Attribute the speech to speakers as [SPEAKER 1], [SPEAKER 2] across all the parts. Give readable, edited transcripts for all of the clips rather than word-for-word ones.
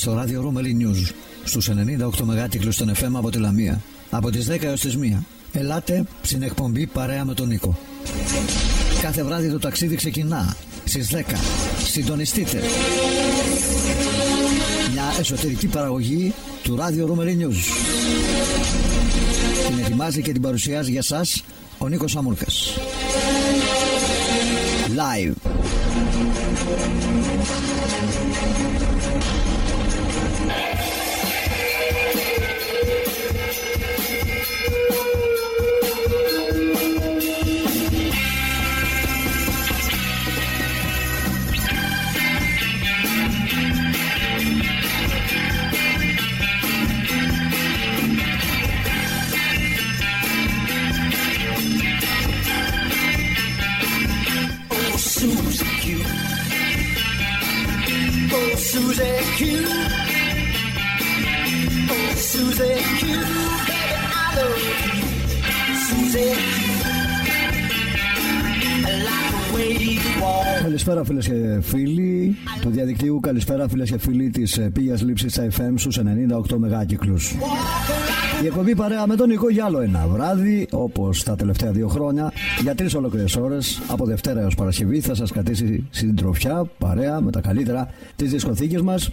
[SPEAKER 1] στο ράδιο Ρούμελι News, στους 98 μεγάκυκλους των FM από τη Λαμία, από τις 10 έως τις 1. Ελάτε στην εκπομπή Παρέα με τον Νίκο. Κάθε βράδυ το ταξίδι ξεκινά στις 10. Συντονιστείτε. Μια εσωτερική παραγωγή του ράδιο Ρούμελι News. Την ετοιμάζει και την παρουσιάζει για σας ο Νίκος Αμούρκας. Live.
[SPEAKER 2] Susie Q, oh Susie Q, baby I love you, Susie Q, I like the way you walk.
[SPEAKER 1] Καλησπέρα φίλες και φίλοι του διαδικτύου, καλησπέρα φίλες και φίλοι της Πήγιας Λήψης στα FM στους 98 μεγάκυκλους. Η εκπομπή Παρέα με τον Νικό για άλλο ένα βράδυ, όπως τα τελευταία 2 χρόνια, για 3 ολόκληρες ώρες, από Δευτέρα έως Παρασκευή, θα σας κρατήσει συντροφιά, παρέα με τα καλύτερα της δισκοθήκης μας.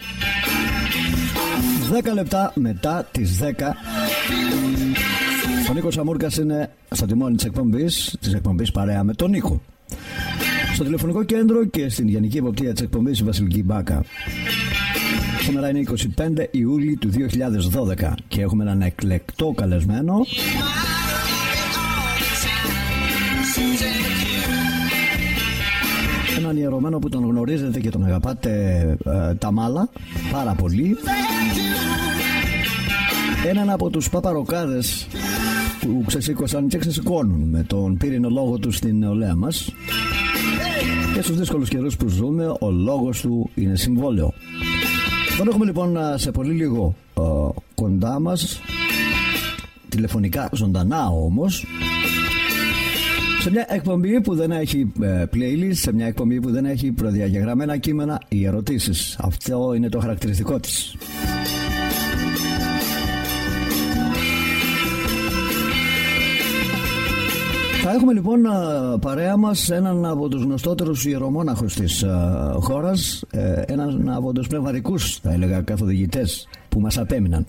[SPEAKER 1] 10 λεπτά μετά τις 10, ο Νίκος Αμούρκας είναι στο τιμόνι της εκπομπής Παρέα με τον Νίκο. Στο τηλεφωνικό κέντρο και στην γενική εποπτεία της εκπομπής η Βασιλική Μπάκα. Σήμερα είναι 25 Ιούλη του 2012 και έχουμε έναν εκλεκτό καλεσμένο. Έναν ιερωμένο που τον γνωρίζετε και τον αγαπάτε τα μάλα πάρα πολύ. Έναν από τους παπαροκάδες που ξεσήκωσαν και ξεσηκώνουν με τον πύρινο λόγο του στην νεολαία μας. Και στους δύσκολους καιρούς που ζούμε, ο λόγος του είναι συμβόλαιο. Τον έχουμε λοιπόν σε πολύ λίγο κοντά μας, τηλεφωνικά ζωντανά όμως, σε μια εκπομπή που δεν έχει playlist, σε μια εκπομπή που δεν έχει προδιαγεγραμμένα κείμενα ή ερωτήσεις. Αυτό είναι το χαρακτηριστικό της. Θα έχουμε λοιπόν παρέα μας έναν από τους γνωστότερους ιερομόναχους της χώρας, έναν από τους πνευματικούς, θα έλεγα, καθοδηγητές που μας απέμειναν.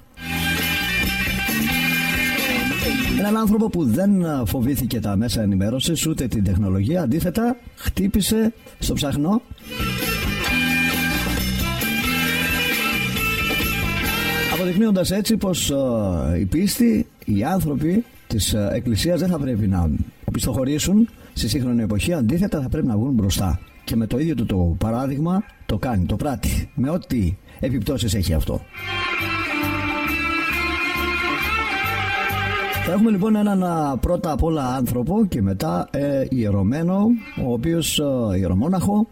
[SPEAKER 1] Έναν άνθρωπο που δεν φοβήθηκε τα μέσα ενημέρωσης ούτε την τεχνολογία, αντίθετα χτύπησε στο ψαχνό αποδεικνύοντας έτσι πως η πίστη, οι άνθρωποι της Εκκλησίας δεν θα πρέπει να οπισθοχωρήσουν στη σύγχρονη εποχή, αντίθετα θα πρέπει να βγουν μπροστά. Και με το ίδιο του το παράδειγμα το κάνει, το πράττει, με ό,τι επιπτώσεις έχει αυτό. Θα έχουμε λοιπόν έναν πρώτα απ' όλα άνθρωπο και μετά ιερωμένο, ο οποίος ιερομόναχο,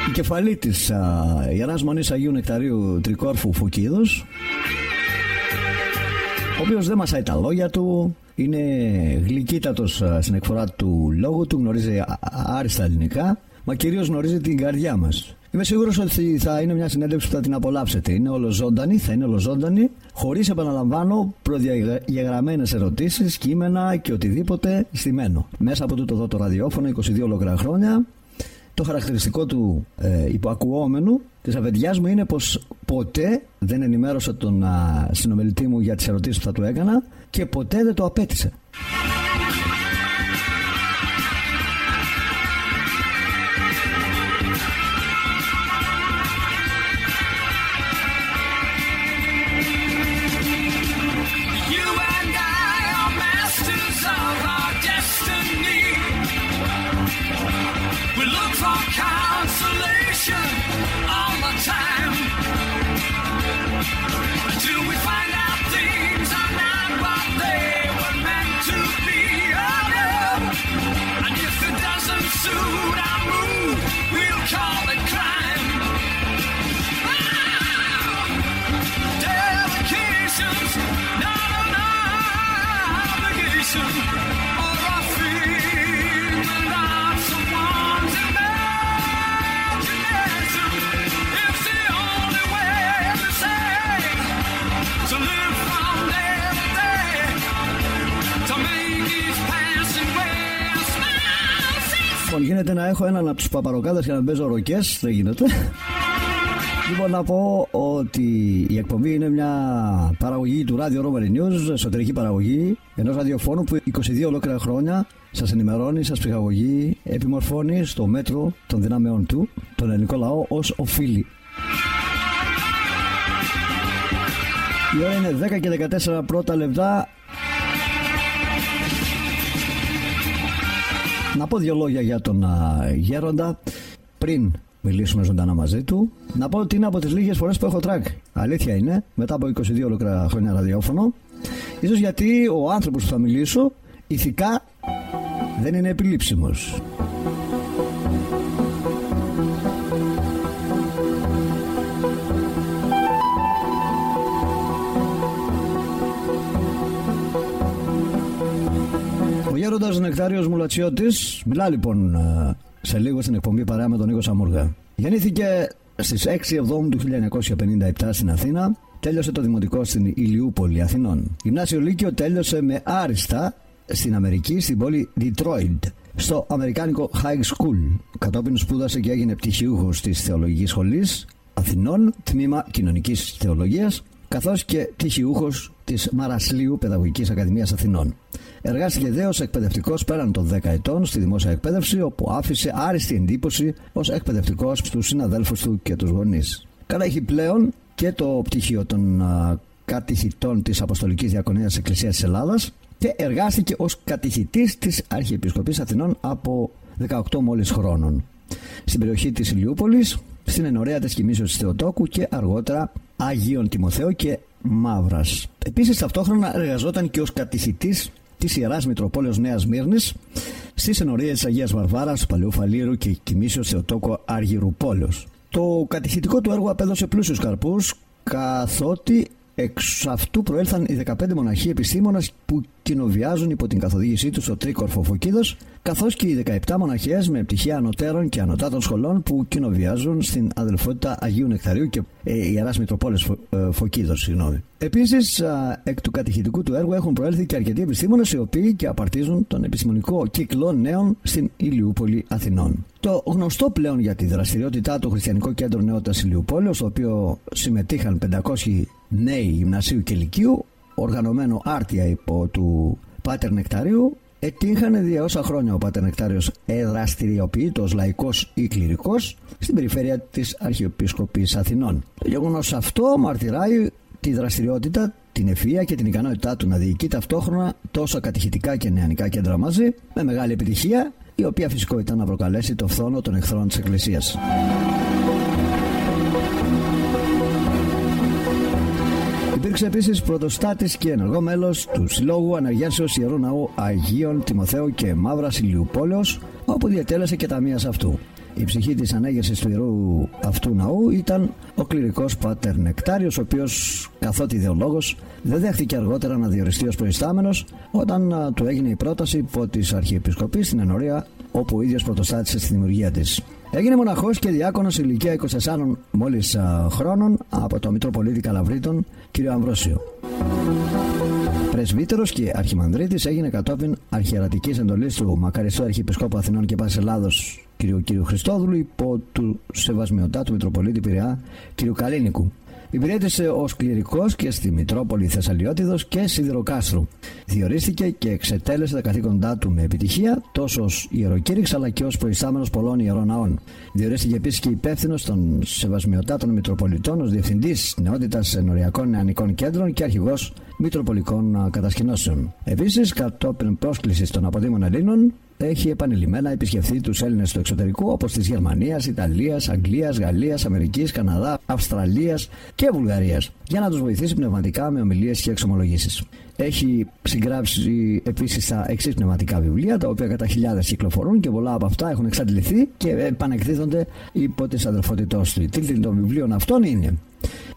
[SPEAKER 1] η κεφαλή της Ιεράς Μονής Αγίου Νεκταρίου Τρικόρφου Φωκίδος, ο οποίος δεν μασάει τα λόγια του, είναι γλυκύτατος στην εκφορά του λόγου του, γνωρίζει άριστα ελληνικά, μα κυρίως γνωρίζει την καρδιά μας. Είμαι σίγουρος ότι θα είναι μια συνέντευξη που θα την απολαύσετε. Είναι ολοζώντανη, θα είναι ολοζώντανη, χωρίς, επαναλαμβάνω, προδιαγεγραμμένες ερωτήσεις, κείμενα και οτιδήποτε στημένο. Μέσα από τούτο εδώ το ραδιόφωνο, 22 ολόκληρα χρόνια, το χαρακτηριστικό του υποακουόμενου, της αφεντιάς μου, είναι πως ποτέ δεν ενημέρωσα τον συνομιλητή μου για τις ερωτήσεις που θα του έκανα και ποτέ δεν το απέτησε. Λοιπόν, γίνεται να έχω έναν από τους παπαροκάδες και να παίζω ροκές, δεν γίνεται. Λοιπόν, να πω ότι η εκπομπή είναι μια παραγωγή του Radio Roman News, εσωτερική παραγωγή ενός ραδιοφώνου που 22 ολόκληρα χρόνια σας ενημερώνει, σας ψυχαγωγεί, επιμορφώνει στο μέτρο των δυνάμεών του τον ελληνικό λαό ως οφείλει. Η ώρα είναι 10 και 14 πρώτα λεπτά. Να πω δύο λόγια για τον Γέροντα πριν μιλήσουμε ζωντανά μαζί του. Να πω ότι είναι από τις λίγες φορές που έχω τρακ. Αλήθεια είναι, μετά από 22 ολόκληρα χρόνια ραδιόφωνο. Ίσως γιατί ο άνθρωπος που θα μιλήσω ηθικά δεν είναι επιλήψιμος. Ο Γέροντας Νεκτάριος Μουλατσιώτης μιλά λοιπόν σε λίγο στην εκπομπή παρέα με τον Νίκο Σαμούργα. Γεννήθηκε στις 6 Εβδόμου του 1957 στην Αθήνα. Τέλειωσε το δημοτικό στην Ηλιούπολη Αθηνών. Γυμνάσιο Λύκειο τέλειωσε με άριστα στην Αμερική, στην πόλη Detroit, στο αμερικάνικο High School. Κατόπιν σπούδασε και έγινε πτυχιούχος της Θεολογικής Σχολής Αθηνών, τμήμα Κοινωνικής Θεολογίας, καθώς και πτυχιούχος της Μαρασλίου Παιδαγωγικής Ακαδημίας Αθηνών. Εργάστηκε δε ως εκπαιδευτικός πέραν των 10 ετών στη δημόσια εκπαίδευση, όπου άφησε άριστη εντύπωση ως εκπαιδευτικός στους συναδέλφους του και τους γονείς. Καλά, έχει πλέον και το πτυχίο των κατηχητών της Αποστολικής Διακονίας της Εκκλησίας της Ελλάδας και εργάστηκε ως κατηχητής της Αρχιεπισκοπής Αθηνών από 18 μόλις χρόνων στην περιοχή της Ηλιούπολης, στην ενορέα της Κοιμήσεως της Θεοτόκου και αργότερα Αγίων Τιμοθέου και Μαύρας. Επίσης ταυτόχρονα εργαζόταν και ως κατηχητής της Ιεράς Μητροπόλεως Νέας Σμύρνης στις ενορίες της Αγίας Βαρβάρας, του Παλαιού Φαλήρου και Κοιμήσεως Θεοτόκου Αργυρουπόλεως. Το κατηχητικό του έργο απέδωσε πλούσιους καρπούς, καθότι εξ αυτού προέλθαν οι 15 μοναχοί επιστήμονες που κοινοβιάζουν υπό την καθοδήγησή τους στο Τρίκορφο Φωκίδος, καθώς και οι 17 μοναχές με πτυχία ανωτέρων και ανωτάτων σχολών που κοινοβιάζουν στην αδελφότητα Αγίου Νεκταρίου και Ιεράς Μητροπόλεως Φωκίδος. Επίσης, εκ του κατηχητικού του έργου έχουν προέλθει και αρκετοί επιστήμονες οι οποίοι και απαρτίζουν τον επιστημονικό κύκλο νέων στην Ηλιούπολη Αθηνών. Το γνωστό πλέον για τη δραστηριότητά του Χριστιανικό Κέντρο Νεότητας Ηλιουπόλεως, στο οποίο συμμετείχαν 500 νέοι γυμνασίου και λυκείου, οργανωμένο άρτια υπό του Πάτερ Νεκταρίου, ετύχανε δια όσα χρόνια ο Πάτερ Νεκτάριος δραστηριοποιείται ως λαϊκός ή κληρικός στην περιφέρεια της Αρχιεπισκοπής Αθηνών. Το γεγονός αυτό μαρτυράει τη δραστηριότητα, την ευφυΐα και την ικανότητά του να διοικεί ταυτόχρονα τόσα κατηχητικά και νεανικά κέντρα μαζί, με μεγάλη επιτυχία, η οποία φυσικό ήταν να προκαλέσει το φθόνο των εχθρών της Εκκλησίας. Υπήρξε επίσης πρωτοστάτης και ενεργό μέλος του Συλλόγου Αναγένσεως Ιερού Ναού Αγίων Τιμοθέου και Μαύρας Ηλιουπόλεως, όπου διατέλεσε και ταμείας αυτού. Η ψυχή της ανέγερσης του ιερού αυτού ναού ήταν ο κληρικός Πάτερ Νεκτάριος, ο οποίος, καθότι ιδεολόγος, δεν δέχτηκε αργότερα να διοριστεί ως προϊστάμενος όταν του έγινε η πρόταση υπό της Αρχιεπισκοπής στην ενορία όπου ο ίδιος πρωτοστάτησε στη δημιουργία της. Έγινε μοναχός και διάκονος ηλικία 24 μόλις χρόνων από το Μητροπολίτη Καλαβρίτων κ. Αμβρόσιο. Πρεσβύτερος και αρχιμανδρίτης έγινε κατόπιν αρχιερατικής εντολής του μακαριστού Αρχιεπισκόπου Αθηνών και Πάσης Ελλάδος κ. Χριστόδουλου υπό του Σεβασμιωτάτου Μητροπολίτη Πειραιά κ. Καλίνικου. Υπηρέτησε ως κληρικός και στη Μητρόπολη Θεσσαλιώτιδος και Σιδηροκάστρου. Διορίστηκε και εξετέλεσε τα καθήκοντά του με επιτυχία τόσο ως ιεροκήρυξ αλλά και ως προϊστάμενος πολλών ιερών ναών. Διορίστηκε επίσης και υπεύθυνος των Σεβασμιωτάτων Μητροπολιτών ως διευθυντής νεότητας ενοριακών νεανικών κέντρων και αρχηγός μητροπολικών κατασκηνώσεων. Επίσης, κατόπιν πρόσκλησης των αποδήμων Ελλήνων, έχει επανειλημμένα επισκεφθεί τους Έλληνες του εξωτερικού όπως της Γερμανίας, Ιταλίας, Αγγλίας, Γαλλίας, Αμερικής, Καναδά, Αυστραλίας και Βουλγαρίας για να τους βοηθήσει πνευματικά με ομιλίες και εξομολογήσεις. Έχει συγγράψει επίσης τα εξής πνευματικά βιβλία, τα οποία κατά χιλιάδες κυκλοφορούν και πολλά από αυτά έχουν εξαντληθεί και επανεκδίδονται υπό τις αδελφότητός του. Οι τίτλοι των βιβλίων αυτών είναι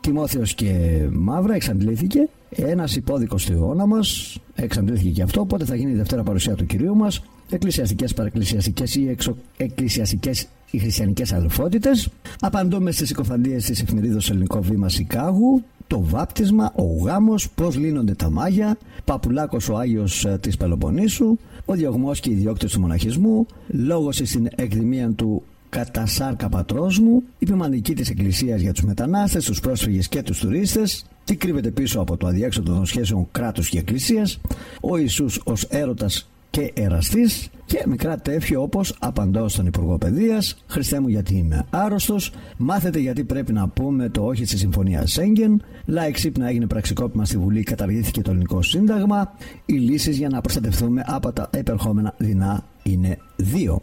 [SPEAKER 1] Τιμόθεος και Μαύρα, εξαντλήθηκε. Ένας υπόδικος του αιώνα μας, εξαντλήθηκε και αυτό. Πότε θα γίνει η Δευτέρα Παρουσία του Κυρίου μας. Εκκλησιαστικές, παρεκκλησιαστικές ή εξωεκκλησιαστικές οι χριστιανικές αδελφότητες. Απαντούμε στις συκοφαντίες της εφημερίδος Ελληνικό Βήμα Σικάγου το βάπτισμα, ο γάμος, πώς λύνονται τα μάγια, Παπουλάκος ο Άγιος της Πελοποννήσου, ο διωγμός και οι διώκτες του μοναχισμού, λόγος στην εκδημία του «Κατά σάρκα πατρός μου», η ποιμανική της Εκκλησίας για τους μετανάστες, τους πρόσφυγες και τους τουρίστες, τι κρύβεται πίσω από το αδιέξοδο των σχέσεων κράτους και Εκκλησίας, ο Ιησούς ως έρωτας και εραστής, και μικρά τέφια όπως «Απαντώ στον Υπουργό Παιδείας», «Χριστέ μου γιατί είμαι άρρωστος», «Μάθετε γιατί πρέπει να πούμε το όχι στη Συμφωνία Σέγγεν», «Λάι ξύπνα έγινε πραξικόπημα στη Βουλή, καταργήθηκε το Ελληνικό Σύνταγμα», «Οι λύσεις για να προστατευτούμε από τα επερχόμενα δεινά είναι δύο».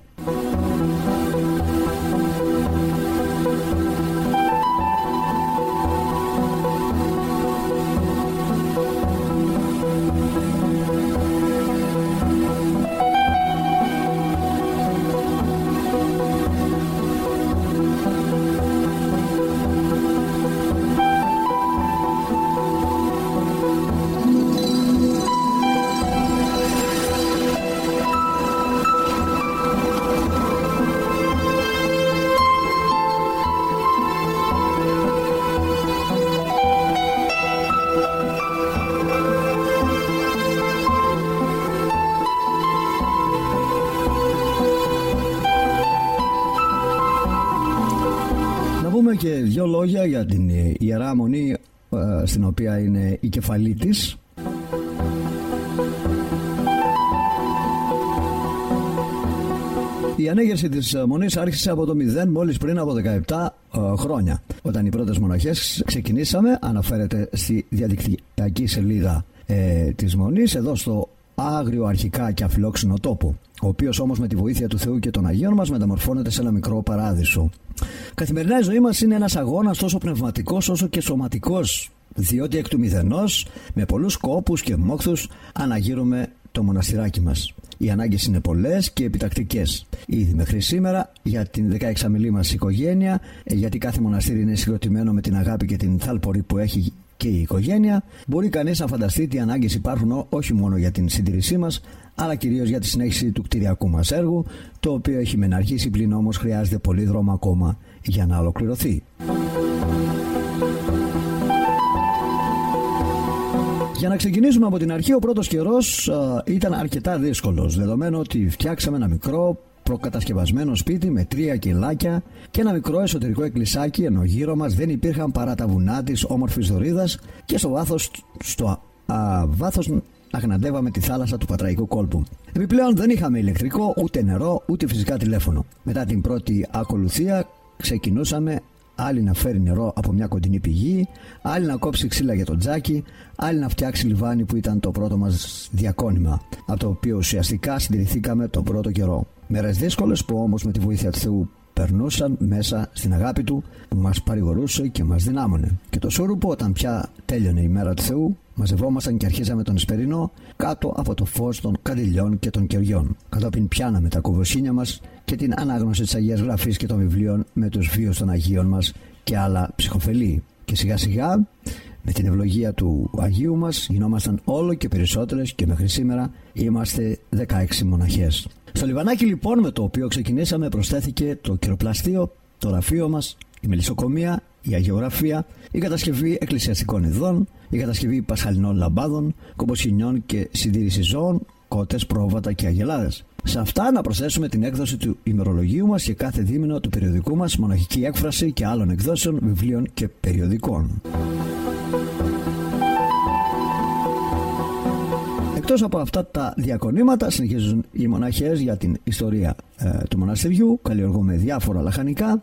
[SPEAKER 1] Και δύο λόγια για την Ιερά Μονή, στην οποία είναι η κεφαλή της. Η ανέγερση της Μονής άρχισε από το 0 μόλις πριν από 17 χρόνια, όταν οι πρώτες μοναχές ξεκινήσαμε. Αναφέρεται στη διαδικτυακή σελίδα της Μονής, εδώ στο άγριο αρχικά και αφιλόξενο τόπο, ο οποίος όμως με τη βοήθεια του Θεού και των Αγίων μας μεταμορφώνεται σε ένα μικρό παράδεισο. Καθημερινά η ζωή μας είναι ένας αγώνας τόσο πνευματικός όσο και σωματικός, διότι εκ του μηδενός, με πολλούς κόπους και μόχθους, αναγείρουμε το μοναστηράκι μας. Οι ανάγκες είναι πολλές και επιτακτικές. Ήδη μέχρι σήμερα για την 16μηλή μας οικογένεια, γιατί κάθε μοναστήρι είναι συγκροτημένο με την αγάπη και την θάλπορη που έχει και η οικογένεια, μπορεί κανείς να φανταστεί τι ανάγκες υπάρχουν όχι μόνο για την συντήρησή μας, αλλά κυρίως για τη συνέχιση του κτηριακού μας έργου, το οποίο έχει μεν αρχίσει, πλην όμως χρειάζεται πολύ δρόμο ακόμα για να ολοκληρωθεί. Για να ξεκινήσουμε από την αρχή, ο πρώτος καιρός ήταν αρκετά δύσκολος, δεδομένου ότι φτιάξαμε ένα μικρό προκατασκευασμένο σπίτι με 3 κελάκια και ένα μικρό εσωτερικό εκκλησάκι, ενώ γύρω μας δεν υπήρχαν παρά τα βουνά της όμορφης Δωρίδας και στο βάθος αγναντεύαμε τη θάλασσα του Πατραϊκού κόλπου. Επιπλέον δεν είχαμε ηλεκτρικό, ούτε νερό, ούτε φυσικά τηλέφωνο. Μετά την πρώτη ακολουθία ξεκινούσαμε, άλλη να φέρει νερό από μια κοντινή πηγή, άλλη να κόψει ξύλα για το τζάκι, άλλη να φτιάξει λιβάνι, που ήταν το πρώτο μας διακόνημα, από το οποίο ουσιαστικά συντηρηθήκαμε τον πρώτο καιρό. Μέρες δύσκολες που όμως με τη βοήθεια του Θεού περνούσαν μέσα στην αγάπη του, που μας παρηγορούσε και μας δυνάμωνε. Και το σούρουπο, όταν πια τέλειωνε η μέρα του Θεού, μαζευόμασταν και αρχίζαμε τον Εσπερινό κάτω από το φως των καδιλιών και των κεριών. Κατόπιν πιάναμε τα κουβοσύνια μας και την ανάγνωση της Αγίας Γραφής και των βιβλίων με τους βίους των Αγίων μας και άλλα ψυχοφελή. Και σιγά σιγά, με την ευλογία του Αγίου μας, γινόμασταν όλο και περισσότερες και μέχρι σήμερα είμαστε 16 μοναχές. Στο λιβανάκι λοιπόν, με το οποίο ξεκινήσαμε, προσθέθηκε το κυροπλαστείο, το γραφείο μας, η μελισσοκομεία, η αγιογραφία, η κατασκευή εκκλησιαστικών ειδών, η κατασκευή πασχαλινών λαμπάδων, κομποσχηνιών και συντήρηση ζώων, κότες, πρόβατα και αγελάδες. Σε αυτά να προσθέσουμε την έκδοση του ημερολογίου μας και κάθε δίμηνο του περιοδικού μας, μοναχική έκφραση και άλλων εκδόσεων, βιβλίων και περιοδικών. Εκτός από αυτά τα διακονήματα, συνεχίζουν οι μοναχές για την ιστορία του μοναστηριού. Καλλιεργούμε διάφορα λαχανικά,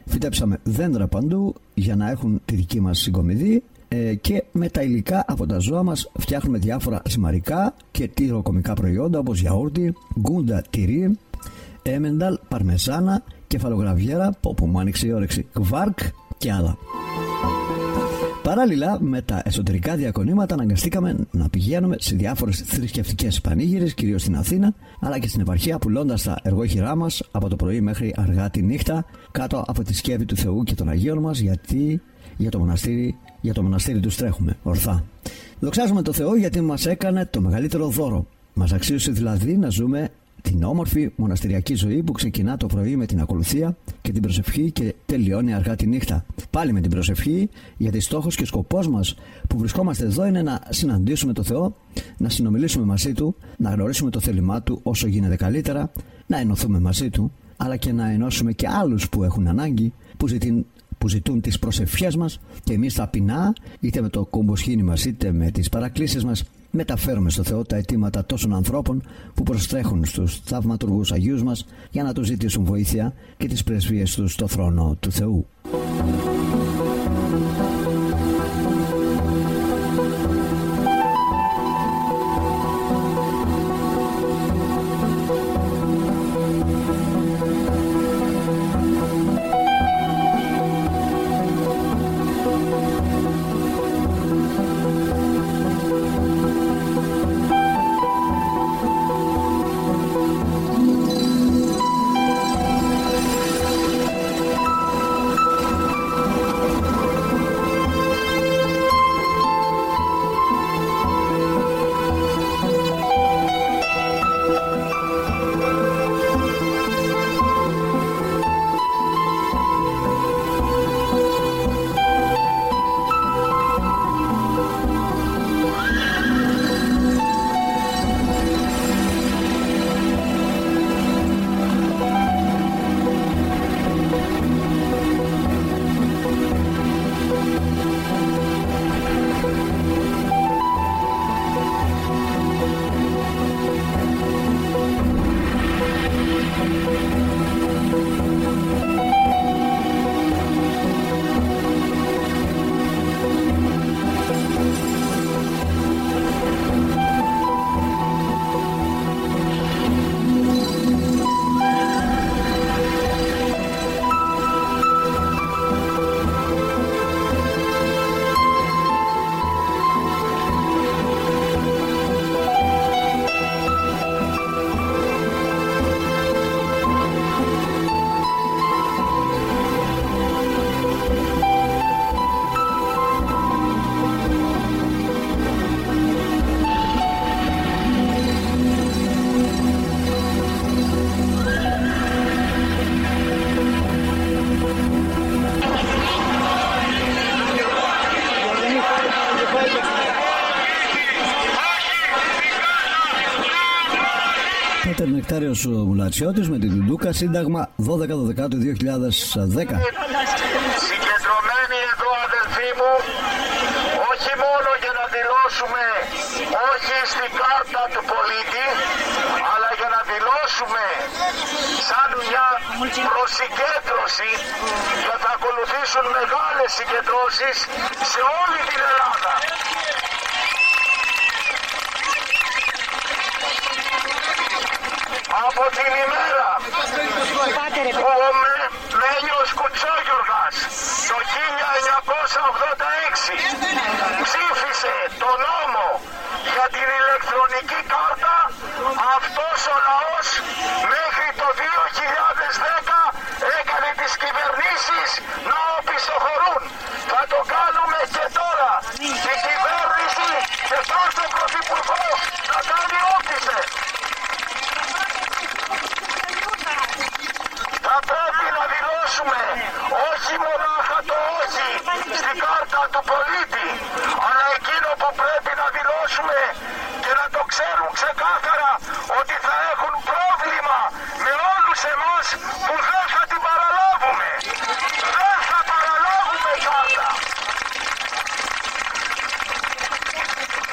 [SPEAKER 1] φυτέψαμε δέντρα παντού για να έχουν τη δική μας συγκομιδή, και με τα υλικά από τα ζώα μας φτιάχνουμε διάφορα ζυμαρικά και τυροκομικά προϊόντα, όπως γιαούρτι, γκούντα τυρί, έμενταλ, παρμεζάνα, κεφαλογραβιέρα, που μου άνοιξε η όρεξη, κβάρκ και άλλα. Παράλληλα με τα εσωτερικά διακονήματα, αναγκαστήκαμε να πηγαίνουμε σε διάφορες θρησκευτικές πανήγυρες, κυρίως στην Αθήνα, αλλά και στην επαρχία, πουλώντας τα εργόχειρά μας από το πρωί μέχρι αργά τη νύχτα, κάτω από τη σκέπη του Θεού και των Αγίων μας, γιατί για το μοναστήρι τους τρέχουμε ορθά. Δοξάζουμε το Θεό γιατί μας έκανε το μεγαλύτερο δώρο. Μας αξίωσε δηλαδή να ζούμε την όμορφη μοναστηριακή ζωή που ξεκινά το πρωί με την ακολουθία και την προσευχή και τελειώνει αργά τη νύχτα. Πάλι με την προσευχή, γιατί στόχος και σκοπός μας που βρισκόμαστε εδώ είναι να συναντήσουμε το Θεό, να συνομιλήσουμε μαζί Του, να γνωρίσουμε το θέλημά Του όσο γίνεται καλύτερα, να ενωθούμε μαζί Του, αλλά και να ενώσουμε και άλλους που έχουν ανάγκη, που ζητούν τις προσευχές μας, και εμείς ταπεινά, είτε με το κομποσχήνι μας είτε με τις παρακλήσεις μας, μεταφέρουμε στο Θεό τα αιτήματα τόσων ανθρώπων που προστρέχουν στους θαυματουργούς Αγίους μας για να τους ζητήσουν βοήθεια και τις πρεσβείες τους στο θρόνο του Θεού. Πάτερ Νεκτάριος Μουλατσιώτης με την Τουντούκα, Σύνταγμα 12/12/2010.
[SPEAKER 3] Συγκεντρωμένοι εδώ, αδελφοί μου, όχι μόνο για να δηλώσουμε όχι στην κάρτα του πολίτη, αλλά για να δηλώσουμε σαν μια προσυγκέντρωση, και θα ακολουθήσουν μεγάλες συγκεντρώσεις σε όλη την Ελλάδα. Από την ημέρα που ο Μένιος Κουτσόγιουργας το 1986 ψήφισε το νόμο για την ηλεκτρονική κάρτα, αυτός ο λαός μέχρι το 2010 έκανε τις κυβερνήσεις να οπισθοχωρούν. Θα το κάνουμε και τώρα. Η κυβέρνηση και κάθε πρωθυπουργό να κάνει ό,τι θέλει. Θα πρέπει να δηλώσουμε όχι μονάχα το όχι στην κάρτα του πολίτη, αλλά εκείνο που πρέπει να δηλώσουμε και να το ξέρουν ξεκάθαρα, ότι θα έχουν πρόβλημα με όλους εμάς που δεν θα την παραλάβουμε. Δεν θα παραλάβουμε κάρτα.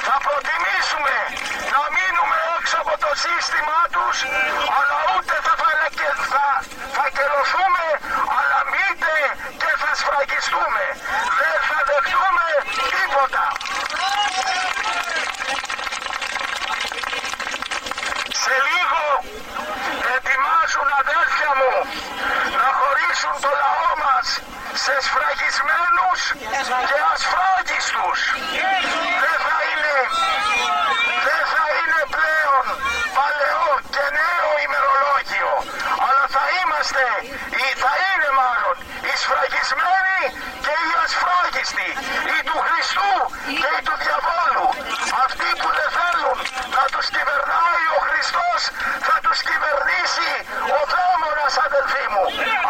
[SPEAKER 3] Θα προτιμήσουμε να μείνουμε έξω από το σύστημά τους, αλλά ούτε θα φακελωθούμε, αλλά μήτε και θα σφραγιστούμε. Δεν θα δεχτούμε τίποτα. Σε λίγο ετοιμάζουν, αδέρφια μου, να χωρίσουν το λαό μας σε σφραγισμένους και ασφράγιστους. Δεν θα είναι πλέον παλαιό και νέο ημερολόγιο, αλλά θα είναι μάλλον οι σφραγισμένοι και οι ασφράγιστοι, οι του Χριστού και οι του διαβόλου. Αυτοί που δεν θέλουν να τους κυβερνάει ο Χριστός θα τους κυβερνάει ζήσει ο Δρόμονας, αδελφοί μου.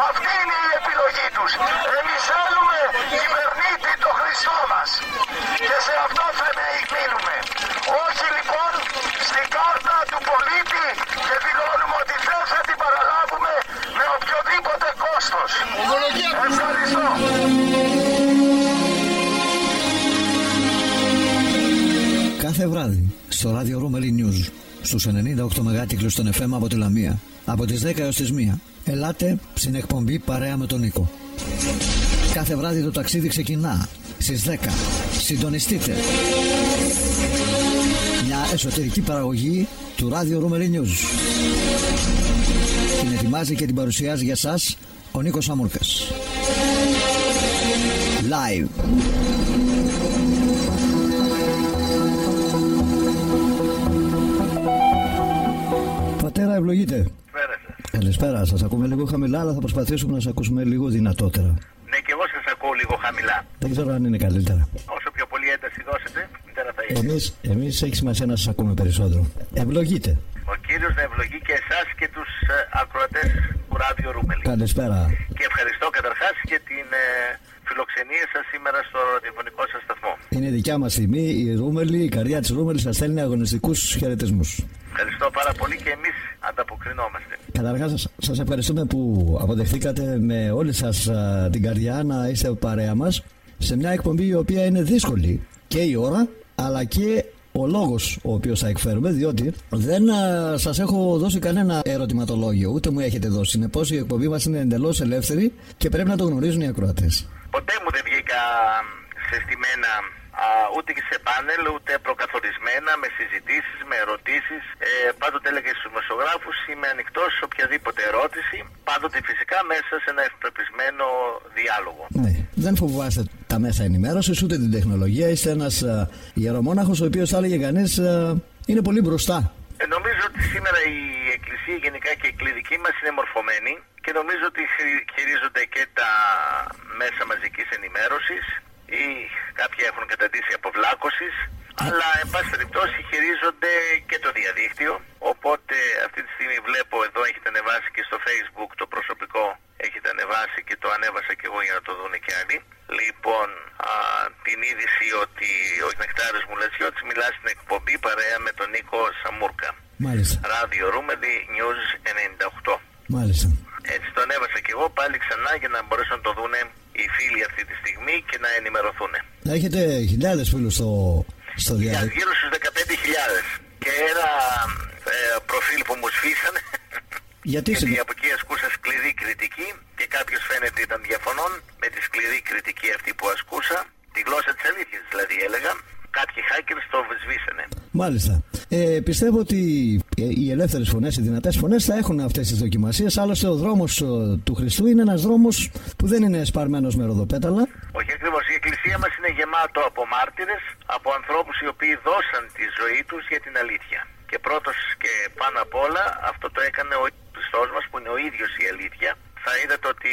[SPEAKER 3] Αυτή είναι η επιλογή τους. Εμείς θέλουμε κυβερνήτη το Χριστό μας. Και σε αυτό θα μείνουμε. Όχι λοιπόν στην κάρτα του πολίτη και δηλώνουμε ότι δεν θα την παραλάβουμε με οποιοδήποτε κόστος. Ευχαριστώ.
[SPEAKER 1] Κάθε βράδυ στο ράδιο Ρούμελι News στους 98 μεγάκυκλους στον FM από τη Λαμία από τις 10 έως τις 1 ελάτε στην εκπομπή Παρέα με τον Νίκο. Κάθε βράδυ το ταξίδι ξεκινά στις 10. Συντονιστείτε. Μια εσωτερική παραγωγή του ράδιο Ρούμελι News. Την ετοιμάζει και την παρουσιάζει για σας ο Νίκος Σαμούρκας. Live. Πατέρα, ευλογείτε. Καλησπέρα, σας ακούμε λίγο χαμηλά, αλλά θα προσπαθήσουμε να σας ακούσουμε λίγο δυνατότερα.
[SPEAKER 3] Ναι, και εγώ σας ακούω λίγο χαμηλά.
[SPEAKER 1] Δεν ξέρω αν είναι καλύτερα.
[SPEAKER 3] Όσο πιο πολύ ένταση δώσετε, καλύτερα θα είναι.
[SPEAKER 1] Εμείς έχει σημασία να σας ακούμε περισσότερο. Ευλογείτε.
[SPEAKER 3] Ο Κύριος να ευλογεί και εσάς και τους ακροατές του Ράδιο Ρούμελι.
[SPEAKER 1] Καλησπέρα.
[SPEAKER 3] Και ευχαριστώ καταρχάς για την φιλοξενία σας σήμερα στο ραδιοφωνικό σας σταθμό.
[SPEAKER 1] Είναι δικιά μας τιμή, η Ρούμελι, η καρδιά της Ρούμελι σας στέλνει αγωνιστικούς χαιρετισμούς.
[SPEAKER 3] Ευχαριστώ πάρα πολύ και εμείς ανταποκρινόμαστε.
[SPEAKER 1] Καταρχάς σας ευχαριστούμε που αποδεχτήκατε με όλη σας την καρδιά να είστε παρέα μας σε μια εκπομπή η οποία είναι δύσκολη και η ώρα αλλά και ο λόγος ο οποίος θα εκφέρουμε, διότι δεν σας έχω δώσει κανένα ερωτηματολόγιο, ούτε μου έχετε δώσει. Συνεπώς η εκπομπή μας είναι εντελώς ελεύθερη και πρέπει να το γνωρίζουν οι ακροατές.
[SPEAKER 3] Ποτέ μου δεν βγήκα σε στημένα ούτε και σε πάνελ, ούτε προκαθορισμένα, με συζητήσεις, με ερωτήσεις. Πάντοτε έλεγα στους δημοσιογράφους, είμαι ανοιχτός σε οποιαδήποτε ερώτηση, πάντοτε φυσικά μέσα σε ένα ευπρεπισμένο διάλογο.
[SPEAKER 1] Ναι, δεν φοβάστε τα μέσα ενημέρωσης ούτε την τεχνολογία. Είστε ένας ιερομόναχος ο οποίος, θα έλεγε κανείς, είναι πολύ μπροστά.
[SPEAKER 3] Νομίζω ότι σήμερα η Εκκλησία γενικά και η κληρική μας είναι μορφωμένη και νομίζω ότι χειρίζονται και τα μέσα μαζικής ενημέρωσης ή κάποιοι έχουν καταντήσει αποβλάκωσης, αλλά εν πάση περιπτώσει χειρίζονται και το διαδίκτυο. Οπότε αυτή τη στιγμή βλέπω εδώ έχετε ανεβάσει και στο Facebook το προσωπικό, έχετε ανεβάσει και το ανέβασα και εγώ για να το δούνε και άλλοι. Λοιπόν, την είδηση ότι ο Νεκτάριος Μουλατσιώτης μιλά στην εκπομπή Παρέα με τον Νίκο Σαμούρκα.
[SPEAKER 1] Μάλιστα.
[SPEAKER 3] Ράδιο Ρούμελι News 98.
[SPEAKER 1] Μάλιστα.
[SPEAKER 3] Έτσι το ανέβασα και εγώ πάλι ξανά για να μπορέσουν να το δούνε οι φίλοι αυτή τη στιγμή και να ενημερωθούν.
[SPEAKER 1] Έχετε χιλιάδες φίλους στο διαδίκτυο.
[SPEAKER 3] Γύρω στους 15.000 και ένα προφίλ που μου σφίσανε. Γιατί από εκεί ασκούσα σκληρή κριτική και κάποιος φαίνεται ήταν διαφωνών με τη σκληρή κριτική αυτή που ασκούσα. Τη γλώσσα της αλήθειας δηλαδή έλεγα. Κάποιοι hackers το σβήσανε.
[SPEAKER 1] Μάλιστα. Πιστεύω ότι οι ελεύθερες φωνές, οι δυνατές φωνές θα έχουν αυτές τις δοκιμασίες. Άλλωστε ο δρόμος του Χριστού είναι ένας δρόμος που δεν είναι σπαρμένος με ροδοπέταλα.
[SPEAKER 3] Όχι ακριβώς. Η Εκκλησία μας είναι γεμάτο από μάρτυρες, από ανθρώπους οι οποίοι δώσαν τη ζωή τους για την αλήθεια. Και πρώτος και πάνω απ' όλα αυτό το έκανε ο Χριστός μας που είναι ο ίδιος η αλήθεια. Θα είδατε ότι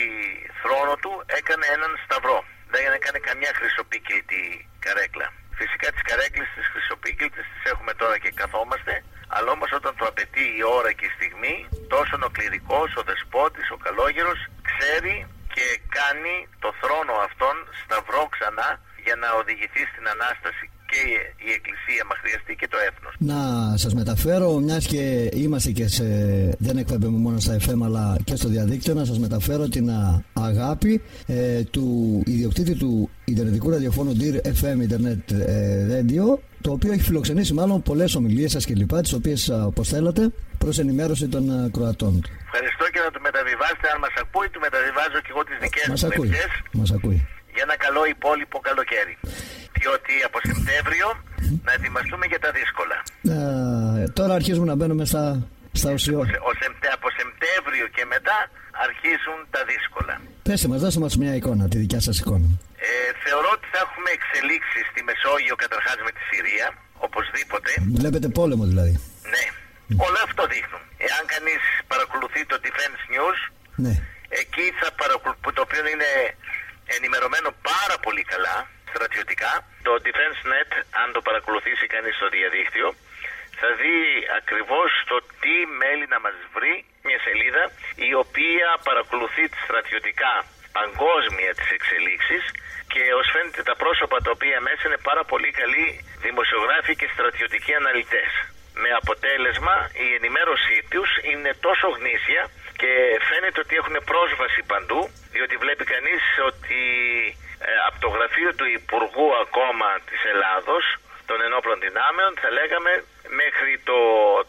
[SPEAKER 3] θρόνο του έκανε έναν σταυρό. Δεν έκανε καμιά χρυσοπίκυλτη καρέκλα. Φυσικά τις καρέκλες τις χρυσοπίκυλτες τις έχουμε τώρα και καθόμαστε, αλλά όμως όταν το απαιτεί η ώρα και η στιγμή, τόσο ο κληρικός, ο δεσπότης, ο καλόγερος ξέρει και κάνει το θρόνο αυτόν σταυρό ξανά για να οδηγηθεί στην Ανάσταση και η Εκκλησία, μα χρειαστεί και το έθνος.
[SPEAKER 1] Να σας μεταφέρω, μιας και είμαστε και δεν εκπέμπουμε μόνο στα FM αλλά και στο διαδίκτυο, να σας μεταφέρω την αγάπη του ιδιοκτήτη του Ιντερνετικού ραδιοφώνου Dear FM Internet Radio, το οποίο έχει φιλοξενήσει μάλλον πολλές ομιλίες σας κλπ, τις οποίες όπως θέλατε προς ενημέρωση των Κροατών.
[SPEAKER 3] Ευχαριστώ και να του μεταβιβάσετε, αν μας ακούει, του μεταβιβάζω και εγώ τις δικές μου ευχές.
[SPEAKER 1] Μας ακούει.
[SPEAKER 3] Για ένα καλό υπόλοιπο καλοκαίρι. Διότι από Σεπτέμβριο να ετοιμαστούμε για τα δύσκολα.
[SPEAKER 1] Τώρα αρχίζουμε να μπαίνουμε στα ουσιώδη.
[SPEAKER 3] Από Σεπτέμβριο και μετά αρχίζουν τα δύσκολα.
[SPEAKER 1] Πέστε μας, δώστε μας μια εικόνα, τη δικιά σας εικόνα.
[SPEAKER 3] Θεωρώ ότι θα έχουμε εξελίξεις στη Μεσόγειο καταρχάς με τη Συρία, οπωσδήποτε.
[SPEAKER 1] Βλέπετε πόλεμο δηλαδή.
[SPEAKER 3] Ναι, όλα αυτό δείχνουν. Εάν κανείς παρακολουθεί το Defense News,
[SPEAKER 1] ναι,
[SPEAKER 3] εκεί το οποίο είναι ενημερωμένο πάρα πολύ καλά στρατιωτικά. Το Defense Net, αν το παρακολουθήσει κανείς στο διαδίκτυο, θα δει ακριβώς το τι μέλη να μας βρει
[SPEAKER 4] μια σελίδα η οποία παρακολουθεί στρατιωτικά παγκόσμια τις εξελίξεις και ως φαίνεται τα πρόσωπα τα οποία μέσα είναι πάρα πολύ καλοί δημοσιογράφοι και στρατιωτικοί αναλυτές. Με αποτέλεσμα η ενημέρωσή τους είναι τόσο γνήσια και φαίνεται ότι έχουν πρόσβαση παντού, διότι βλέπει κανείς ότι από το γραφείο του Υπουργού ακόμα της Ελλάδος των Ενόπλων Δυνάμεων, θα λέγαμε, μέχρι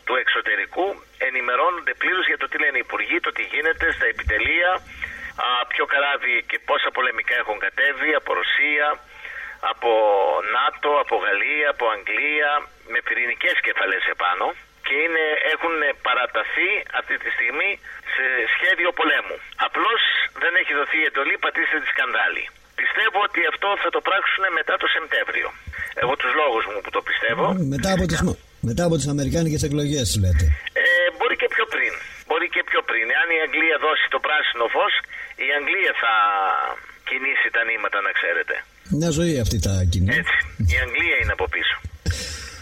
[SPEAKER 4] του εξωτερικού ενημερώνονται πλήρως για το τι λένε οι υπουργοί, το τι γίνεται στα επιτελεία, ποιο καράβι και πόσα πολεμικά έχουν κατέβει από Ρωσία, από ΝΑΤΟ, από Γαλλία, από Αγγλία, με πυρηνικές κεφαλές επάνω και έχουν παραταθεί αυτή τη στιγμή σε σχέδιο πολέμου. Απλώς δεν έχει δοθεί εντολή, πατήστε τη σκανδάλη. Πιστεύω ότι αυτό θα το πράξουν μετά το Σεπτέμβριο. Εγώ τους λόγους μου που το πιστεύω.
[SPEAKER 1] Μετά από τις αμερικάνικες εκλογές, λέτε.
[SPEAKER 4] Μπορεί και πιο πριν. Μπορεί και πιο πριν. Αν η Αγγλία δώσει το πράσινο φως, η Αγγλία θα κινήσει τα νήματα, να ξέρετε.
[SPEAKER 1] Μια ζωή αυτή τα κινεί.
[SPEAKER 4] Έτσι. Η Αγγλία είναι από πίσω.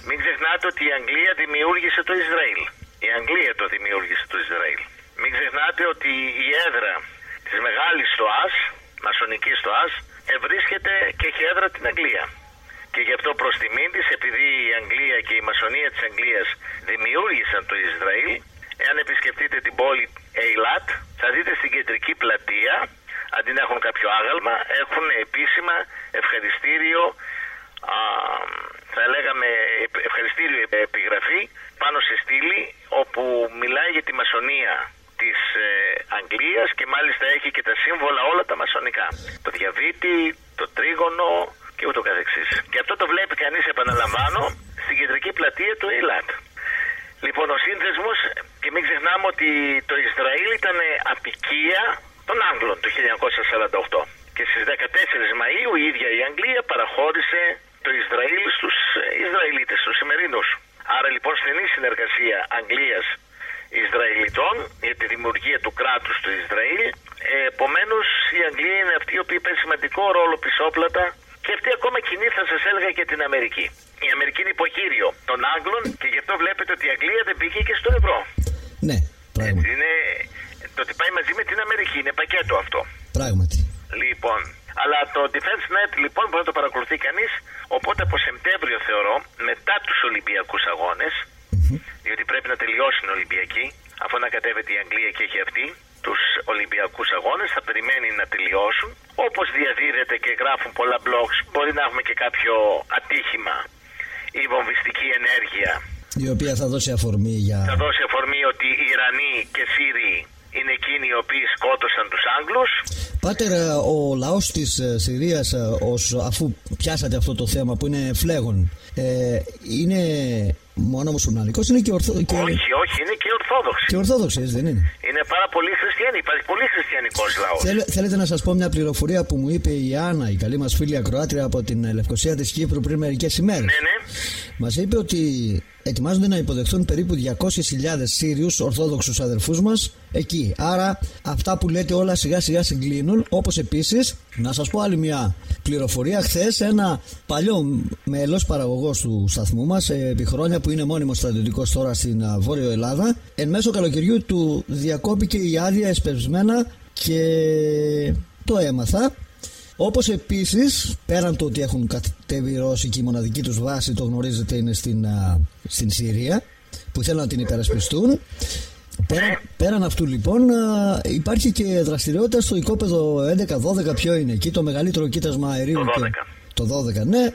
[SPEAKER 4] Μην ξεχνάτε ότι η Αγγλία δημιούργησε το Ισραήλ. Η Αγγλία το δημιούργησε το Ισραήλ. Μην ξεχνάτε ότι η έδρα της μεγάλης ΣΤΟΑΣ, μασονικής ΣΤΟΑΣ, βρίσκεται και έχει έδρα την Αγγλία. Και γι' αυτό προς τιμήν της, επειδή η Αγγλία και η μασονία της Αγγλίας δημιούργησαν το Ισραήλ, εάν επισκεφτείτε την πόλη Ειλάτ, θα δείτε στην κεντρική πλατεία, αντί να έχουν κάποιο άγαλμα, έχουν επίσημα ευχαριστήριο, θα λέγαμε ευχαριστήριο επιγραφή πάνω σε στήλη, όπου μιλάει για τη μασονία της Αγγλίας και μάλιστα έχει και τα σύμβολα όλα τα μασονικά. Το διαβήτη, το τρίγωνο και ούτω καθεξής. Και αυτό το βλέπει κανείς, επαναλαμβάνω, στην κεντρική πλατεία του Ειλάτ. Λοιπόν, ο σύνδεσμος, και μην ξεχνάμε ότι το Ισραήλ ήταν απικία των Άγγλων το 1948. Και στις 14 Μαΐου η ίδια η Αγγλία παραχώρησε το Ισραήλ στους Ισραηλίτες, στους σημερινούς. Άρα λοιπόν στενή συνεργασία Αγγλίας-Ισραηλιτών για τη δημιουργία του κράτους του Ισραήλ. Επομένως η Αγγλία είναι αυτή η οποία παίζει σημαντικό ρόλο πισόπλατα και αυτή ακόμα κοινή, θα σας έλεγα, και την Αμερική. Η Αμερική είναι υποχείριο των Άγγλων και γι' αυτό βλέπετε ότι η Αγγλία δεν πήγε και στο ευρώ.
[SPEAKER 1] Ναι, πράγματι.
[SPEAKER 4] Είναι το ότι πάει μαζί με την Αμερική, είναι πακέτο αυτό.
[SPEAKER 1] Πράγματι.
[SPEAKER 4] Λοιπόν, αλλά το Defense Net λοιπόν μπορεί να το παρακολουθεί κανείς, οπότε από Σεπτέμβριο θεωρώ, μετά τους Ολυμπιακούς Αγώνες, διότι πρέπει να τελειώσουν οι Ολυμπιακοί, αφού ανακατεύεται η Αγγλία και έχει αυτή τους Ολυμπιακούς Αγώνες, θα περιμένει να τελειώσουν. Όπως διαδίδεται και γράφουν πολλά blogs, μπορεί να έχουμε και κάποιο ατύχημα ή βομβιστική ενέργεια,
[SPEAKER 1] η οποία θα δώσει αφορμή
[SPEAKER 4] θα δώσει αφορμή ότι οι Ιρανοί και Σύριοι είναι εκείνοι οι οποίοι σκότωσαν τους Άγγλους.
[SPEAKER 1] Πάτερ, ο λαός της Συρίας, αφού πιάσατε αυτό το θέμα που είναι φλέγον, είναι μόνο μουσουλμανικός, είναι και
[SPEAKER 4] Όχι, είναι και ορθόδοξοι.
[SPEAKER 1] Και ορθόδοξοι, έτσι δεν είναι?
[SPEAKER 4] Είναι πάρα πολλοί χριστιανοί, υπάρχει πολύ χριστιανικός λαός.
[SPEAKER 1] Θέλετε να σας πω μια πληροφορία που μου είπε η Άννα, η καλή μας φίλη ακροάτρια από την Λευκοσία της Κύπρου πριν μερικές ημέρες.
[SPEAKER 4] Ναι.
[SPEAKER 1] Μας είπε ότι ετοιμάζονται να υποδεχθούν περίπου 200.000 Σύριους Ορθόδοξους αδερφούς μας εκεί. Άρα αυτά που λέτε όλα σιγά σιγά συγκλίνουν. Όπως επίσης, να σας πω άλλη μια πληροφορία. Χθες ένα παλιό μέλος παραγωγός του σταθμού μας, επί χρόνια, που είναι μόνιμος στρατιωτικός τώρα στην Βόρειο Ελλάδα, εν μέσω καλοκαιριού του διακόπηκε η άδεια εσπευσμένα και το έμαθα. Όπως επίσης, πέραν το ότι έχουν κατέβει οι Ρώσοι και η μοναδική τους βάση, το γνωρίζετε, είναι στην Συρία, που θέλουν να την υπερασπιστούν. Πέραν αυτού λοιπόν υπάρχει και δραστηριότητα στο οικόπεδο 11-12, ποιο είναι εκεί, το μεγαλύτερο κοίτασμα αερίου? Το 12, ναι,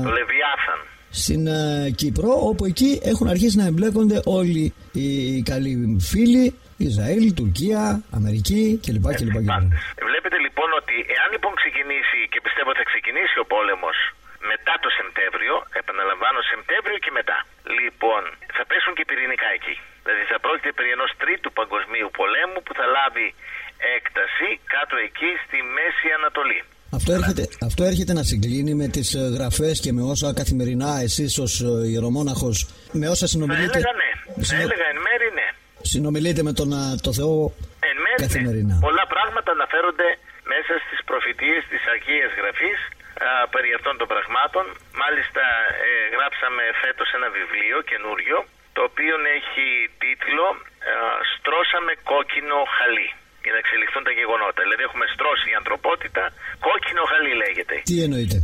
[SPEAKER 1] το
[SPEAKER 4] Λεβιάθαν.
[SPEAKER 1] Στην Κύπρο, όπου εκεί έχουν αρχίσει να εμπλέκονται όλοι οι καλοί φίλοι, Ισραήλ, Τουρκία, Αμερική κλπ.
[SPEAKER 4] Βλέπετε λοιπόν ότι εάν λοιπόν ξεκινήσει, και πιστεύω θα ξεκινήσει ο πόλεμος μετά το Σεπτέμβριο, επαναλαμβάνω Σεπτέμβριο και μετά, λοιπόν θα πέσουν και πυρηνικά εκεί. Δηλαδή θα πρόκειται περί ενός τρίτου παγκοσμίου πολέμου που θα λάβει έκταση κάτω εκεί στη Μέση Ανατολή.
[SPEAKER 1] Αυτό έρχεται να συγκλίνει με τις γραφές και με όσα καθημερινά εσείς ως ιερομόναχος, με όσα συνομιλείτε?
[SPEAKER 4] Θα έλεγα εν μέρη ναι.
[SPEAKER 1] Συνομιλείτε με το Θεό καθημερινά.
[SPEAKER 4] Ναι. Πολλά πράγματα αναφέρονται μέσα στις προφητείες της Αγίας Γραφής περί αυτών των πραγμάτων. Μάλιστα γράψαμε φέτος ένα βιβλίο καινούριο το οποίο έχει τίτλο «Στρώσαμε κόκκινο χαλί» για να εξελιχθούν τα γεγονότα. Δηλαδή έχουμε στρώσει η ανθρωπότητα, κόκκινο χαλί λέγεται.
[SPEAKER 1] Τι εννοείται?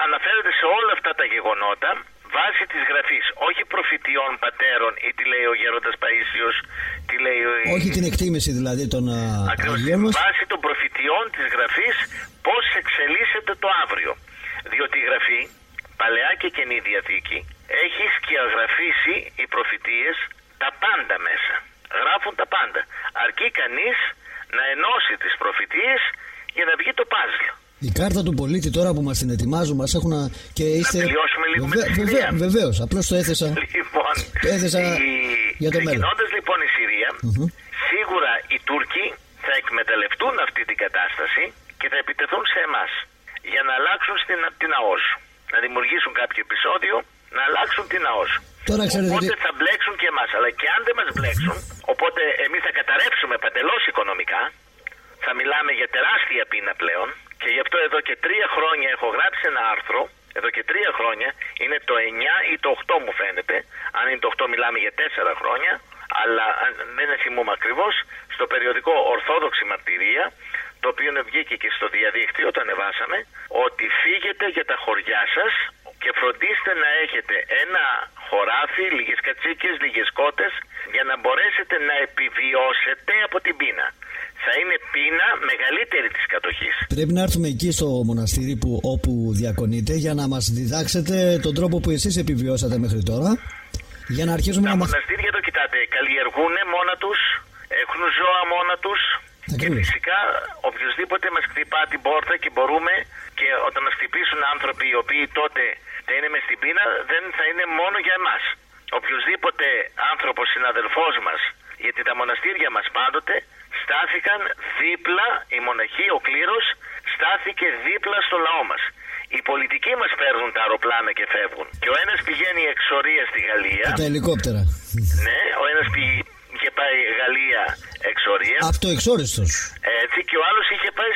[SPEAKER 4] Αναφέρεται σε όλα αυτά τα γεγονότα βάσει της γραφής, όχι προφητιών πατέρων ή τι λέει ο γέροντας Παΐσιος, τι λέει
[SPEAKER 1] όχι την εκτίμηση δηλαδή των Αγίων μας.
[SPEAKER 4] Βάσει των προφητιών της γραφής πώς εξελίσσεται το αύριο. Διότι η γραφή, Παλαιά και Καινή Διαθήκη, έχει σκιαγραφίσει οι προφητείες τα πάντα μέσα. Γράφουν τα πάντα. Αρκεί κανείς να ενώσει τις προφητείες για να βγει το πάζλ.
[SPEAKER 1] Η κάρτα του πολίτη τώρα που μας την ετοιμάζουν, μας έχουν και είστε...
[SPEAKER 4] Να τελειώσουμε λίγο με τη Συρία.
[SPEAKER 1] Βεβαίως, απλώς το έθεσα,
[SPEAKER 4] λοιπόν,
[SPEAKER 1] για το μέλλον.
[SPEAKER 4] Ξεκινώντας λοιπόν η Συρία, σίγουρα οι Τούρκοι θα εκμεταλλευτούν αυτή την κατάσταση και θα επιτεθούν σε εμάς για να αλλάξουν την ΑΟΣ. Να δημιουργήσουν κάποιο επεισόδιο, να αλλάξουν την ΑΟΣ.
[SPEAKER 1] Τώρα,
[SPEAKER 4] οπότε θα μπλέξουν και εμάς. Αλλά και αν δεν μας μπλέξουν, οπότε εμείς θα καταρρεύσουμε παντελώς οικονομικά, θα μιλάμε για τεράστια πείνα πλέον. Και γι' αυτό εδώ και 3 χρόνια έχω γράψει ένα άρθρο, εδώ και 3 χρόνια, είναι το 9 ή το 8 μου φαίνεται, αν είναι το 8 μιλάμε για 4 χρόνια, αλλά δεν θυμούμαι ακριβώς, στο περιοδικό Ορθόδοξη Μαρτυρία, το οποίο βγήκε και στο διαδίκτυο, το ανεβάσαμε, ότι φύγετε για τα χωριά σας και φροντίστε να έχετε ένα χωράφι, λίγες κατσίκες, λίγες κότες, για να μπορέσετε να επιβιώσετε από την πείνα. Θα είναι πείνα μεγαλύτερη της κατοχής.
[SPEAKER 1] Πρέπει να έρθουμε εκεί στο μοναστήρι όπου διακονείτε για να μας διδάξετε τον τρόπο που εσείς επιβιώσατε μέχρι τώρα. Για να αρχίσουμε
[SPEAKER 4] τα μοναστήρια εδώ κοιτάτε, καλλιεργούν μόνα τους, έχουν ζώα μόνα τους. Και φυσικά οποιοδήποτε μας χτυπά την πόρτα και μπορούμε, και όταν μας χτυπήσουν άνθρωποι οι οποίοι τότε θα είναι μες στην πείνα, δεν θα είναι μόνο για εμάς. Οποιοδήποτε άνθρωπος συναδελφός μας, γιατί τα μοναστήρια μας πάντοτε στάθηκαν δίπλα, η μοναχή, ο κλήρος στάθηκε δίπλα στο λαό μας. Οι πολιτικοί μας παίρνουν τα αεροπλάνα και φεύγουν. Και ο ένας πηγαίνει εξορία στη Γαλλία.
[SPEAKER 1] Και τα ελικόπτερα.
[SPEAKER 4] Ναι, ο ένας είχε πάει Γαλλία εξορία.
[SPEAKER 1] Αυτοεξόριστος.
[SPEAKER 4] Έτσι, και ο άλλος είχε πάει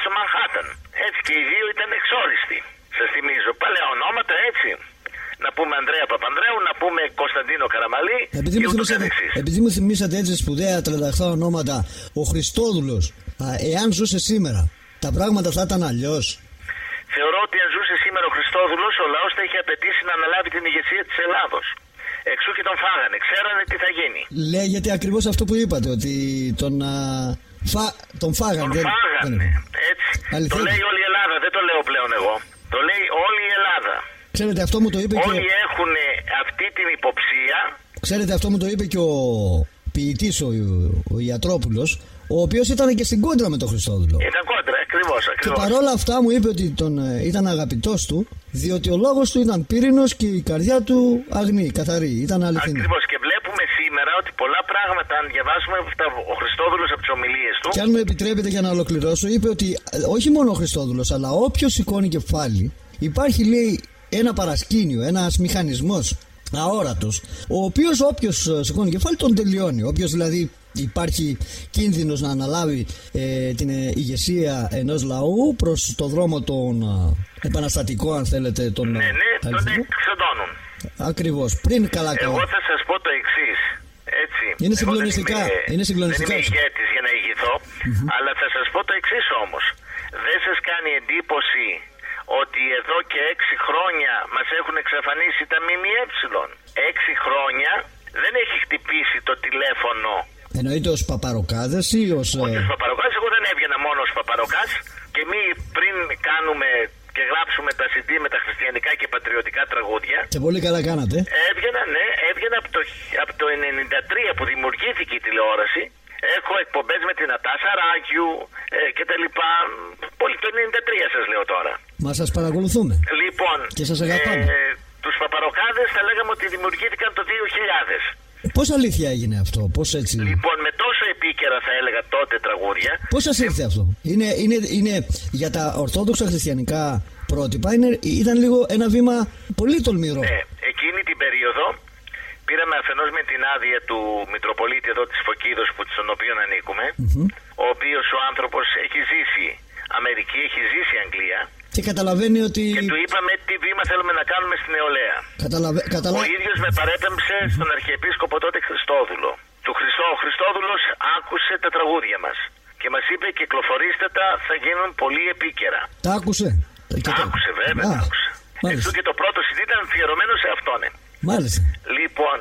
[SPEAKER 4] στο Μανχάταν. Έτσι, και οι δύο ήταν εξόριστοι. Σας θυμίζω, παλαιά ονόματα, έτσι. Να πούμε Ανδρέα Παπανδρέου, να πούμε Κωνσταντίνο Καραμαλή.
[SPEAKER 1] Επειδή μου θυμήσατε έτσι σπουδαία 38 ονόματα, ο Χριστόδουλος, εάν ζούσε σήμερα, τα πράγματα θα ήταν αλλιώς?
[SPEAKER 4] Θεωρώ ότι αν ζούσε σήμερα ο Χριστόδουλος, ο λαός θα είχε απαιτήσει να αναλάβει την ηγεσία της Ελλάδος. Εξού και τον φάγανε, ξέρανε τι θα γίνει.
[SPEAKER 1] Λέγεται ακριβώς αυτό που είπατε, ότι τον φάγανε.
[SPEAKER 4] Τον φάγανε, έτσι. Το λέει όλη η Ελλάδα, δεν το λέω πλέον εγώ. Το λέει όλη η Ελλάδα.
[SPEAKER 1] Ξέρετε, αυτό μου το είπε
[SPEAKER 4] όλοι έχουν αυτή την υποψία.
[SPEAKER 1] Ξέρετε, αυτό μου το είπε και ο ποιητής, ο Ιατρόπουλος, ο οποίος ήταν και στην κόντρα με τον Χριστόδουλο.
[SPEAKER 4] Ήταν κόντρα, ακριβώς.
[SPEAKER 1] Και παρόλα αυτά μου είπε ότι ήταν αγαπητός του, διότι ο λόγος του ήταν πύρινος και η καρδιά του αγνή, καθαρή, ήταν αληθινή.
[SPEAKER 4] Ακριβώς, και βλέπουμε σήμερα ότι πολλά πράγματα, αν διαβάσουμε ο Χριστόδουλος από τις ομιλίες του.
[SPEAKER 1] Και αν μου επιτρέπετε για να ολοκληρώσω, είπε ότι όχι μόνο ο Χριστόδουλος, αλλά όποιος σηκώνει κεφάλι, υπάρχει, λέει, ένα παρασκήνιο, ένας μηχανισμός αόρατος, ο οποίος όποιος σηκώνει κεφάλι τον τελειώνει. Όποιος δηλαδή υπάρχει κίνδυνος να αναλάβει την ηγεσία ενός λαού προς το δρόμο των επαναστατικών, αν θέλετε,
[SPEAKER 4] ναι, τον εξοντώνουν.
[SPEAKER 1] Ακριβώς, πριν καλά.
[SPEAKER 4] Εγώ θα σας πω το εξής, έτσι.
[SPEAKER 1] Είναι συγκλονιστικά.
[SPEAKER 4] Δεν είμαι ηγέτης για να ηγηθώ, αλλά θα σας πω το εξής όμως. Δεν σας κάνει εντύπωση ότι εδώ και 6 χρόνια μας έχουν εξαφανίσει τα ΜΜΕ? 6 χρόνια δεν έχει χτυπήσει το τηλέφωνο.
[SPEAKER 1] Εννοείται ως παπαροκάδες ή ως...
[SPEAKER 4] Όχι ως παπαροκάδες, εγώ δεν έβγαινα μόνο ως παπαροκάς, και εμείς πριν κάνουμε και γράψουμε τα CD με τα χριστιανικά και πατριωτικά τραγούδια.
[SPEAKER 1] Και πολύ καλά κάνατε.
[SPEAKER 4] Έβγαινα από το 93 που δημιουργήθηκε η τηλεόραση. Έχω εκπομπές με την Νατάσα Ράγιου και τα λοιπά. Πολύ το 93 σας λέω τώρα.
[SPEAKER 1] Μα σας παρακολουθούμε.
[SPEAKER 4] Λοιπόν,
[SPEAKER 1] και σας αγαπάμε.
[SPEAKER 4] Τους παπαροκάδες θα λέγαμε ότι δημιουργήθηκαν το 2000.
[SPEAKER 1] Πώς αλήθεια έγινε αυτό, πώς έτσι?
[SPEAKER 4] Λοιπόν, με τόσο επίκαιρα θα έλεγα τότε τραγούδια.
[SPEAKER 1] Πώς σας ήρθε αυτό? Είναι για τα ορθόδοξα χριστιανικά πρότυπα, ήταν λίγο ένα βήμα πολύ τολμηρό.
[SPEAKER 4] Ναι, εκείνη την περίοδο πήραμε αφενός με την άδεια του Μητροπολίτη εδώ της Φωκίδος, στον οποίο ανήκουμε, ο οποίος ο άνθρωπος έχει ζήσει Αμερική, έχει ζήσει η Αγγλία.
[SPEAKER 1] Και καταλαβαίνει ότι.
[SPEAKER 4] Και του είπαμε τι βήμα θέλουμε να κάνουμε στην νεολαία. Ο ίδιος με παρέπεμψε στον Αρχιεπίσκοπο τότε Χριστόδουλο. Ο Χριστόδουλος άκουσε τα τραγούδια μας και μας είπε κυκλοφορήστε τα, θα γίνουν πολύ επίκαιρα.
[SPEAKER 1] Τα άκουσε.
[SPEAKER 4] Τα άκουσε βέβαια, τα άκουσε. Εξού και το πρώτο CD ήταν αφιερωμένο σε αυτόν.
[SPEAKER 1] Μάλιστα.
[SPEAKER 4] Λοιπόν,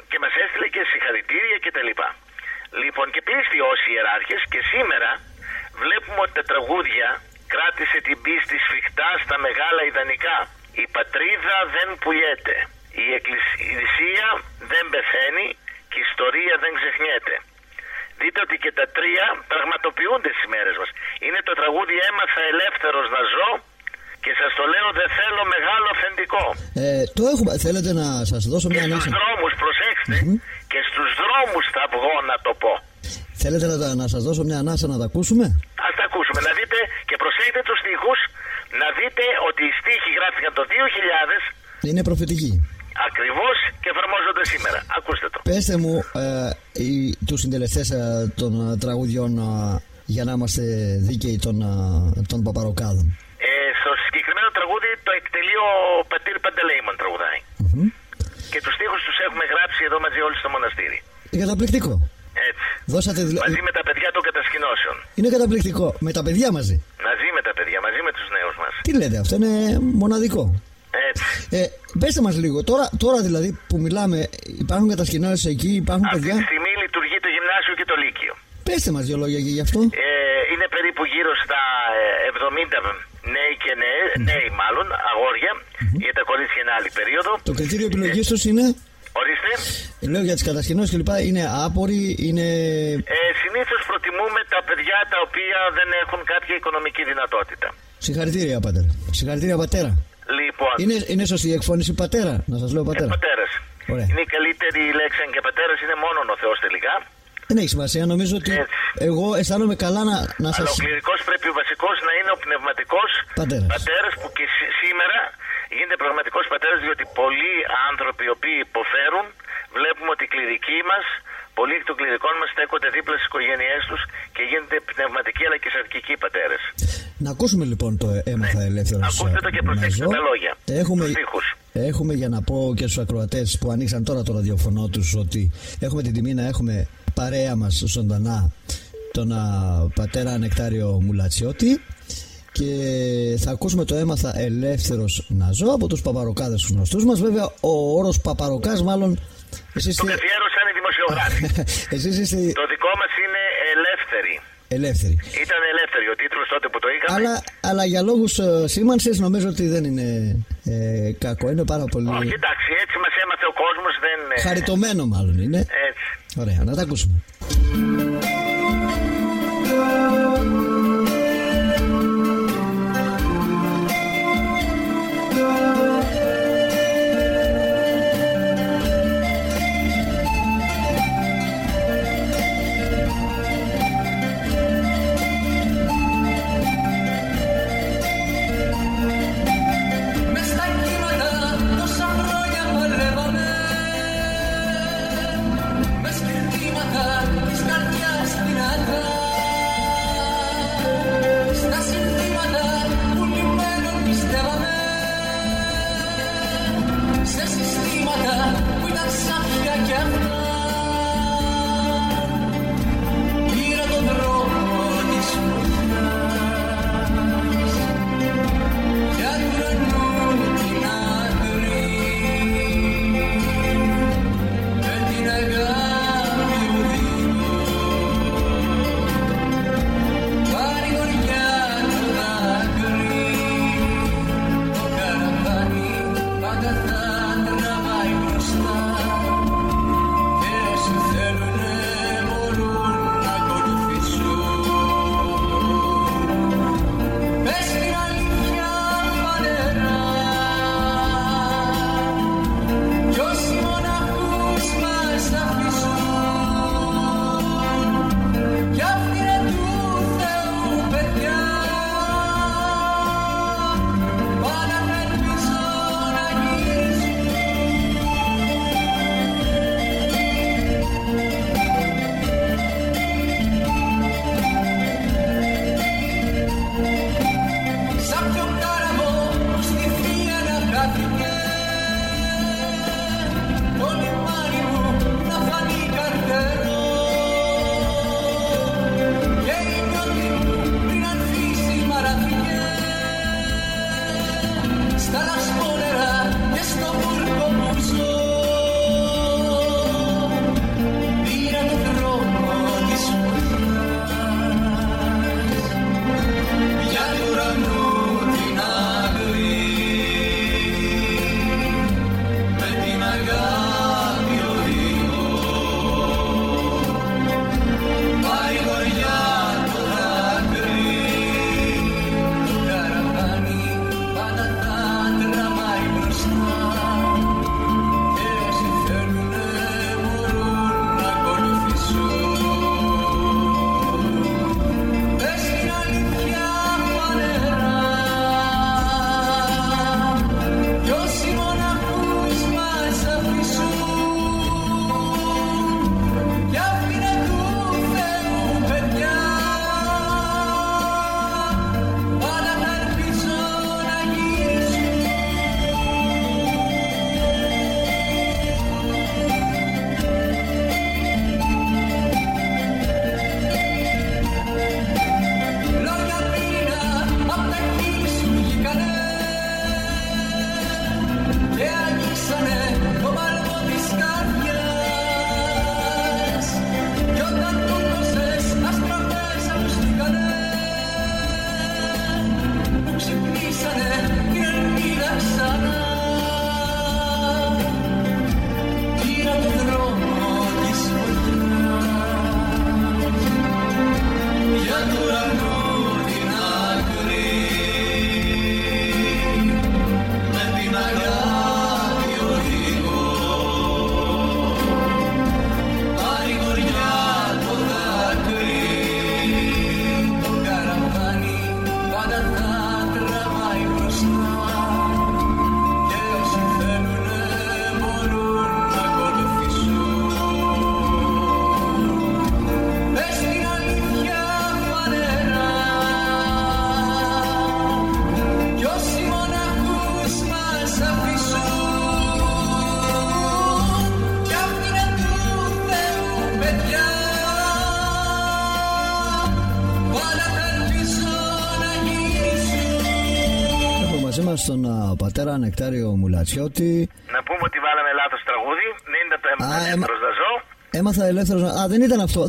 [SPEAKER 4] και μας έστειλε και συγχαρητήρια και τα λοιπά. Λοιπόν, και πλήστη ως ιεράρχες και σήμερα βλέπουμε ότι τα τραγούδια κράτησε την πίστη σφιχτά στα μεγάλα ιδανικά. Η πατρίδα δεν πουλιέται, η εκκλησία δεν πεθαίνει και η ιστορία δεν ξεχνιέται. Δείτε ότι και τα τρία πραγματοποιούνται στις μέρες μας. Είναι το τραγούδι «Έμαθα ελεύθερος να ζω» και σας το λέω δεν θέλω μεγάλο αφεντικό.
[SPEAKER 1] Το έχουμε. Θέλετε να σας δώσω μια ανάσα?
[SPEAKER 4] Και στους δρόμους, προσέξτε, και στους δρόμους θα βγω να το πω.
[SPEAKER 1] Θέλετε να σας δώσω μια ανάσα να τα ακούσουμε?
[SPEAKER 4] Ας τα ακούσουμε, να δείτε και προσέχετε τους στίχους, να δείτε ότι οι στίχοι γράφτηκαν το 2000.
[SPEAKER 1] Είναι προφητικοί.
[SPEAKER 4] Ακριβώς και εφαρμόζονται σήμερα. Ακούστε το.
[SPEAKER 1] Πέστε μου τους συντελεστές των τραγουδιών για να είμαστε δίκαιοι των παπαροκάδων.
[SPEAKER 4] Στο συγκεκριμένο τραγούδι το εκτελεί ο πατήρ Παντελεήμων, τραγουδάει. Και τους στίχους τους έχουμε γράψει εδώ μαζί όλοι στο μοναστήρι.
[SPEAKER 1] Καταπληκτικό.
[SPEAKER 4] Έτσι.
[SPEAKER 1] Δώσατε
[SPEAKER 4] μαζί με τα παιδιά των κατασκηνώσεων.
[SPEAKER 1] Είναι καταπληκτικό. Με τα παιδιά μαζί.
[SPEAKER 4] Μαζί με τα παιδιά, μαζί με τους νέους μας.
[SPEAKER 1] Τι λέτε, αυτό είναι μοναδικό.
[SPEAKER 4] Έτσι.
[SPEAKER 1] Πέστε μας λίγο, τώρα δηλαδή που μιλάμε, υπάρχουν κατασκηνώσεις εκεί, υπάρχουν παιδιά?
[SPEAKER 4] Αυτή τη στιγμή λειτουργεί το γυμνάσιο και το λύκειο.
[SPEAKER 1] Πέστε μας δύο λόγια γι' αυτό.
[SPEAKER 4] Είναι περίπου γύρω στα 70 νέοι και νέοι μάλλον, αγόρια, για τα κορίτσια είναι άλλη περίοδο.
[SPEAKER 1] Το κριτήριο επιλογής τους είναι?
[SPEAKER 4] Ορίστε.
[SPEAKER 1] Λέω για τις κατασκηνώσεις και λοιπά, είναι άποροι, είναι...
[SPEAKER 4] Συνήθως προτιμούμε τα παιδιά τα οποία δεν έχουν κάποια οικονομική δυνατότητα.
[SPEAKER 1] Συγχαρητήρια, πατέρα. Συγχαρητήρια, πατέρα.
[SPEAKER 4] Λοιπόν.
[SPEAKER 1] Είναι σωστή η εκφώνηση πατέρα, να σας λέω πατέρα.
[SPEAKER 4] Πατέρας. Είναι η καλύτερη λέξη, αν και πατέρας είναι μόνον ο Θεός τελικά.
[SPEAKER 1] Δεν έχει σημασία, νομίζω ότι εγώ αισθάνομαι καλά να σας...
[SPEAKER 4] Αλλά ο κληρικός πρέπει ο βασικός να είναι ο πνευματικός πατέρας που και σήμερα γίνεται πραγματικός πατέρας, διότι πολλοί άνθρωποι οι οποίοι υποφέρουν, βλέπουμε ότι οι κληρικοί μας, πολλοί εκ των κληρικών μας στέκονται δίπλα στις οικογένειές τους και γίνονται πνευματικοί αλλά και σαρκικοί πατέρες. Να
[SPEAKER 1] ακούσουμε λοιπόν το «Έμαθα ελεύθερος».
[SPEAKER 4] Ακούστε το και προσέξτε τα λόγια.
[SPEAKER 1] Έχουμε για να πω και στους ακροατές που ανοίξαν τώρα το ραδιοφωνό τους ότι έχουμε την τιμή να έχουμε παρέα μας ζωντανά τον πατέρα Νεκτάριο Μουλατσιώτη και θα ακούσουμε το «Έμαθα ελεύθερος να ζω» από τους παπαροκάδες τους γνωστούς μας. Βέβαια ο όρος παπαροκάς μάλλον
[SPEAKER 4] το καθιέρωσαν οι δημοσιογράφοι. Το δικό μας είναι ελεύθεροι. Ήταν ελεύθερη ο τίτλος τότε που το είχαμε.
[SPEAKER 1] Αλλά για λόγους σήμανσης νομίζω ότι δεν είναι κακό. Είναι πάρα πολύ...
[SPEAKER 4] Όχι, εντάξει, έτσι μας έμαθε ο κόσμος.
[SPEAKER 1] Χαριτωμένο μάλλον είναι.
[SPEAKER 4] Έτσι.
[SPEAKER 1] Ωραία, να τα ακούσουμε.
[SPEAKER 2] Μες κλίματα της καρδιάς
[SPEAKER 1] στον πατέρα Νεκτάριο Μουλατσιώτη.
[SPEAKER 4] Να πούμε ότι βάλαμε λάθος τραγούδι. Δεν ήταν το έμαθα ελεύθερος να ζω.
[SPEAKER 1] Έμαθα ελεύθερος να... Α, δεν ήταν αυτό.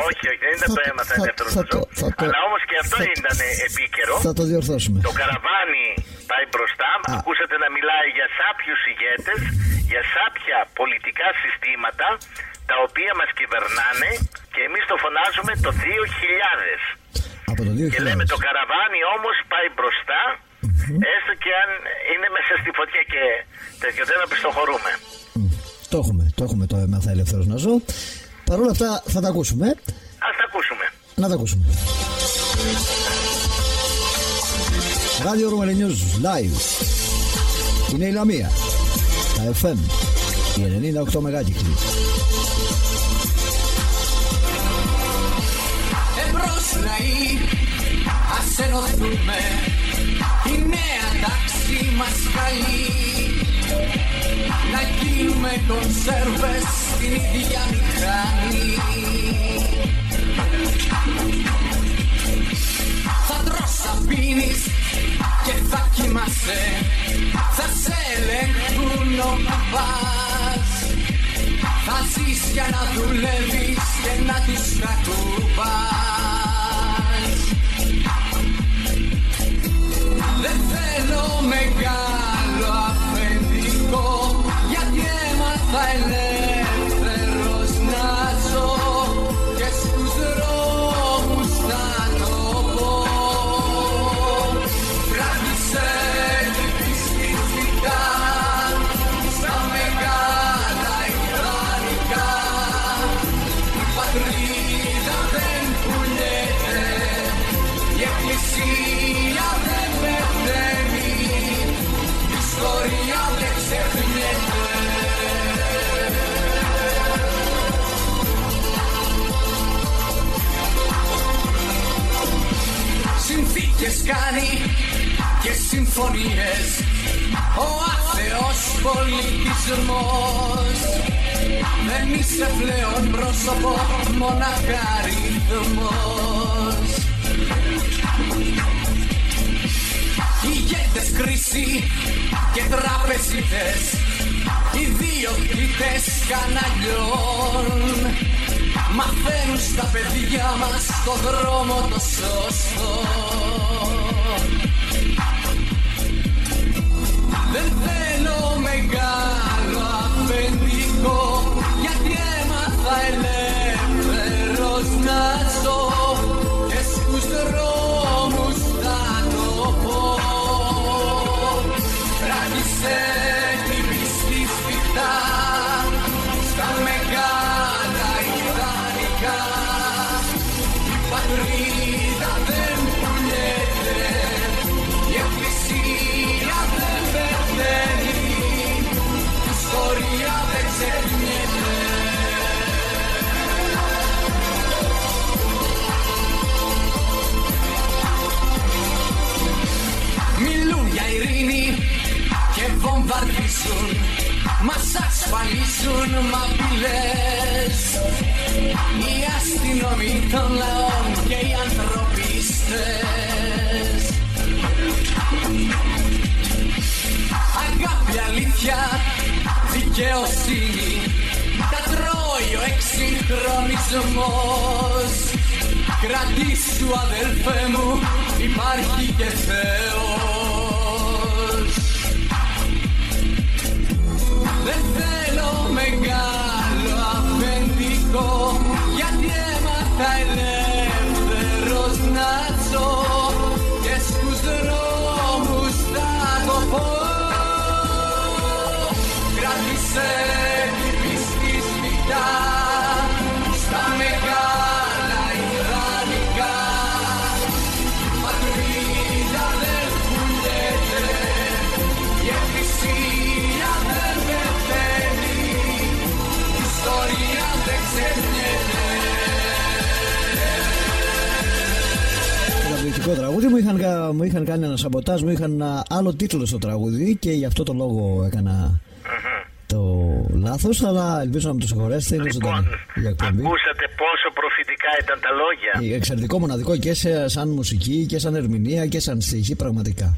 [SPEAKER 4] Όχι, δεν ήταν το έμαθα ελεύθερος να ζω. Αλλά όμως και αυτό ήταν επίκαιρο.
[SPEAKER 1] Θα το διορθώσουμε.
[SPEAKER 4] Το καραβάνι πάει μπροστά. Ακούσατε να μιλάει για σάπιους ηγέτες, για σάπια πολιτικά συστήματα, τα οποία μας κυβερνάνε, και εμείς το φωνάζουμε το 2000.
[SPEAKER 1] Από το 2000.
[SPEAKER 4] Και λέμε το καραβάνι όμως πάει μπροστά, έστω και αν είναι μέσα στη φωτιά και τέτοιο, δεν απιστοχωρούμε.
[SPEAKER 1] Το έχουμε το έμαθα ελεύθερος να ζω. Παρ' όλα αυτά θα τα ακούσουμε.
[SPEAKER 4] Ας τα ακούσουμε.
[SPEAKER 1] Να τα ακούσουμε. Radio Roman News Live. Είναι η Λαμία. Τα FM. Η 98 μεγάκυκλη.
[SPEAKER 5] Εμπρός λαοί, ας ενωθούμε. Η νέα τάξη μας καλεί. Να γίνουμε κονσέρβες στην ίδια μηχανή. Θα τρως, θα πίνεις και θα κοιμάσαι. Θα σε ελέγχουν όπου πας. Θα ζεις για να δουλεύεις και να τους κακουπάς. Δεν θέλω μεγάλο αφεντικό, γιατί έμαθα ελεύθερος να ζω και στους δρόμους θα το πω. Κράτησε την πίστη φυτά στα μεγάλα ιδανικά. Η πατρίδα δεν πουλιέται, η εκκλησία δεν πεθαίνει, η ιστορία δεν ξεχνιέται. Συνθήκες κάνει και συμφωνίες ο άθεος πολιτισμός. Δεν είσαι πλέον πρόσωπο, μονάχα αριθμός. Ηγέτες, κρίση και τραπεζίτες, ιδιοκτήτες καναλιών, μαθαίνουν στα παιδιά μας το δρόμο το σωστό. Δεν θέλω μεγάλο αφεντικό, γιατί έμαθα ελεύθερος να ζω και στους δρόμους θα το πω. Κράτησε την πίστη σφιχτά στα μεγάλα ιδανικά. Η πατρίδα δεν πουλιέται, η εκκλησία δεν πεθαίνει, η ιστορία δεν ξεχνιέται. Μιλούν για ειρήνη και βομβαρδίζουν, μας ασφαλίζουν μ' απειλές. Οι αστυνομοί των λαών και οι ανθρωπιστές. Αγάπη, αλήθεια, δικαιοσύνη, τα τρώει ο εξυγχρονισμός. Κρατήσου αδελφέ μου, υπάρχει και Θεός. Δεν θέλω μεγάλο αφεντικό, γιατί έμαθα ελεύθερος να ζω και στους δρόμους θα το πω. Κράτησε την πίστη σφιχτά στα μεγάλα ιδανικά. Η πατρίδα δεν πουλιέται, η εκκλησία δεν πεθαίνει, η ιστορία δεν ξεχνιέται.
[SPEAKER 1] Καταπληκτικό τραγούδι. Μου είχαν κάνει ένα σαμποτάζ, μου είχαν ένα άλλο τίτλο στο τραγούδι και γι' αυτό το λόγο έκανα το λάθος, αλλά ελπίζω να μου το συγχωρέσετε.
[SPEAKER 4] Λοιπόν, ακούσατε πόσο προφητικά ήταν τα λόγια.
[SPEAKER 1] Εξαιρετικό, μοναδικό και σαν μουσική και σαν ερμηνεία και σαν στίχη, πραγματικά.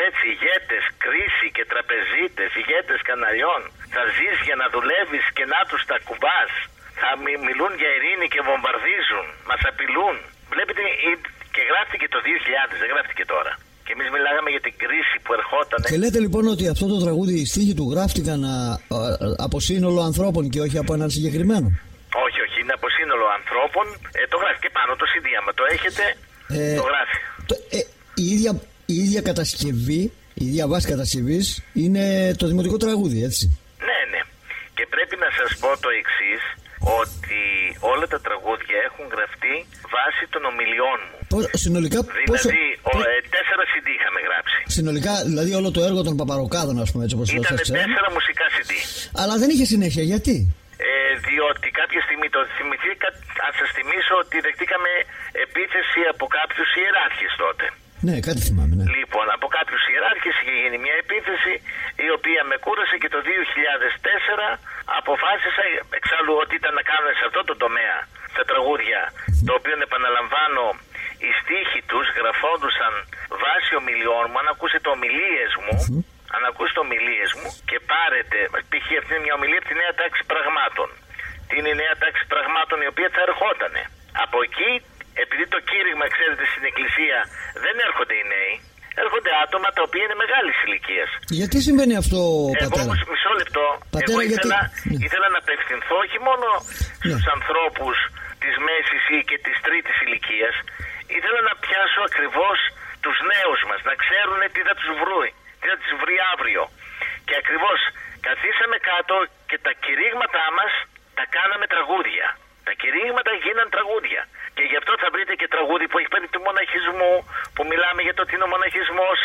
[SPEAKER 4] Έτσι, ηγέτες ηγέτες, κρίση και τραπεζίτες, ηγέτες καναλιών. Θα ζεις για να δουλεύεις και να τους τα κουμπάς. Θα μιλούν για ειρήνη και βομβαρδίζουν, μας απειλούν. Βλέπετε, και γράφτηκε το 2000, δεν γράφτηκε τώρα. Και εμείς μιλάγαμε για την κρίση που ερχόταν.
[SPEAKER 1] Και λέτε λοιπόν ότι αυτό το τραγούδι, οι στίχοι του γράφτηκαν από σύνολο ανθρώπων και όχι από έναν συγκεκριμένο.
[SPEAKER 4] Όχι, είναι από σύνολο ανθρώπων. Το γράφει και πάνω το CD, άμα το έχετε, το γράφει.
[SPEAKER 1] Η ίδια κατασκευή, η ίδια βάση κατασκευής είναι το δημοτικό τραγούδι, έτσι.
[SPEAKER 4] Ναι. Και πρέπει να σας πω το εξής, ότι όλα τα τραγούδια έχουν γραφτεί βάσει των ομιλιών μου.
[SPEAKER 1] Συνολικά
[SPEAKER 4] δηλαδή, 4 CD είχαμε γράψει.
[SPEAKER 1] Συνολικά, δηλαδή όλο το έργο των Παπαροκάδων, ας πούμε, έτσι όπως το
[SPEAKER 4] Ήτανε
[SPEAKER 1] σας ξέρω.
[SPEAKER 4] 4 μουσικά CD.
[SPEAKER 1] Αλλά δεν είχε συνέχεια, γιατί?
[SPEAKER 4] Διότι κάποια στιγμή, αν σας θυμίσω ότι δεχτήκαμε επίθεση από κάποιους ιεράρχες τότε.
[SPEAKER 1] Ναι, κάτι θυμάμαι, ναι.
[SPEAKER 4] Λοιπόν, από κάποιους ιεράρχες είχε γίνει μια επίθεση η οποία με κούρασε και το 2004 αποφάσισα εξάλλου ότι ήταν να κάνω σε αυτό το τομέα στα τραγούδια, το οποίο επαναλαμβάνω, οι στίχοι τους γραφόντουσαν βάσει ομιλιών μου. Αν ακούσετε ομιλίες μου, και πάρετε, π.χ. αυτή είναι μια ομιλία από τη Νέα Τάξη Πραγμάτων. Τι είναι η Νέα Τάξη Πραγμάτων, η οποία θα ερχότανε. Από εκεί, επειδή το κήρυγμα, ξέρετε, στην Εκκλησία δεν έρχονται οι νέοι, έρχονται άτομα τα οποία είναι μεγάλης ηλικίας.
[SPEAKER 1] Γιατί συμβαίνει αυτό, πατέρα?
[SPEAKER 4] Εγώ όμως, μισό λεπτό,
[SPEAKER 1] πατέρα,
[SPEAKER 4] ήθελα να απευθυνθώ όχι μόνο στους ανθρώπους της μέσης ή και της τρίτης ηλικίας, ήθελα να πιάσω ακριβώς τους νέους μας, να ξέρουν τι θα τους βρει, τι θα τους βρει αύριο. Και ακριβώς καθίσαμε κάτω και τα κηρύγματά μας τα κάναμε τραγούδια. Τα κηρύγματα γίναν τραγούδια. Και γι' αυτό θα βρείτε και τραγούδι που έχει περί του μοναχισμού, που μιλάμε για το τι είναι ο μοναχισμός,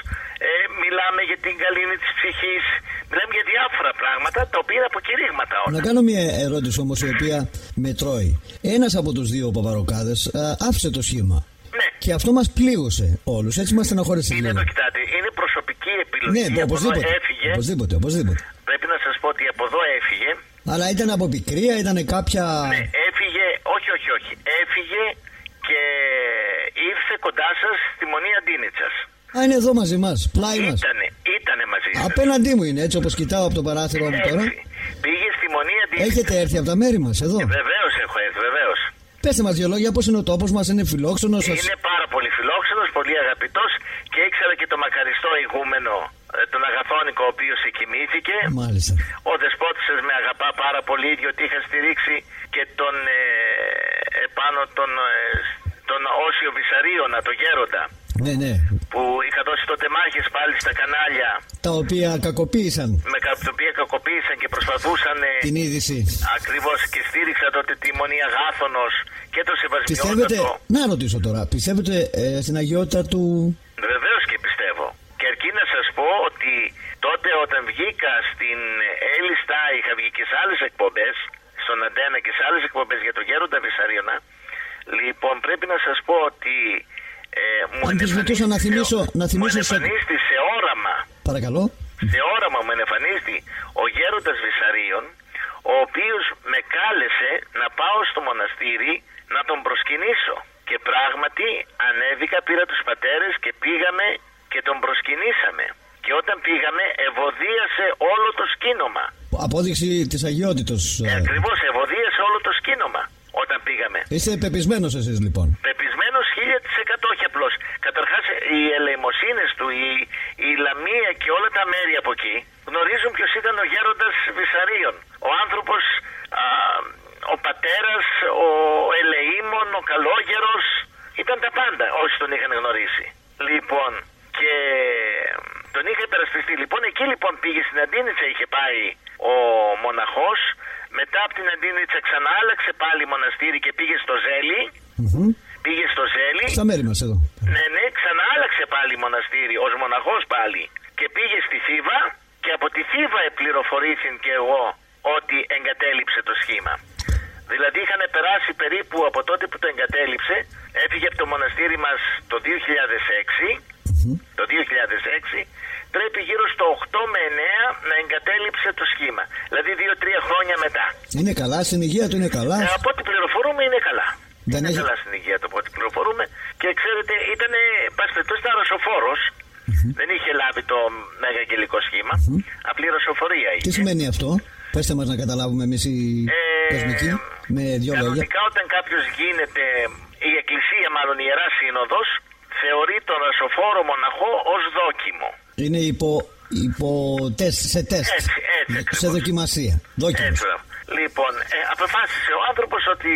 [SPEAKER 4] μιλάμε για την γαλήνη της ψυχής, μιλάμε για διάφορα πράγματα τα οποία είναι από κηρύγματα όλα.
[SPEAKER 1] Να κάνω μια ερώτηση όμως η οποία με τρώει. Ένας από τους δύο Παπαροκάδες άφησε το σχήμα.
[SPEAKER 4] Ναι.
[SPEAKER 1] Και αυτό μας πλήγωσε όλους, έτσι μας στεναχώρησε λίγο.
[SPEAKER 4] Είναι το κοιτάτε, είναι προσωπική επιλογή.
[SPEAKER 1] Ναι, οπωσδήποτε.
[SPEAKER 4] Έφυγε.
[SPEAKER 1] Οπωσδήποτε.
[SPEAKER 4] Πρέπει να σας πω ότι από εδώ έφυγε.
[SPEAKER 1] Αλλά ήταν από πικρία, ήταν κάποια...
[SPEAKER 4] Ναι, έφυγε, όχι. Έφυγε και ήρθε κοντά σας στη Μονή Αντίνιτσας.
[SPEAKER 1] Α, είναι εδώ μαζί μας, πλάι μας.
[SPEAKER 4] Ήτανε μαζί σας.
[SPEAKER 1] Απέναντί μου είναι, έτσι όπως κοιτάω από το παράθυρο μου τώρα.
[SPEAKER 4] Πήγε στη Μονή Αντίνιτσας.
[SPEAKER 1] Έχετε έρθει από τα μέρη μας, εδώ?
[SPEAKER 4] Βεβαίως έχω έρθει, βεβαίως.
[SPEAKER 1] Πέστε μας δύο λόγια, πώς είναι ο τόπος μας, είναι φιλόξενος?
[SPEAKER 4] Είναι πάρα πολύ φιλόξενος, πολύ αγαπητός και ήξερα και το μακαριστό ηγούμενο, τον Αγαθόνικο, ο οποίος εκοιμήθηκε.
[SPEAKER 1] Μάλιστα.
[SPEAKER 4] Ο δεσπότης σας με αγαπά πάρα πολύ, διότι είχα στηρίξει και τον επάνω τον Όσιο Βυσαρίωνα, τον Γέροντα.
[SPEAKER 1] Ναι.
[SPEAKER 4] Που είχα δώσει τότε μάχες πάλι στα κανάλια.
[SPEAKER 1] Τα οποία κακοποίησαν.
[SPEAKER 4] Τα οποία κακοποίησαν και προσπαθούσαν.
[SPEAKER 1] Την είδηση.
[SPEAKER 4] Ακριβώς, και στήριξα τότε τη Μονή Αγάθωνος και το Σεβασμιότατο.
[SPEAKER 1] Πιστεύετε, να ρωτήσω τώρα, πιστεύετε στην αγιότητα του?
[SPEAKER 4] Βεβαίως και πιστεύω. Και αρκεί να σας πω ότι τότε όταν βγήκα στην Έλιστα, είχα βγει και σε άλλες εκπομπές, στον Αντένα και σε άλλες εκπομπές για τον Γέροντα Βυσαρίωνα. Λοιπόν, πρέπει να σας πω ότι μου εμφανίστη σε όραμα.
[SPEAKER 1] Παρακαλώ.
[SPEAKER 4] Σε όραμα μου εμφανίστη ο Γέροντας Βυσαρίων, ο οποίος με κάλεσε να πάω στο μοναστήρι να τον προσκυνήσω. Και πράγματι ανέβηκα, πήρα τους πατέρες και πήγαμε και τον προσκυνήσαμε. Και όταν πήγαμε, ευωδίασε όλο το σκήνομα.
[SPEAKER 1] Απόδειξη της αγιότητος.
[SPEAKER 4] Ακριβώς, ευωδίασε όλο το σκήνομα όταν πήγαμε.
[SPEAKER 1] Είστε πεπισμένος εσείς λοιπόν?
[SPEAKER 4] Πεπισμένος 1000%, όχι απλώς. Καταρχάς, οι ελεημοσύνες του, η Λαμία και όλα τα μέρη από εκεί γνωρίζουν ποιος ήταν ο Γέροντας Βυσαρίων. Ο άνθρωπος, ο πατέρας, ο ελεήμων, ο καλόγερος, ήταν τα πάντα όσοι τον είχαν γνωρίσει. Λοιπόν, και τον είχε υπερασπιστεί. Λοιπόν, εκεί λοιπόν πήγε στην Αντίνιτσα, είχε πάει ο μοναχός. Μετά από την Αντίνιτσα ξανά άλλαξε πάλι μοναστήρι και πήγε στο Ζέλι. Πήγε στο Ζέλι.
[SPEAKER 1] Στα μέρη μας εδώ.
[SPEAKER 4] Ναι, ξανά άλλαξε πάλι μοναστήρι, ως μοναχός πάλι. Και πήγε στη Θήβα και από τη Θήβα επληροφορήθηκα και εγώ ότι εγκατέλειψε το σχήμα. Δηλαδή είχαν περάσει περίπου από τότε που το εγκατέλειψε, έφυγε από το μοναστήρι μας το 2006, το 2006, πρέπει γύρω στο 8 με 9 να εγκατέλειψε το σχήμα. Δηλαδή 2-3 χρόνια μετά.
[SPEAKER 1] Είναι καλά, στην υγεία του είναι καλά?
[SPEAKER 4] Από ό,τι πληροφορούμε είναι καλά.
[SPEAKER 1] Δεν
[SPEAKER 4] είναι καλά στην υγεία του από ό,τι πληροφορούμε. Και ξέρετε, ήταν ρωσοφόρος Δεν είχε λάβει το μεγαγγελικό σχήμα. Απλή ρωσοφορία είχε.
[SPEAKER 1] Τι σημαίνει αυτό? Πέστε μας να καταλάβουμε εμείς οι κοσμικοί με δύο λόγια.
[SPEAKER 4] Κανονικά όταν κάποιος γίνεται, η Εκκλησία μάλλον η Ιερά Σύνοδος θεωρεί τον ρωσοφόρο μοναχό ως δόκιμο.
[SPEAKER 1] Είναι σε τεστ.
[SPEAKER 4] Έτσι,
[SPEAKER 1] σε δοκιμασία.
[SPEAKER 4] Έτσι, λοιπόν, αποφάσισε ο άνθρωπος ότι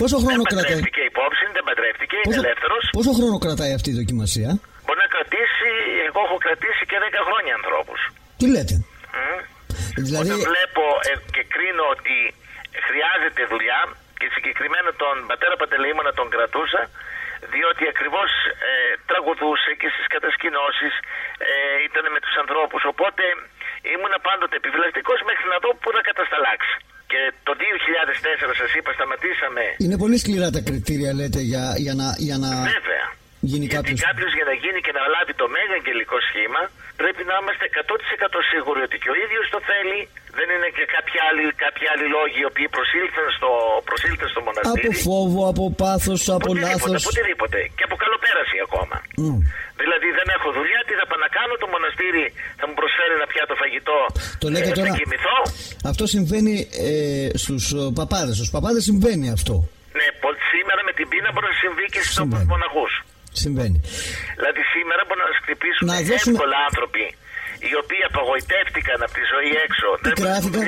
[SPEAKER 1] πόσο χρόνο
[SPEAKER 4] δεν
[SPEAKER 1] κρατάει?
[SPEAKER 4] παντρεύτηκε υπόψη, δεν παντρεύτηκε, είναι ελεύθερος.
[SPEAKER 1] Πόσο χρόνο κρατάει αυτή η δοκιμασία?
[SPEAKER 4] Μπορεί να κρατήσει, εγώ έχω κρατήσει και 10 χρόνια ανθρώπους.
[SPEAKER 1] Τι λέτε? Δηλαδή...
[SPEAKER 4] Όταν βλέπω και κρίνω ότι χρειάζεται δουλειά, και συγκεκριμένα τον πατέρα Παντελεήμονα τον κρατούσα, διότι ακριβώς τραγουδούσε και στις κατασκηνώσεις, ήταν με τους ανθρώπους, οπότε ήμουνα πάντοτε επιφυλακτικός μέχρι να δω πού θα κατασταλάξει. Και το 2004 σας είπα σταματήσαμε.
[SPEAKER 1] Είναι πολύ σκληρά τα κριτήρια, λέτε, για να
[SPEAKER 4] βέβαια
[SPEAKER 1] γίνει κάποιος.
[SPEAKER 4] Γιατί κάποιος για να γίνει και να λάβει το μεγαγγελικό σχήμα πρέπει να είμαστε 100% σίγουροι ότι και ο ίδιος το θέλει. Δεν είναι και κάποιοι άλλοι λόγοι οι οποίοι προσήλθαν στο μοναστήρι.
[SPEAKER 1] Από φόβο, από πάθος, από λάθος.
[SPEAKER 4] Από οτιδήποτε. Και από καλοπέραση ακόμα. Δηλαδή δεν έχω δουλειά, τι θα πάω να κάνω, το μοναστήρι θα μου προσφέρει ένα πιάτο φαγητό,
[SPEAKER 1] το λέτε τώρα,
[SPEAKER 4] θα κοιμηθώ.
[SPEAKER 1] Αυτό συμβαίνει στους παπάδες. Στους παπάδες συμβαίνει αυτό.
[SPEAKER 4] Ναι, σήμερα με την πείνα μπορεί να συμβεί και στους μοναχούς.
[SPEAKER 1] Συμβαίνει.
[SPEAKER 4] Δηλαδή σήμερα μπορεί να χτυπήσουν εύκολα άνθρωποι οι οποίοι απογοητεύτηκαν από τη ζωή έξω.
[SPEAKER 1] Τι κράθηκαν?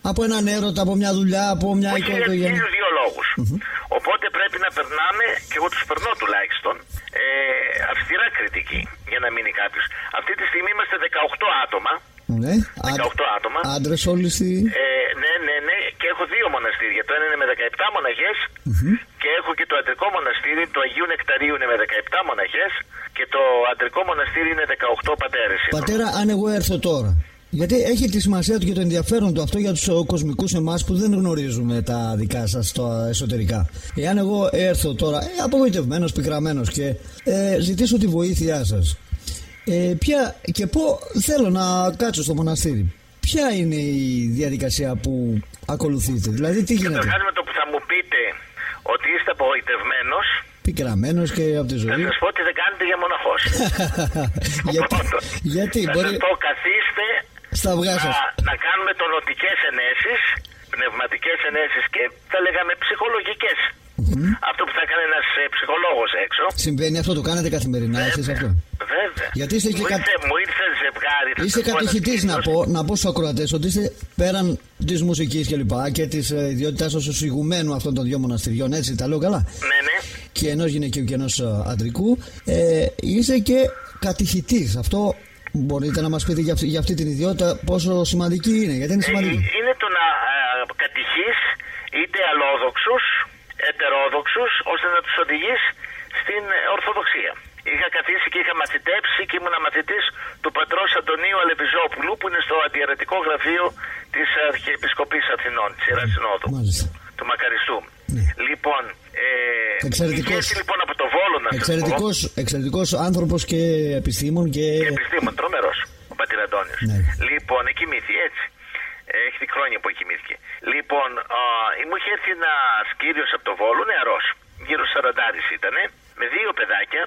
[SPEAKER 1] Από έναν έρωτα, από μια δουλειά, από μια οικογένεια.
[SPEAKER 4] Για δύο λόγους. Οπότε πρέπει να περνάμε, και εγώ τους περνώ τουλάχιστον, αυστηρά κριτική για να μείνει κάποιος. Αυτή τη στιγμή είμαστε 18 άτομα.
[SPEAKER 1] Ναι.
[SPEAKER 4] 18 άτομα.
[SPEAKER 1] Άντρες όλοι στη...
[SPEAKER 4] Ναι. Και έχω δύο μοναστήρια. Το ένα είναι με 17 μοναχές και έχω και το αντρικό μοναστήρι του Αγίου Νεκταρίου είναι με 17 μοναχές και το αντρικό μοναστήρι είναι 18 πατέρες.
[SPEAKER 1] Πατέρα, αν εγώ έρθω τώρα, γιατί έχει τη σημασία του και το ενδιαφέρον του αυτό για τους κοσμικούς εμάς που δεν γνωρίζουμε τα δικά σας τα εσωτερικά. Εάν εγώ έρθω τώρα απογοητευμένος, πικραμένος και ζητήσω τη βοήθειά σας, ποια και πού θέλω να κάτσω στο μοναστήρι, ποια είναι η διαδικασία που ακολουθείτε? Δηλαδή τι γίνεται?
[SPEAKER 4] Καταρχάς με το που θα μου πείτε ότι είστε απογοητευμένος,
[SPEAKER 1] πικραμένος και από τη ζωή,
[SPEAKER 4] θα σας πω ότι δεν κάνετε για μοναχός.
[SPEAKER 1] Γιατί
[SPEAKER 4] θα
[SPEAKER 1] μπορεί...
[SPEAKER 4] σας πω καθίστε
[SPEAKER 1] στα αυγά σας
[SPEAKER 4] να κάνουμε τονωτικές ενέσεις, πνευματικές ενέσεις και θα λέγαμε ψυχολογικές. Αυτό που θα έκανε ένας ψυχολόγος έξω.
[SPEAKER 1] Συμβαίνει αυτό, το κάνετε καθημερινά εσείς αυτό?
[SPEAKER 4] Βέβαια.
[SPEAKER 1] Γιατί είστε και
[SPEAKER 4] μου ήρθε ζευγάρι.
[SPEAKER 1] Είστε κατηχητής, να πω στους ακροατές ότι είστε πέραν της μουσικής και λοιπά και της ιδιότητάς σας ως ηγουμένου αυτών των δύο μοναστηριών, έτσι τα λέω καλά?
[SPEAKER 4] Ναι.
[SPEAKER 1] Και ενός γυναικείου και ενός αντρικού, είστε και κατηχητής. Αυτό μπορείτε να μας πείτε για αυτή την ιδιότητα πόσο σημαντική είναι? Γιατί είναι σημαντική.
[SPEAKER 4] Είναι το να κατηχείς είτε αλλόδοξους, ετερόδοξους, ώστε να τους οδηγείς στην Ορθοδοξία. Είχα καθίσει και είχα μαθητέψει και ήμουν μαθητής του πατρός Αντωνίου Αλεπιζόπουλου που είναι στο αντιαιρετικό γραφείο της Αρχιεπισκοπής Αθηνών, της Ιεράς Συνόδου, του Μακαριστού. Λοιπόν,
[SPEAKER 1] εξαιρετικός,
[SPEAKER 4] λοιπόν από το Βόλο να
[SPEAKER 1] εξαιρετικός άνθρωπος και επιστήμον και
[SPEAKER 4] επιστήμον, τρομερός ο πατήρ Αντώνιος. Λοιπόν, εκοιμήθη έτσι. Έχει χρόνια που εκοιμήθηκε. Λοιπόν, μου είχε έρθει ένας κύριος από το Βόλο, νεαρός, γύρω 40 ήτανε, με δύο παιδάκια,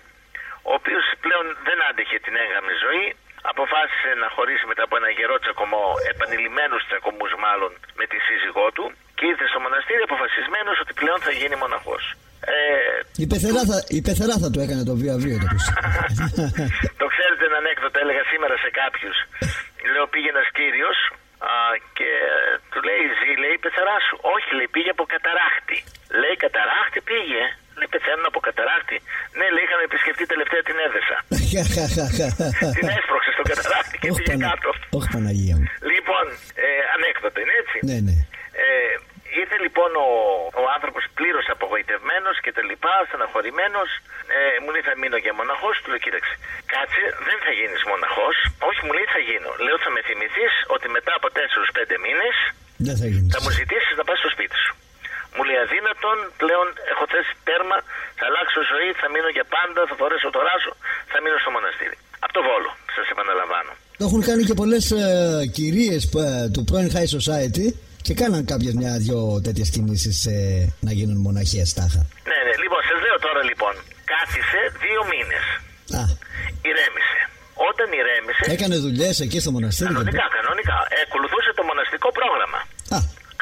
[SPEAKER 4] ο οποίος πλέον δεν άντεχε την έγγαμη ζωή, αποφάσισε να χωρίσει μετά από ένα γερό τσακωμό, επανειλημμένους τσακωμούς μάλλον, με τη σύζυγό του και ήρθε στο μοναστήρι αποφασισμένος ότι πλέον θα γίνει μοναχός.
[SPEAKER 1] Η πεθερά θα του έκανε το βία-βία.
[SPEAKER 4] Το ξέρετε ένα ανέκδοτο, έλεγα σήμερα σε κάποιους. Λέω πήγε ένας κύριος και του λέει ζει, λέει η πεθερά σου? Όχι, λέει πήγε από καταράχτη. Λέει καταράχτη πήγε? Λέει πεθαίνουν από καταράχτη. Ναι, λέει είχαμε επισκεφτεί τελευταία την έδεσα. Την έσπρωξε στο καταράχτη και πήγε κάτω.
[SPEAKER 1] Όχι Παναγία μου.
[SPEAKER 4] Λοιπόν, ανέκδοτο είναι έτσι?
[SPEAKER 1] Ναι.
[SPEAKER 4] Ήρθε λοιπόν ο άνθρωπος πλήρως απογοητευμένος και τα λοιπά, στεναχωρημένος. Μου λέει θα μείνω για μοναχός. Του λέω κοίταξε, κάτσε, δεν θα γίνεις μοναχός. Όχι, μου λέει θα γίνω. Λέω θα με θυμηθείς ότι μετά από 4-5 μήνες θα μου ζητήσεις να πας στο σπίτι σου. Μου λέει αδύνατον, πλέον έχω θέσει τέρμα, θα αλλάξω ζωή, θα μείνω για πάντα, θα φορέσω το ράσο, θα μείνω στο μοναστήρι. Από το Βόλο, σας επαναλαμβάνω.
[SPEAKER 1] Το έχουν κάνει και πολλές κυρίες του πρώην High Society και κάναν κάποιες μια-δυο τέτοιες κινήσεις να γίνουν μοναχές τάχα.
[SPEAKER 4] Ναι, λοιπόν, σας λέω τώρα λοιπόν, κάθισε 2 μήνες. Ηρέμησε.
[SPEAKER 1] Έκανε δουλειές εκεί στο μοναστήρι.
[SPEAKER 4] Κανονικά. Ακολουθούσε το μοναστικό πρόγραμμα.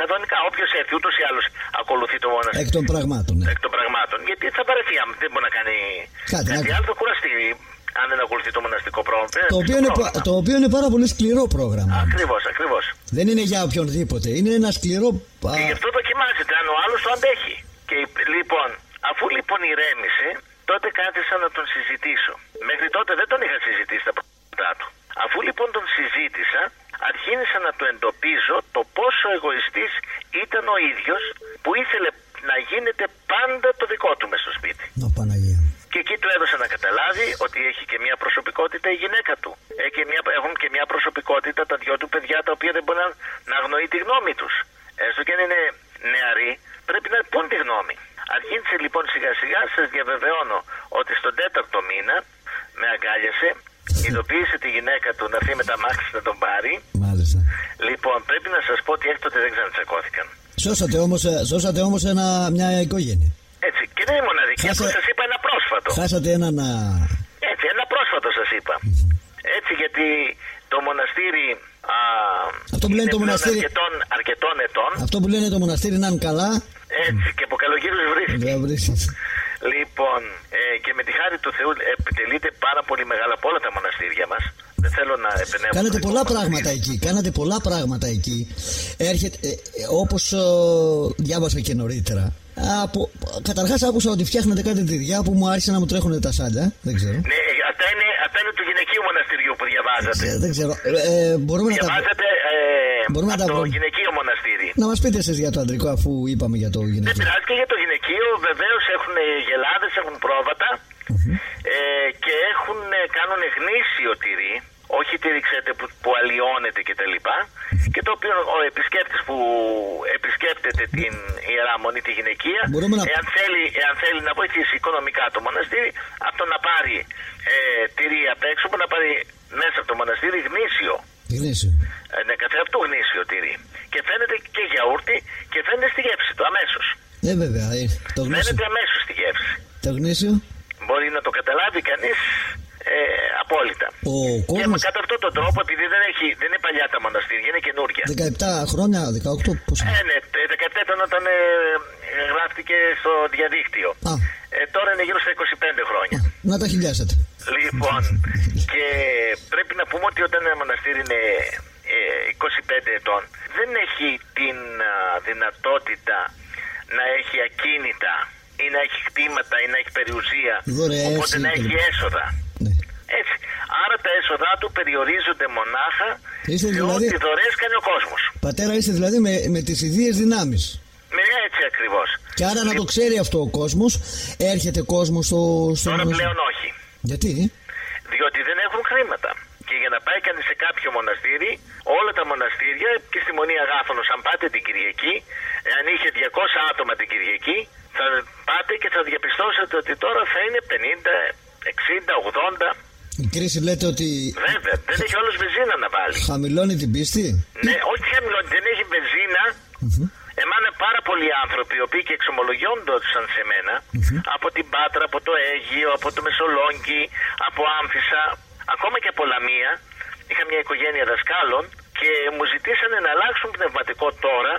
[SPEAKER 4] Κανονικά, όποιος έρθει, ούτως ή άλλως ακολουθεί το μοναστήρι.
[SPEAKER 1] Εκ των πραγμάτων. Ναι.
[SPEAKER 4] Εκ των πραγμάτων. Γιατί θα παρεθεί, δεν μπορεί να κάνει κάτι άλλο, θα κουραστεί. Αν δεν ακολουθεί το μοναστικό πρόγραμμα.
[SPEAKER 1] Το οποίο είναι πάρα πολύ σκληρό πρόγραμμα.
[SPEAKER 4] Ακριβώς.
[SPEAKER 1] Δεν είναι για οποιονδήποτε. Είναι ένα σκληρό.
[SPEAKER 4] Και γι' αυτό δοκιμάζεται, αν ο άλλος το αντέχει. Και λοιπόν, αφού λοιπόν ηρέμησε, τότε κάθισα να τον συζητήσω. Μέχρι τότε δεν τον είχα συζητήσει τα πρώτα του. Αφού λοιπόν τον συζήτησα, αρχίνησα να του εντοπίζω το πόσο εγωιστής ήταν ο ίδιος, που ήθελε να γίνεται πάντα το δικό του μες στο σπίτι.
[SPEAKER 1] Παναγία.
[SPEAKER 4] Και εκεί του έδωσα να καταλάβει ότι έχει και μια προσωπικότητα η γυναίκα του. Έχουν και μια προσωπικότητα τα δυο του παιδιά, τα οποία δεν μπορεί να αγνοεί τη γνώμη τους. Έστω και αν είναι νεαροί, πρέπει να πούν τη γνώμη. Αρχίνησε λοιπόν σιγά σιγά, σας διαβεβαιώνω ότι στον 4ο μήνα με αγκάλιασε, ειδοποίησε τη γυναίκα του να έρθει με τα μάξι να τον πάρει.
[SPEAKER 1] Μάλιστα.
[SPEAKER 4] Λοιπόν, πρέπει να σας πω ότι έκτοτε δεν ξανατσακώθηκαν.
[SPEAKER 1] Σώσατε όμως μια οικογένεια.
[SPEAKER 4] Έτσι, και δεν είναι μοναδική, αυτό σας είπα ένα πρόσφατο.
[SPEAKER 1] Χάσατε έναν.
[SPEAKER 4] Έτσι, ένα πρόσφατο σας είπα. Έτσι, γιατί το μοναστήρι
[SPEAKER 1] αυτό που λένε
[SPEAKER 4] είναι
[SPEAKER 1] το μοναστήρι
[SPEAKER 4] αρκετών ετών.
[SPEAKER 1] Αυτό που λένε το μοναστήρι να είναι καλά.
[SPEAKER 4] Έτσι, και από καλογύρους βρίσκει. Λοιπόν, και με τη χάρη του Θεού επιτελείται πάρα πολύ μεγάλα από όλα τα μοναστήρια μας. Δεν θέλω να επενεύω.
[SPEAKER 1] Κάνετε πολλά πράγματα εκεί. Έρχεται, όπως διάβασα και νωρίτερα. Καταρχάς άκουσα ότι φτιάχνετε κάτι τυριά που μου άρχισε να μου τρέχουν τα σάλια. Δεν ξέρω.
[SPEAKER 4] Ναι, αυτά είναι του γυναικείου μοναστηριού που διαβάζατε.
[SPEAKER 1] Δεν ξέρω.
[SPEAKER 4] Διαβάζατε το γυναικείο μοναστήρι.
[SPEAKER 1] Να μας πείτε εσείς για το ανδρικό, αφού είπαμε για το γυναικείο.
[SPEAKER 4] Δεν πειράζει, και για το γυναικείο βεβαίως έχουν γελάδες, έχουν πρόβατα και κάνουν γνήσιο τυρί. Όχι τυρί, ξέρετε, που αλλοιώνεται κτλ. Και το οποίο ο επισκέπτης που επισκέπτεται την Ιερά Μονή, τη γυναικεία, εάν θέλει να βοηθήσει οικονομικά το μοναστήρι, αυτό να πάρει τυρί απ' έξω, που να πάρει μέσα από το μοναστήρι γνήσιο. Καθ' αυτό γνήσιο τυρί. Και φαίνεται και γιαούρτι και φαίνεται στη γεύση του αμέσως.
[SPEAKER 1] Βέβαια.
[SPEAKER 4] Φαίνεται αμέσως στη γεύση.
[SPEAKER 1] Το γνήσιο
[SPEAKER 4] μπορεί να το καταλάβει κανείς απόλυτα. Και κατά αυτόν τον τρόπο, επειδή δεν είναι παλιά τα μοναστήρια, είναι καινούρια.
[SPEAKER 1] 17 χρόνια, 18 πόσα.
[SPEAKER 4] Ναι, 17 ήταν όταν γράφτηκε στο διαδίκτυο. Τώρα είναι γύρω στα 25 χρόνια.
[SPEAKER 1] Να τα χιλιάσετε.
[SPEAKER 4] Λοιπόν, και πρέπει να πούμε ότι όταν ένα μοναστήρι είναι 25 ετών, δεν έχει την δυνατότητα να έχει ακίνητα ή να έχει κτήματα ή να έχει περιουσία, οπότε να έχει έσοδα.
[SPEAKER 1] Ναι.
[SPEAKER 4] Έτσι. Άρα τα έσοδά του περιορίζονται μονάχα σε ό,τι δωρεές κάνει ο κόσμος.
[SPEAKER 1] Πατέρα, είστε δηλαδή με τις ιδίες δυνάμεις.
[SPEAKER 4] Έτσι ακριβώς.
[SPEAKER 1] Και άρα να το ξέρει αυτό ο κόσμος, έρχεται κόσμος στο
[SPEAKER 4] Τώρα πλέον όχι.
[SPEAKER 1] Γιατί?
[SPEAKER 4] Διότι δεν έχουν χρήματα. Και για να πάει κανείς σε κάποιο μοναστήρι, όλα τα μοναστήρια και στη Μονή Αγάθωνος, αν πάτε την Κυριακή, αν είχε 200 άτομα την Κυριακή, θα πάτε και θα διαπιστώσετε ότι τώρα θα είναι 50, 60, 80.
[SPEAKER 1] Η κρίση λέτε ότι.
[SPEAKER 4] Βέβαια, δεν έχει όλος βενζίνα να βάλει.
[SPEAKER 1] Χαμηλώνει την πίστη.
[SPEAKER 4] Ναι, όχι χαμηλώνει, δεν έχει βενζίνα. Εμένα πάρα πολλοί άνθρωποι, οι οποίοι και εξομολογιόντουσαν σε μένα, από την Πάτρα, από το Αίγυο, από το Μεσολόγγι, από Άμφισσα, ακόμα και από Λαμία, είχα μια οικογένεια δασκάλων και μου ζητήσανε να αλλάξουν πνευματικό τώρα,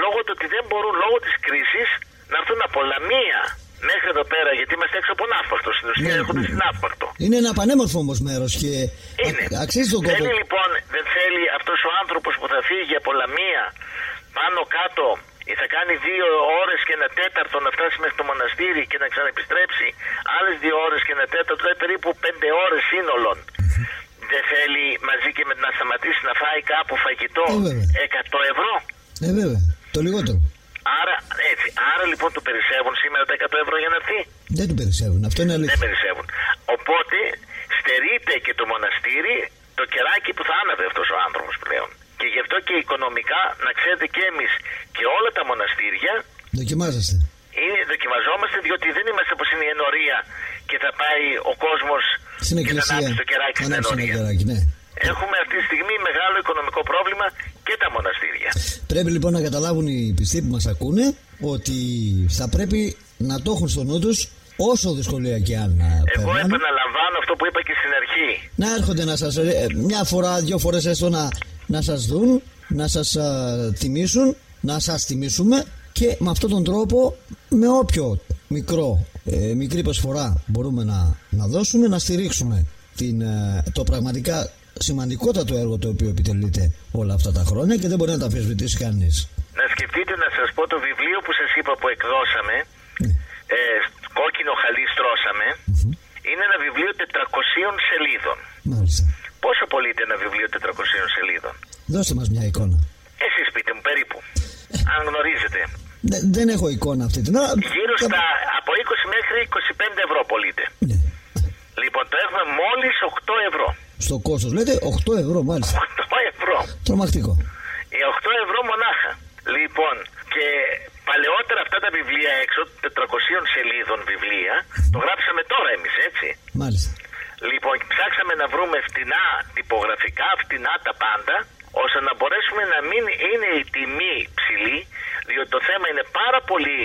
[SPEAKER 4] λόγω του ότι δεν μπορούν, λόγω της κρίσης, να έρθουν από Λαμία μέχρι εδώ πέρα, γιατί είμαστε έξω από Ναύπακτο. Στην ουσία έρχονται στην Ναύπακτο.
[SPEAKER 1] Είναι ένα πανέμορφο όμως μέρος και αξίζει τον κόπο.
[SPEAKER 4] Θέλει λοιπόν, δεν θέλει αυτός ο άνθρωπος που θα φύγει από Λαμία πάνω κάτω ή θα κάνει 2 ώρες και 1/4 να φτάσει μέχρι το μοναστήρι και να ξαναεπιστρέψει άλλες 2 ώρες και 1/4, δηλαδή περίπου 5 ώρες σύνολον. Δεν θέλει μαζί και να σταματήσει να φάει κάπου φαγητό 100 ευρώ.
[SPEAKER 1] Βέβαια, το λιγότερο.
[SPEAKER 4] Άρα λοιπόν του περισσεύουν σήμερα τα 100 ευρώ για να έρθει.
[SPEAKER 1] Δεν του περισσεύουν, αυτό είναι αλήθεια.
[SPEAKER 4] Δεν περισσεύουν. Οπότε στερείται και το μοναστήρι το κεράκι που θα άναβε αυτός ο άνθρωπος πλέον. Και γι' αυτό και οικονομικά, να ξέρετε και εμείς και όλα τα μοναστήρια
[SPEAKER 1] δοκιμάζεστε.
[SPEAKER 4] Δοκιμαζόμαστε, διότι δεν είμαστε όπως είναι η ενορία και θα πάει ο κόσμος
[SPEAKER 1] στην
[SPEAKER 4] και θα ανάψει το κεράκι στην ενορία.
[SPEAKER 1] Ναι.
[SPEAKER 4] Έχουμε αυτή τη στιγμή μεγάλο οικονομικό πρόβλημα και τα μοναστήρια.
[SPEAKER 1] Πρέπει λοιπόν να καταλάβουν οι πιστοί που μας ακούνε ότι θα πρέπει να το έχουν στο νου τους όσο δυσκολία και αν
[SPEAKER 4] Εγώ επαναλαμβάνω αυτό που είπα και στην αρχή.
[SPEAKER 1] Να έρχονται να σας, μια φορά, 2 φορές έστω να σας δουν, να σας τιμήσουν, να σας τιμήσουμε και με αυτόν τον τρόπο, με όποιο μικρή προσφορά μπορούμε να δώσουμε, να στηρίξουμε το πραγματικά σημαντικότατο έργο το οποίο επιτελείται όλα αυτά τα χρόνια και δεν μπορεί να τα αμφισβητήσει κανείς.
[SPEAKER 4] Να σκεφτείτε, να σας πω, το βιβλίο που σας είπα που εκδώσαμε, κόκκινο χαλί στρώσαμε, είναι ένα βιβλίο 400 σελίδων.
[SPEAKER 1] Μάλιστα.
[SPEAKER 4] Πόσο πωλείται ένα βιβλίο 400 σελίδων?
[SPEAKER 1] Δώστε μας μια εικόνα.
[SPEAKER 4] Εσείς πείτε μου περίπου, αν γνωρίζετε.
[SPEAKER 1] Δεν έχω εικόνα αυτή την ώρα.
[SPEAKER 4] Γύρω στα από 20 μέχρι 25 ευρώ πωλείται.
[SPEAKER 1] Ναι.
[SPEAKER 4] Λοιπόν, το έχουμε μόλις 8 ευρώ.
[SPEAKER 1] Στο κόστος λέτε 8 ευρώ μάλιστα.
[SPEAKER 4] 8 ευρώ.
[SPEAKER 1] Τρομακτικό.
[SPEAKER 4] 8 ευρώ μονάχα. Λοιπόν, και παλαιότερα αυτά τα βιβλία έξω, 400 σελίδων βιβλία, το γράψαμε τώρα εμείς, έτσι.
[SPEAKER 1] Μάλιστα.
[SPEAKER 4] Λοιπόν, ψάξαμε να βρούμε φτηνά τυπογραφικά, φτηνά τα πάντα, ώστε να μπορέσουμε να μην είναι η τιμή ψηλή, διότι το θέμα είναι πάρα πολύ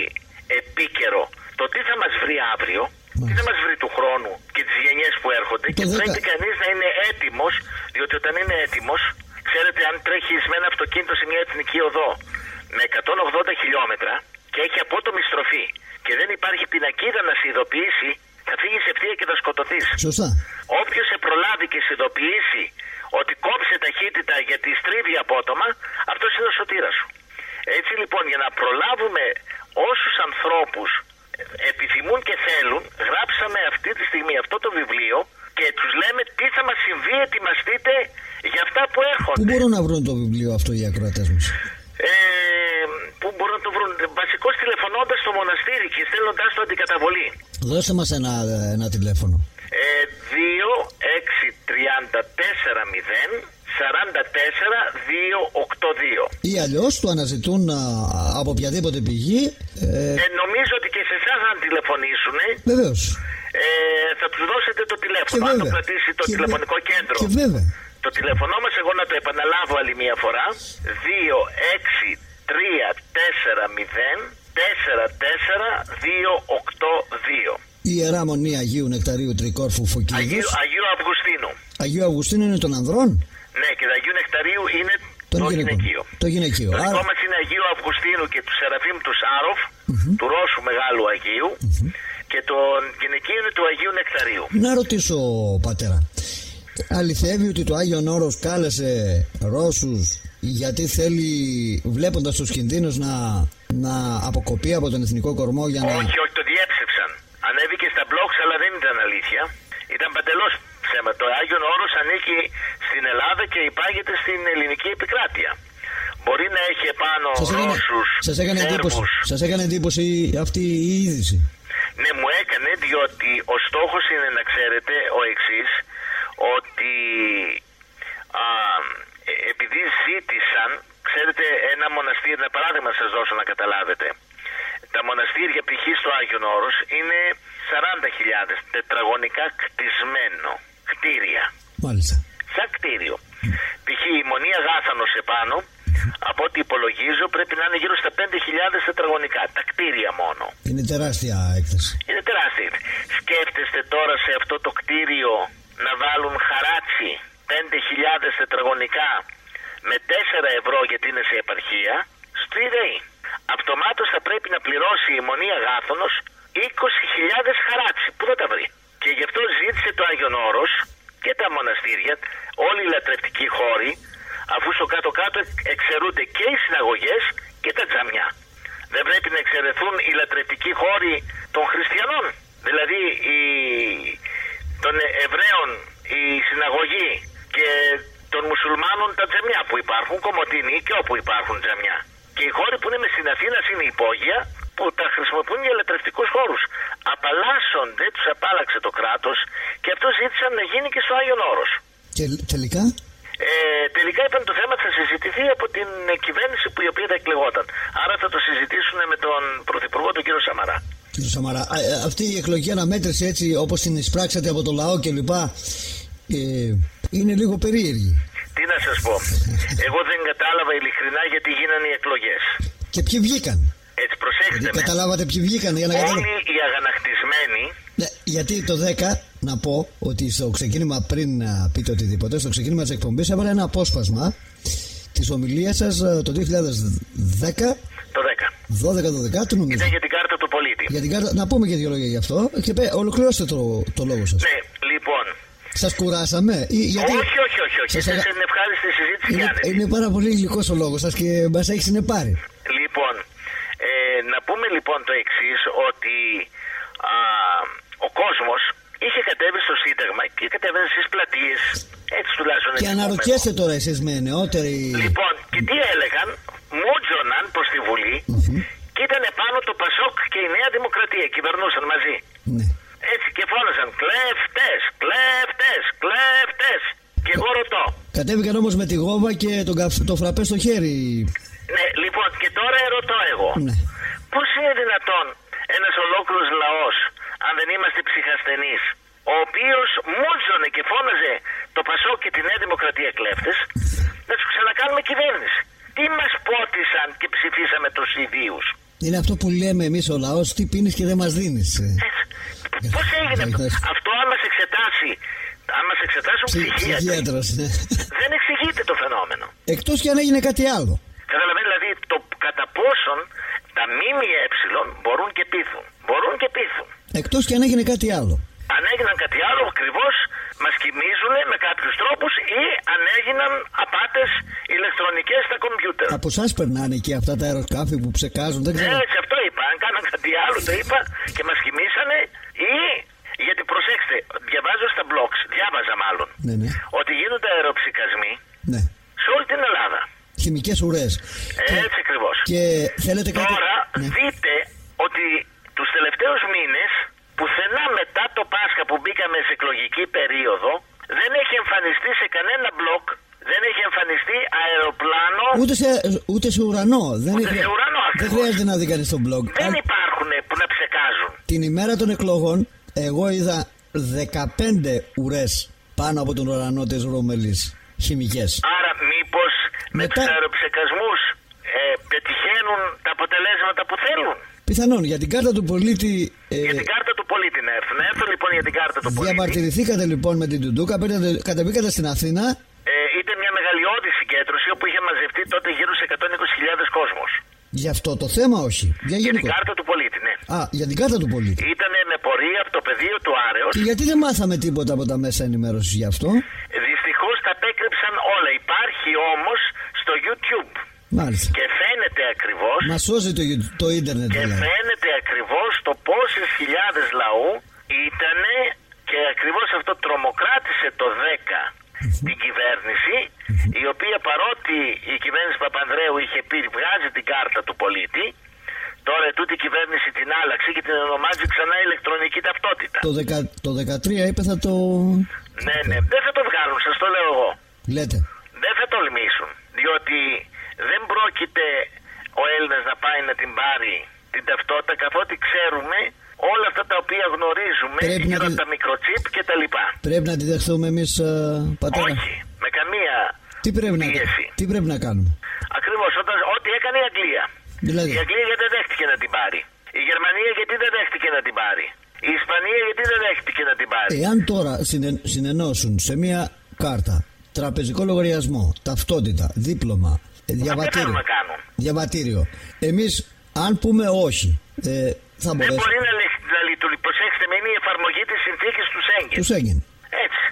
[SPEAKER 4] επίκαιρο. Το τι θα μας βρει αύριο, τι θα μας βρει του χρόνου και τις γενιές που έρχονται, και πρέπει κανείς να είναι έτοιμος, διότι όταν είναι έτοιμος, ξέρετε, αν τρέχει με ένα αυτοκίνητο σε μια εθνική οδό με 180 χιλιόμετρα και έχει απότομη στροφή και δεν υπάρχει πινακίδα να σε ειδοποιήσει, θα φύγεις ευθεία και θα σκοτωθείς.
[SPEAKER 1] Σωστά.
[SPEAKER 4] Όποιος σε προλάβει και σε ειδοποιήσει ότι κόψε ταχύτητα γιατί στρίβει απότομα, αυτός είναι ο σωτήρας σου. Έτσι λοιπόν, για να προλάβουμε όσους ανθρώπους επιθυμούν και θέλουν, γράψαμε αυτή τη στιγμή αυτό το βιβλίο και τους λέμε τι θα μας συμβεί, ετοιμαστείτε για αυτά που έρχονται.
[SPEAKER 1] Πού μπορούν να βρουν το βιβλίο αυτό οι ακροατές μας?
[SPEAKER 4] Πού μπορούν να το βρουν? Βασικώς τηλεφωνώντας στο μοναστήρι και στέλνοντας το αντικαταβολή.
[SPEAKER 1] Δώστε μας ένα τηλέφωνο.
[SPEAKER 4] 2-6-34-0-44-282.
[SPEAKER 1] Ή αλλιώς το αναζητούν από οποιαδήποτε πηγή.
[SPEAKER 4] Νομίζω ότι και σε εσάς αν τηλεφωνήσουν,
[SPEAKER 1] βεβαίως,
[SPEAKER 4] θα τους δώσετε το τηλέφωνο. Αν το κρατήσει το τηλεφωνικό κέντρο.
[SPEAKER 1] Και βέβαια.
[SPEAKER 4] Το τηλέφωνο μας, εγώ να το επαναλάβω άλλη μία φορά, 2-6-3-4-0-44-282.
[SPEAKER 1] Ιερά Μονή Αγίου Νεκταρίου Τρικόρφου Φωκίδης.
[SPEAKER 4] Αγίου Αυγουστίνου.
[SPEAKER 1] Αγίου Αυγουστίνου είναι των ανδρών.
[SPEAKER 4] Ναι, και το Αγίου Νεκταρίου είναι το γυναικείο.
[SPEAKER 1] Το γυναικείο.
[SPEAKER 4] Το δικό μας είναι Αγίου Αυγουστίνου και του Σεραφείμ του Σάροφ, του Ρώσου Μεγάλου Αγίου, και το γυναικείο είναι του Αγίου Νεκταρίου.
[SPEAKER 1] Να ρωτήσω, πατέρα, αληθεύει ότι το Άγιον Όρος κάλεσε Ρώσους γιατί θέλει, βλέποντας τους κινδύνους, να αποκοπεί από τον εθνικό κορμό για να...
[SPEAKER 4] Όχι, το διέψευσαν. Ανέβηκε στα blogs, αλλά δεν ήταν αλήθεια. Ήταν παντελώς ψέμα. Το Άγιον Όρος ανήκει στην Ελλάδα και υπάγεται στην ελληνική επικράτεια. Μπορεί να έχει επάνω Ρώσους, Σέρβους.
[SPEAKER 1] Σας έκανε εντύπωση αυτή η είδηση?
[SPEAKER 4] Ναι, μου έκανε, διότι ο στόχος είναι, να ξέρετε, ο εξής, ότι επειδή ζήτησαν, ξέρετε, ένα μοναστήρι, ένα παράδειγμα σας δώσω να καταλάβετε. Τα μοναστήρια π.χ. στο Άγιον Όρος είναι 40.000 τετραγωνικά κτισμένο κτίρια.
[SPEAKER 1] Μάλιστα.
[SPEAKER 4] Σαν κτίριο. Π.χ. η Μονή Αγάθανος επάνω, από ό,τι υπολογίζω, πρέπει να είναι γύρω στα 5.000 τετραγωνικά. Τα κτίρια μόνο.
[SPEAKER 1] Είναι τεράστια έκθεση.
[SPEAKER 4] Είναι τεράστια. Σκέφτεστε τώρα σε αυτό το κτίριο να βάλουν χαράτσι 5.000 τετραγωνικά με 4 ευρώ γιατί είναι σε επαρχία. Στρίδεϊ. Αυτομάτως θα πρέπει να πληρώσει η Μονή Αγάθωνος 20.000 χαράτσι. Πού θα τα βρει? Και γι' αυτό ζήτησε το Άγιον Όρος και τα μοναστήρια, όλοι οι λατρευτικοί χώροι, αφού στο κάτω-κάτω εξαιρούνται και οι συναγωγές και τα τζαμιά. Δεν πρέπει να εξαιρεθούν οι λατρευτικοί χώροι των χριστιανών? Δηλαδή των Εβραίων η συναγωγή και των μουσουλμάνων τα τζαμιά που υπάρχουν, Κομοτηνοί και όπου υπάρχουν τζαμιά. Και οι χώροι που είναι μες στην Αθήνα είναι υπόγεια που τα χρησιμοποιούν για λατρευτικούς χώρους. Απαλλάσσονται, τους απάλλαξε το κράτος και αυτό ζήτησαν να γίνει και στο Άγιον Όρος.
[SPEAKER 1] Και τελικά?
[SPEAKER 4] Τελικά είπαν το θέμα θα συζητηθεί από την κυβέρνηση που η οποία θα εκλεγόταν. Άρα θα το συζητήσουν με τον Πρωθυπουργό, τον κύριο Σαμαρά.
[SPEAKER 1] Κύριο Σαμαρά, αυτή η εκλογική αναμέτρηση, έτσι όπως την εισπράξατε από το λαό κλπ, είναι λίγο περίεργη.
[SPEAKER 4] Τι να σας πω, εγώ δεν κατάλαβα ειλικρινά γιατί γίνανε οι εκλογές.
[SPEAKER 1] Και ποιοι βγήκαν?
[SPEAKER 4] Έτσι, προσέξτε με.
[SPEAKER 1] Καταλάβατε ποιοι βγήκαν?
[SPEAKER 4] Όλοι οι αγανακτισμένοι σημαίνει.
[SPEAKER 1] Ναι, γιατί το 10, να πω ότι στο ξεκίνημα, πριν να πείτε οτιδήποτε, στο ξεκίνημα της εκπομπής έβαλα ένα απόσπασμα της ομιλίας σας το 2010.
[SPEAKER 4] Το 10.
[SPEAKER 1] 12 του νομίζω.
[SPEAKER 4] Ήταν για την κάρτα του πολίτη.
[SPEAKER 1] Για την κάρτα, να πούμε και δύο λόγια γι' αυτό και ολοκληρώστε το λόγο σας.
[SPEAKER 4] Ναι, λοιπόν.
[SPEAKER 1] Σας κουράσαμε? Γιατί...
[SPEAKER 4] Όχι. Σας είναι ευχάριστη η συζήτηση.
[SPEAKER 1] Είναι πάρα πολύ γλυκός ο λόγος σας και μας έχει συνεπάρει.
[SPEAKER 4] Λοιπόν, να πούμε λοιπόν το εξής, ότι ο κόσμος είχε κατέβει στο Σύνταγμα και κατέβαινε στις πλατείες, έτσι τουλάχιστον.
[SPEAKER 1] Και αναρωτιέστε τώρα εσείς με νεότεροι.
[SPEAKER 4] Λοιπόν, και τι έλεγαν, μούτζωναν προς τη Βουλή και ήταν πάνω το Πασόκ και η Νέα Δημοκρατία, κυβερνούσαν μαζί.
[SPEAKER 1] Ναι.
[SPEAKER 4] Έτσι και φώναζαν κλέφτες. Και εγώ ρωτώ.
[SPEAKER 1] Κατέβηκαν όμως με τη γόβα και το φραπέ στο χέρι.
[SPEAKER 4] Ναι, λοιπόν, και τώρα ερωτώ εγώ.
[SPEAKER 1] Ναι.
[SPEAKER 4] Πώς είναι δυνατόν ένας ολόκληρος λαός, αν δεν είμαστε ψυχασθενείς, ο οποίος μούτζωνε και φώναζε το Πασόκ και τη Νέα Δημοκρατία κλέφτες, να τους ξανακάνουμε κυβέρνηση? Τι μας πότισαν και ψηφίσαμε τους ιδίους?
[SPEAKER 1] Είναι αυτό που λέμε εμείς ο λαός, τι πίνεις και δεν μας δίνεις.
[SPEAKER 4] Πώς έγινε αυτό? Αν μας εξετάσουν ψυχίατροι,
[SPEAKER 1] ναι.
[SPEAKER 4] δεν εξηγείται το φαινόμενο.
[SPEAKER 1] Εκτός και αν έγινε κάτι άλλο.
[SPEAKER 4] Καταλαβαίνετε δηλαδή το κατά πόσον τα ΜΜΕ μπορούν και πείθουν.
[SPEAKER 1] Εκτός και αν έγινε κάτι άλλο.
[SPEAKER 4] Αν έγιναν κάτι άλλο, ακριβώς μας κοιμίζουν με κάποιους τρόπους, ή αν έγιναν απάτες ηλεκτρονικές στα κομπιούτερ.
[SPEAKER 1] Από εσάς περνάνε και αυτά τα αεροσκάφη που ψεκάζουν, δεν ξέρω.
[SPEAKER 4] Έτσι, αυτό είπα. Αν κάναν κάτι άλλο, το είπα και μας κοιμήσανε, ή. Γιατί προσέξτε, διαβάζω στα blogs, διάβαζα μάλλον,
[SPEAKER 1] ναι.
[SPEAKER 4] ότι γίνονται αεροψικασμοί σε όλη την Ελλάδα.
[SPEAKER 1] Χημικές ουρές.
[SPEAKER 4] Έτσι ακριβώς.
[SPEAKER 1] Και θέλετε κάτι...
[SPEAKER 4] Τώρα δείτε ότι τους τελευταίους μήνες, πουθενά μετά το Πάσχα που μπήκαμε σε εκλογική περίοδο, δεν έχει εμφανιστεί σε κανένα blog, δεν έχει εμφανιστεί αεροπλάνο.
[SPEAKER 1] Ούτε σε ουρανό.
[SPEAKER 4] Σε ουρανό ακριβώς.
[SPEAKER 1] Δεν χρειάζεται να δει κανείς στο blog.
[SPEAKER 4] Δεν υπάρχουν που να ψεκάζουν.
[SPEAKER 1] Την ημέρα των εκλογών, εγώ είδα 15 ουρές πάνω από τον ουρανό της Ρωμελής, χημικές.
[SPEAKER 4] Άρα μήπως με τους αεροψεκασμούς πετυχαίνουν τα αποτελέσματα που θέλουν?
[SPEAKER 1] Πιθανόν, για την κάρτα του πολίτη.
[SPEAKER 4] Για την κάρτα του πολίτη να έρθουν. Να έρθουν λοιπόν για την κάρτα του πολίτη.
[SPEAKER 1] Διαμαρτυρηθήκατε λοιπόν με την Τουντούκα, κατεβήκατε στην Αθήνα.
[SPEAKER 4] Ήταν μια μεγαλειώδη συγκέντρωση όπου είχε μαζευτεί τότε γύρω σε 120.000 κόσμος.
[SPEAKER 1] Για αυτό το θέμα, όχι.
[SPEAKER 4] Για την κάρτα του πολίτη, ναι.
[SPEAKER 1] Για την κάρτα του πολίτη.
[SPEAKER 4] Ήτανε με πορεία από το πεδίο του Άρεως.
[SPEAKER 1] Και γιατί δεν μάθαμε τίποτα από τα μέσα ενημέρωσης γι' αυτό?
[SPEAKER 4] Δυστυχώς τα απέκρυψαν όλα. Υπάρχει όμως στο YouTube.
[SPEAKER 1] Μάλιστα.
[SPEAKER 4] Και φαίνεται ακριβώς.
[SPEAKER 1] Μας σώζει το ίντερνετ.
[SPEAKER 4] Και δηλαδή φαίνεται ακριβώς το πόσες χιλιάδες λαού ήτανε, και ακριβώς αυτό τρομοκράτησε το 10 την κυβέρνηση, η οποία παρότι η κυβέρνηση Παπανδρέου είχε πει βγάζει την κάρτα του πολίτη, τώρα τούτη η κυβέρνηση την άλλαξε και την ονομάζει ξανά ηλεκτρονική ταυτότητα.
[SPEAKER 1] Το 13 είπε θα το...
[SPEAKER 4] Ναι, δεν θα το βγάλουν, σας το λέω εγώ.
[SPEAKER 1] Λέτε.
[SPEAKER 4] Δεν θα τολμήσουν, διότι δεν πρόκειται ο Έλληνας να πάει να την πάρει την ταυτότητα, καθότι ξέρουμε όλα αυτά τα οποία γνωρίζουμε γύρω από τα μικροτσίπ και τα λοιπά. Πρέπει
[SPEAKER 1] να τη δεχθούμε εμείς, πατέρα?
[SPEAKER 4] Όχι, με καμία πίεση.
[SPEAKER 1] Τι πρέπει να κάνουμε?
[SPEAKER 4] Ακριβώς, ό,τι έκανε η Αγγλία.
[SPEAKER 1] Δηλαδή.
[SPEAKER 4] Η Αγγλία γιατί δεν δέχτηκε να την πάρει? Η Γερμανία γιατί δεν δέχτηκε να την πάρει? Η Ισπανία γιατί δεν δέχτηκε να την πάρει?
[SPEAKER 1] Εάν τώρα συνενώσουν σε μια κάρτα τραπεζικό λογαριασμό, ταυτότητα, δίπλωμα, διαβατήριο, εμείς αν πούμε όχι, θα μπορέσουμε.
[SPEAKER 4] Δεν μπορεί να λειτουργεί. Προσέξτε με, είναι η εφαρμογή της συνθήκης του Σέγγεν. Έτσι.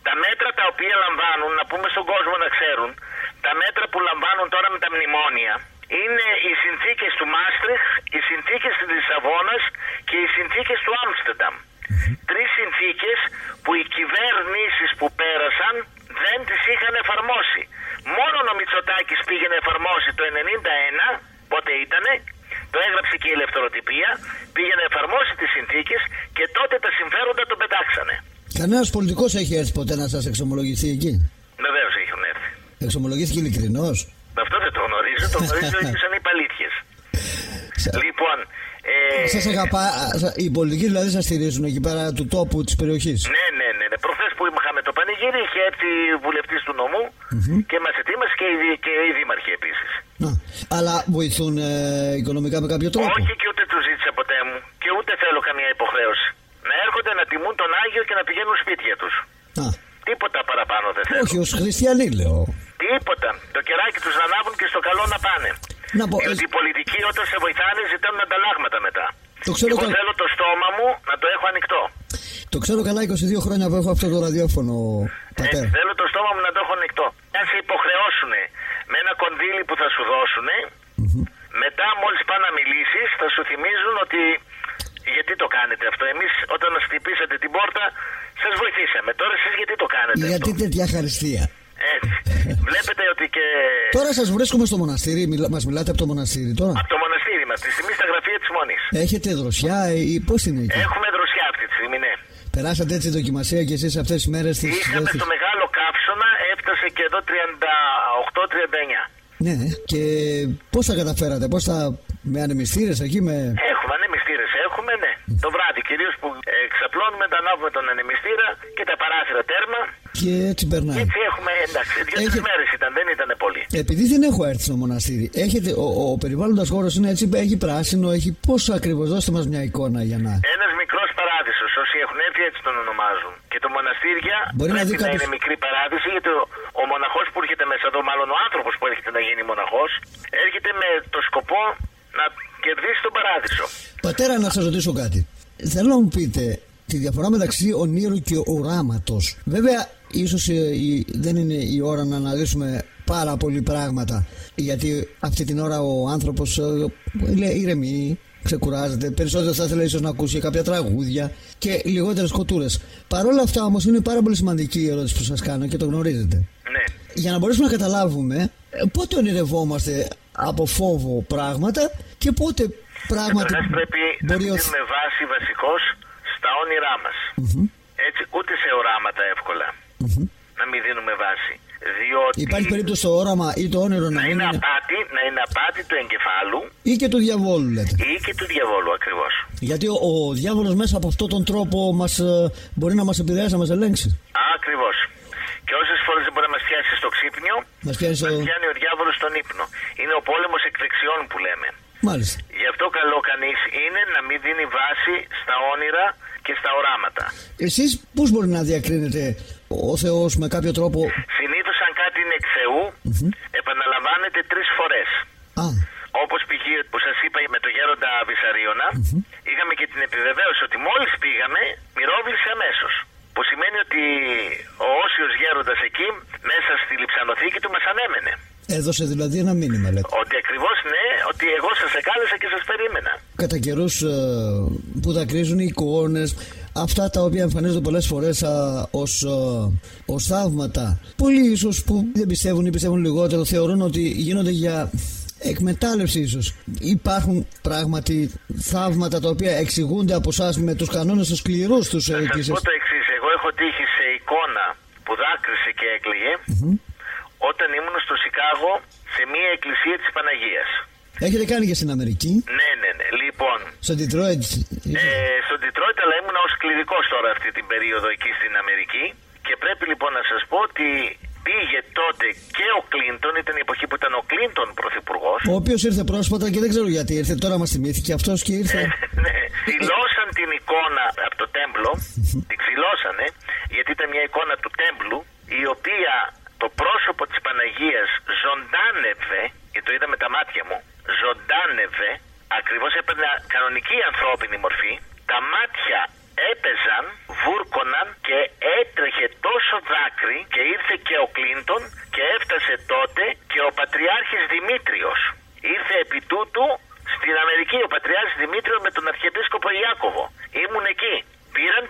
[SPEAKER 4] Τα μέτρα τα οποία λαμβάνουν, να πούμε στον κόσμο να ξέρουν, τα μέτρα που λαμβάνουν τώρα με τα μνημόνια είναι οι συνθήκες του Μάστριχ, οι συνθήκες της Λισαβόνας και οι συνθήκες του Άμστερνταμ. Τρεις συνθήκες που οι κυβερνήσεις που πέρασαν δεν τις είχαν εφαρμόσει. Μόνο ο Μητσοτάκης πήγε να εφαρμόσει το 91, πότε ήτανε, το έγραψε και η ελευθεροτυπία, πήγε να εφαρμόσει τις συνθήκες και τότε τα συμφέροντα τον πετάξανε.
[SPEAKER 1] Κανένας πολιτικός έχει έρθει ποτέ να σας εξομολογηθεί εκεί?
[SPEAKER 4] Βεβαίως έχουν έρθει.
[SPEAKER 1] Εξομολογήθηκε ειλικρινώς?
[SPEAKER 4] Αυτό δεν το γνωρίζω, το γνωρίζω ότι σαν υπαλλήθειες. Λοιπόν,
[SPEAKER 1] σας αγαπά, οι πολιτικοί δηλαδή σας στηρίζουν εκεί πέρα του τόπου της περιοχής?
[SPEAKER 4] Ναι. Προχθές που είχαμε το πανηγύρι είχε έρθει βουλευτής του νομού και μας ετοίμασε και οι δήμαρχοι επίσης.
[SPEAKER 1] Αλλά βοηθούν οικονομικά με κάποιο τρόπο?
[SPEAKER 4] Όχι, και ούτε τους ζήτησα ποτέ μου και ούτε Ούτε θέλω καμία υποχρέωση. Να έρχονται να τιμούν τον Άγιο και να πηγαίνουν σπίτια τους. Τίποτα παραπάνω δεν θέλω.
[SPEAKER 1] Όχι, ως χριστιανοί λέω.
[SPEAKER 4] Τίποτα. Το κεράκι τους να ανάβουν και στο καλό να πάνε. Διότι οι πολιτικοί όταν σε βοηθάνε ζητάνε ανταλλάγματα μετά. Εγώ θέλω το στόμα μου να το έχω ανοιχτό.
[SPEAKER 1] Το ξέρω καλά, 22 χρόνια που έχω αυτό το ραδιόφωνο, πατέρα.
[SPEAKER 4] Θέλω το στόμα μου να το έχω ανοιχτό. Αν σε υποχρεώσουν με ένα κονδύλι που θα σου δώσουν, μετά μόλις πάνε να μιλήσεις θα σου θυμίζουν ότι γιατί το κάνετε αυτό. Εμείς όταν μας χτυπήσατε την πόρτα σας βοηθήσαμε. Τώρα εσείς γιατί το κάνετε
[SPEAKER 1] γιατί
[SPEAKER 4] αυτό.
[SPEAKER 1] τέτοια χαριστία.
[SPEAKER 4] Έτσι. Βλέπετε ότι και...
[SPEAKER 1] Τώρα σας βρίσκουμε στο μοναστήρι, μας μιλάτε από το μοναστήρι τώρα.
[SPEAKER 4] Από το μοναστήρι μας, τη στιγμή στα γραφεία της Μονής.
[SPEAKER 1] Έχετε δροσιά ή πώς είναι εκεί?
[SPEAKER 4] Έχουμε δροσιά αυτή τη στιγμή, ναι.
[SPEAKER 1] Περάσατε έτσι δοκιμασία και εσείς αυτές τις μέρες της...
[SPEAKER 4] Είχαμε στο μεγάλο καύσωνα, έφτασε και εδώ 38-39.
[SPEAKER 1] Ναι, και πώς θα καταφέρατε, πώς θα... με ανεμιστήρες εκεί, με...
[SPEAKER 4] Έχουμε ανεμιστήρες, έχουμε, ναι. Το βράδυ κυρίως που ξαπλώνουμε, τα ανάβουμε τον ανεμιστήρα και τα παράθυρα τέρμα.
[SPEAKER 1] Και έτσι περνάει.
[SPEAKER 4] Και έτσι έχουμε, εντάξει, 2-3 μέρες ήταν, δεν ήταν πολύ.
[SPEAKER 1] Επειδή δεν έχω έρθει στο μοναστήρι, έχετε, ο περιβάλλοντας χώρος είναι έτσι, έχει πράσινο, έχει πώς ακριβώς, δώστε μας μια εικόνα για να...
[SPEAKER 4] Ένας μικρός παράδεισος, όσοι έχουν έρθει έτσι τον ονομάζουν. Και το μοναστήρια
[SPEAKER 1] μπορεί
[SPEAKER 4] πρέπει
[SPEAKER 1] να
[SPEAKER 4] είναι μικρή παράδειση, γιατί ο μοναχός που έρχεται μέσα εδώ, μάλλον ο άνθρωπος που έρχεται να γίνει μοναχός, έρχεται με το σκοπό να κερδίσει τον παράδεισο.
[SPEAKER 1] Πατέρα, να σας ρωτήσω κάτι. Θέλω να μου πείτε τη διαφορά μεταξύ ονείρου και οράματος. Βέβαια, ίσως δεν είναι η ώρα να αναλύσουμε πάρα πολλοί πράγματα, γιατί αυτή την ώρα ο άνθρωπος ηρεμεί, ξεκουράζεται. Περισσότερο θα ήθελα ίσως να ακούσει κάποια τραγούδια και λιγότερες κοτούρες. Παρ' όλα αυτά όμως είναι πάρα πολύ σημαντική η ερώτηση που σας κάνω και το γνωρίζετε.
[SPEAKER 4] Ναι.
[SPEAKER 1] Για να μπορέσουμε να καταλάβουμε πότε ονειρευόμαστε από φόβο πράγματα και πότε πράγματι
[SPEAKER 4] πρέπει να μην δίνουμε βάση βασικώς στα όνειρά μας. Έτσι, ούτε σε οράματα εύκολα να μην δίνουμε βάση. Διότι
[SPEAKER 1] υπάρχει περίπτωση το όραμα ή το όνειρο
[SPEAKER 4] να είναι απάτη του εγκεφάλου
[SPEAKER 1] ή και του διαβόλου, λέτε.
[SPEAKER 4] Ή και του διαβόλου, ακριβώς.
[SPEAKER 1] Γιατί ο διάβολος μέσα από αυτόν τον τρόπο μπορεί να μας επηρεάσει, να μας ελέγξει.
[SPEAKER 4] Ακριβώς. Και όσες φορές δεν μπορεί να μας πιάσει στο ξύπνιο, μας πιάνει ο διάβολος στον ύπνο. Είναι ο πόλεμος εκ δεξιών που λέμε.
[SPEAKER 1] Μάλιστα.
[SPEAKER 4] Γι' αυτό καλό κανείς είναι να μην δίνει βάση στα όνειρα και στα οράματα.
[SPEAKER 1] Εσείς πώς μπορεί να διακρίνετε ο Θεός με κάποιο τρόπο?
[SPEAKER 4] Συνήθως αν κάτι είναι εκ Θεού, επαναλαμβάνεται 3 φορές. Όπως π.χ. που σας είπα με το γέροντα Βυσαρίωνα, είχαμε και την επιβεβαίωση ότι μόλις πήγαμε, μυρόβλησε αμέσως. Που σημαίνει ότι ο όσιος γέροντας εκεί, μέσα στη λειψανοθήκη του, μας ανέμενε.
[SPEAKER 1] Έδωσε δηλαδή ένα μήνυμα, λέτε.
[SPEAKER 4] Ότι ακριβώς ναι, ότι εγώ σας εκάλεσα και σας περίμενα.
[SPEAKER 1] Κατά καιρούς που δακρύζουν οι εικόνες, αυτά τα οποία εμφανίζονται πολλές φορές ως θαύματα, πολλοί ίσως που δεν πιστεύουν ή πιστεύουν λιγότερο, θεωρούν ότι γίνονται για εκμετάλλευση ίσως. Υπάρχουν πράγματι θαύματα τα οποία εξηγούνται από εσάς με τους κανόνες τους σκληρούς τους.
[SPEAKER 4] Θα σας πω το εξής. Εγώ έχω τύχει σε εικόνα που δάκρυσε και έκλαιγε όταν ήμουν στο Σικάγο σε μια εκκλησία της Παναγίας.
[SPEAKER 1] Έχετε κάνει και στην Αμερική?
[SPEAKER 4] Ναι. Λοιπόν,
[SPEAKER 1] στο Detroit.
[SPEAKER 4] Στο Detroit, αλλά ήμουν ως κληρικός τώρα αυτή την περίοδο εκεί στην Αμερική. Και πρέπει λοιπόν να σας πω ότι πήγε τότε και ο Κλίντον, ήταν η εποχή που ήταν ο Κλίντον πρωθυπουργός.
[SPEAKER 1] Ο οποίος ήρθε πρόσφατα και δεν ξέρω γιατί ήρθε, τώρα μας θυμήθηκε αυτός και ήρθε.
[SPEAKER 4] Ναι, ξυλώσαν την εικόνα από το τέμπλο, την ξυλώσανε, γιατί ήταν μια εικόνα του τέμπλου, η οποία το πρόσωπο της Παναγίας ζωντάνευε, και το είδα με τα μάτια μου, ζωντάνευε, ακριβώς έπαιρνε κανονική ανθρώπινη μορφή, τα μάτια έπαιζαν, βούρκωναν και έτρεχε τόσο δάκρυ και ήρθε και ο Κλίντον και έφτασε τότε και ο Πατριάρχης Δημήτριος. Ήρθε επί τούτου στην Αμερική ο Πατριάρχης Δημήτριος με τον Αρχιεπίσκοπο Ιάκωβο. Ήμουν εκεί. Πήραν